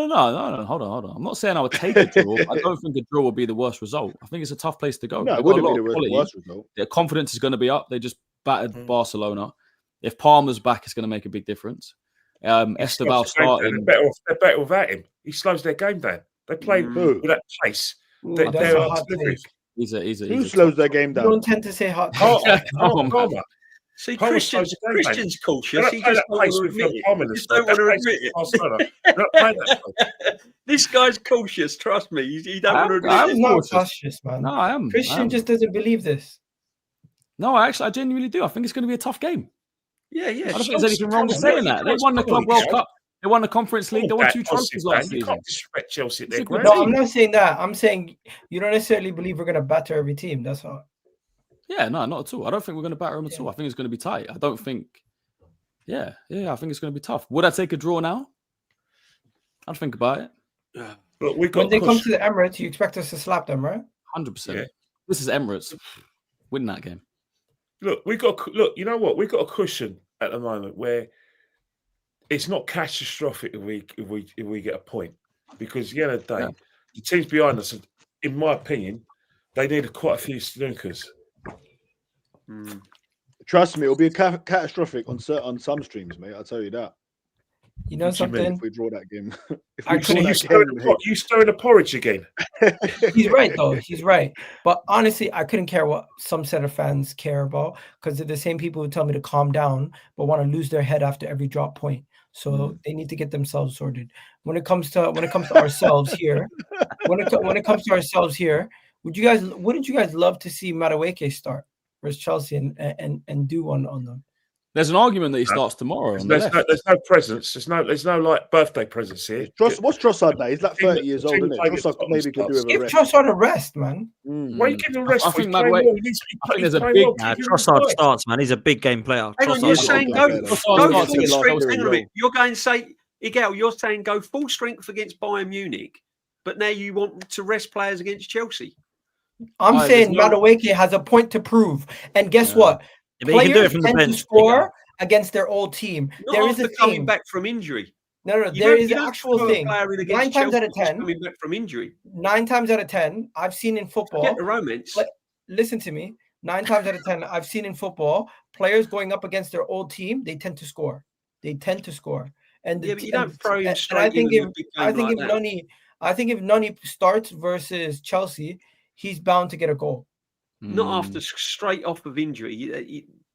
Hold on. I'm not saying I would take a draw. I don't think a draw would be the worst result. I think it's a tough place to go. No, They've it got a wouldn't lot be of the quality. worst result. Their confidence is going to be up. They just battered Barcelona. If Palmer's back, it's going to make a big difference. Esteval starting. They're better without him. He slows their game down. They play with that pace. They, That's they're a hot delivering. take. He's Who a slows tough- their game You down? don't tend to say hot Oh, takes. Palmer. See, Palmer Christian's slows the game, mate. cautious. They're He not playing just that don't pace want to with admit it. Palmer. He just don't want to admit it. Barcelona. They're not playing that pace. This guy's cautious. Trust me. He don't want to admit I'm it. I'm not cautious. cautious, man. No, I am. Christian just doesn't believe this. No, I genuinely do. I think it's going to be a tough game. Yeah. I don't think there's anything wrong with saying that. They won the Club World Cup. They won the Conference League. They won 2 trophies last You season. can't disrespect Chelsea at their It's a good ground. No, I'm not saying that. I'm saying you don't necessarily believe we're going to batter every team. That's all. Yeah, no, not at all. I don't think we're going to batter them at Yeah. all. I think it's going to be tight. I don't think. Yeah, I think it's going to be tough. Would I take a draw now? I'd think about it. Look, we've When got they come to the Emirates, you expect us to slap them, right? 100%. Yeah. This is Emirates. Win that game. Look, you know what? We've got a cushion at the moment where it's not catastrophic if we get a point. Because at the end of the day, the teams behind us, in my opinion, they need quite a few snookers. Trust me, it'll be catastrophic on some streams, mate. I'll tell you that. You know What do you mean something? if we draw that game. If I we draw couldn't- that You stirring the porridge again. game, He's right, though. He's right. But honestly, I couldn't care what some set of fans care about because they're the same people who tell me to calm down but want to lose their head after every drop point. So they need to get themselves sorted. When it comes to ourselves here, when it comes to ourselves here, wouldn't you guys love to see Madueke start versus Chelsea and do one on them? There's an argument that he starts tomorrow. On the left. There's no presents. There's no like birthday presents here. What's Trossard now? He's like Team 30 years old, team isn't it? playing against Trossard Tottenham maybe could do with a Give rest. Trossard a rest, man. Why are you giving him a rest? I for? think He's playing Madueke- well. I think there's a big- Trossard starts, man. He's a big game player. Hang on, Trossard you're starts. saying Trossard go starts full against strength. Chelsea. Hang on a minute. You're going to say, Igel, you're saying go full strength against Bayern Munich, but now you want to rest players against Chelsea. I'm There's saying no- Madueke has a point to prove. And guess what? Yeah, but he can do it Players from the tend to bench. score against their old team. Not There is after a coming thing. back from injury. No, You there don't- is you an don't actual throw a thing. player in against 9 times out of Chelsea just 10, coming back from injury. 9 times out of 10, I've seen in football. Get the romance. But listen to me. 9 times out of 10, I've seen in football players going up against their old team. They tend to score. And Yeah, but you don't throw him and straight I think in if a big I game think like if that. Nani starts versus Chelsea, he's bound to get a goal. Not after straight off of injury.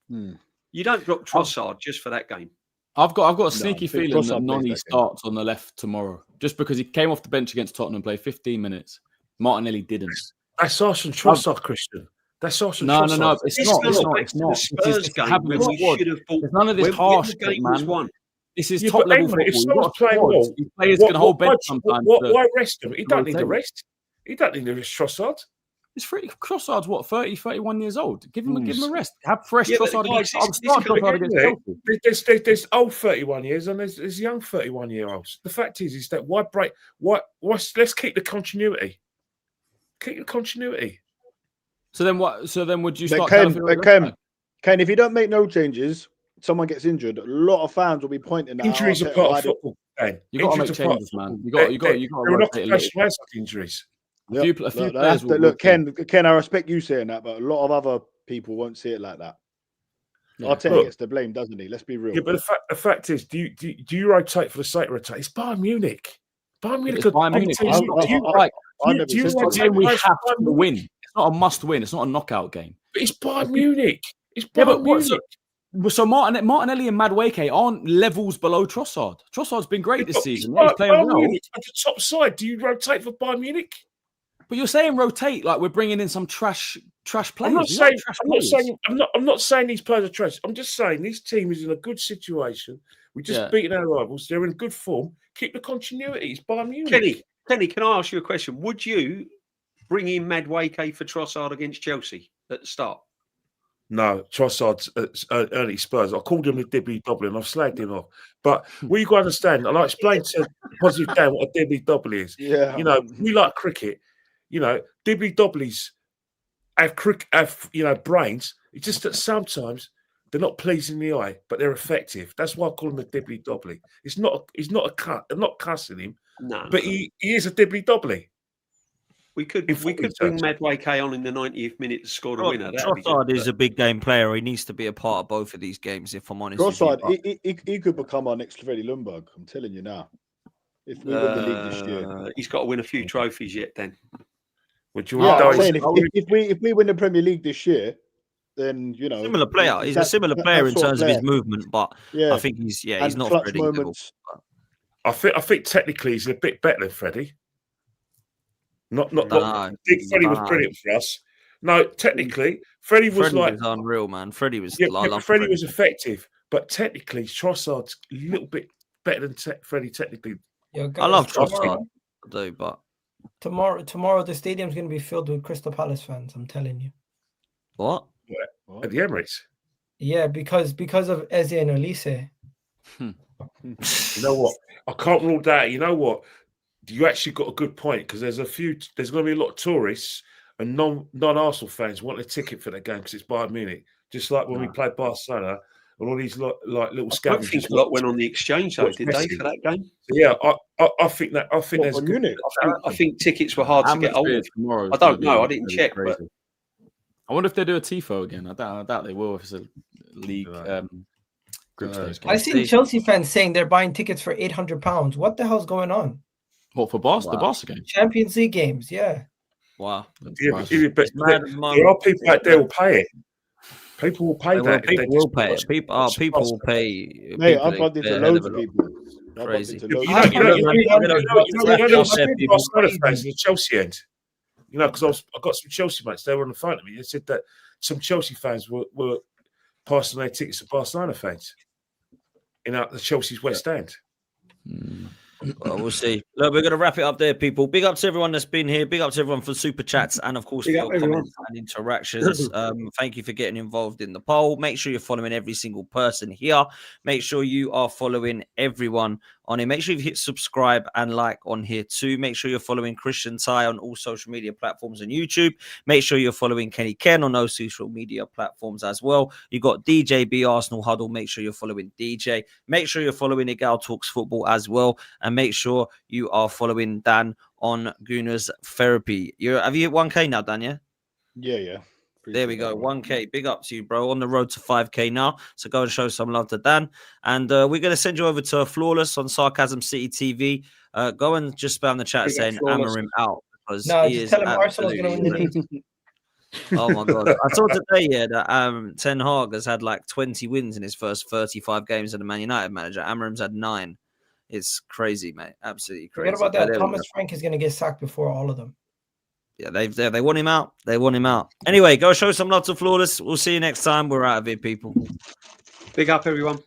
You don't drop Trossard just for that game. I've got a I sneaky think feeling Trossard that plays Noni that game. starts on the left tomorrow, just because he came off the bench against Tottenham, played 15 minutes. Martinelli didn't. That's Arsenal Trossard, Christian. That's Arsenal No, Trossard. no, no. It's This not. goes It's not. back It's to the not. It's Spurs just game having when a we squad. should have bought. There's none of this when harsh the shit, game was man. won. This is Yeah, top but level hang on, if football. You've someone's got playing squads. well, These players can hold bench sometimes. Why rest him? He don't need to rotate. rest. He don't need to rest Trossard. It's pretty. Trossard's what, 30, 31 years old. Give him a rest. Have fresh Yeah, but Trossard guys, against. this Trossard against Chelsea. There's old 31 years and there's young 31-year-olds. The fact is that why break? Let's keep the continuity. Keep the continuity. So then what? So then would you start? Ken, if you don't make no changes, someone gets injured. A lot of fans will be pointing at Injuries are part of football. You got to make changes, man. You got to rotate a little. Injuries. A few players look, Ken, I respect you saying that, but a lot of other people won't see it like that. Yeah. Arteta gets the blame, doesn't he? Let's be real. Yeah, but the fact is, do you rotate for the sake of rotate? It's Bayern Munich. Bayern Munich. It's Bayern Munich. It's a game we have to win. It's not a must-win. It's not a knockout game. But it's Bayern Munich. It's Bayern Munich. So Martinelli and Madueke aren't levels below Trossard. Trossard's been great this season. He's playing well. Munich, at the top side, do you rotate for Bayern Munich? But you're saying rotate like we're bringing in some trash players. I'm not saying these players are trash. I'm just saying this team is in a good situation. We just beaten our rivals. They're in good form. Keep the continuity. It's Bayern Munich. Kenny, can I ask you a question? Would you bring in Madueke for Trossard against Chelsea at the start? No, Trossard's early Spurs. I called him a dibbly dobbly and I've slagged him off. But what you got to understand, and I explained to Positive Dan what a dibbly dobbly is. Yeah. You know, we like cricket. You know, dibbly dobblies have brains. It's just that sometimes they're not pleasing the eye, but they're effective. That's why I call him a dibbly dobbly. He's not a cut. I'm not cussing him. No, but he is a dibbly dobbly. We could bring Madueke on in the 90th minute to score the winner. Trossard is a big game player. He needs to be a part of both of these games, if I'm honest. Trossard, he could become our next Freddie Ljungberg. I'm telling you now. If we win the league this year, he's got to win a few trophies yet. Then, if we win the Premier League this year, then you know, similar player. He's a similar player in terms of his movement, but I think he's not Freddie level. I think technically he's a bit better than Freddie. Freddie was brilliant for us. No, technically, Freddie was unreal, man. Freddie was. Freddie was effective, but technically, Trossard's a little bit better than Freddie. Technically, I love Trossard, but tomorrow the stadium's going to be filled with Crystal Palace fans. I'm telling you. What? At the Emirates? Yeah, because of Eze and Elise. You know what? I can't rule that. You know what? You actually got a good point because there's going to be a lot of tourists and non-Arsenal fans want a ticket for that game because it's Bayern Munich. Just like when we played Barcelona and all these like little scavengers. I think a lot went on the exchange though, did they, for that game? Yeah, I think there's Munich. I think tickets were hard to get hold of. I don't know. I didn't check, but I wonder if they do a TIFO again. I doubt they will if it's a league group stage game. I've seen Chelsea fans saying they're buying tickets for £800. What the hell's going on? What for Barca? The Barca game? Champions League games, yeah. Wow. But there are people out there who will pay it. People will pay that. People will pay it. People will pay. Mate, I've got into loads of people. Crazy. You know Barcelona fans in the Chelsea end. You know, because I got some Chelsea mates. They were on the phone to me. They said that some Chelsea fans were passing their tickets to Barcelona fans in the Chelsea's West End. Well, we'll see. Look, we're going to wrap it up there, people. Big up to everyone that's been here. Big up to everyone for super chats and, of course, for your comments and interactions. Thank you for getting involved in the poll. Make sure you're following every single person here. Make sure you are following everyone on here. Make sure you've hit subscribe and like on here too. Make sure you're following Christian Ty on all social media platforms and YouTube. Make sure you're following Kenny Ken on those social media platforms as well. You got DJ B Arsenal Huddle. Make sure you're following DJ. Make sure you're following Igal Talks Football as well. And make sure you are following Dan on Gunners Therapy. Have you hit 1K now, Dan? Yeah? Yeah. There we go. 1K. Big up to you, bro. On the road to 5K now. So go and show some love to Dan. And we're going to send you over to Flawless on Sarcasm City TV. Go and just spam the chat saying Amarim out. Because he is tell him Arsenal's going to win the league. Oh, my God. I saw today, that Ten Hag has had like 20 wins in his first 35 games as a Man United manager. Amarim's had 9. It's crazy, mate. Absolutely crazy. Forget about that. Thomas Frank is going to get sacked before all of them. Yeah, they want him out. They want him out. Anyway, go show some love to Flawless. We'll see you next time. We're out of here, people. Big up, everyone.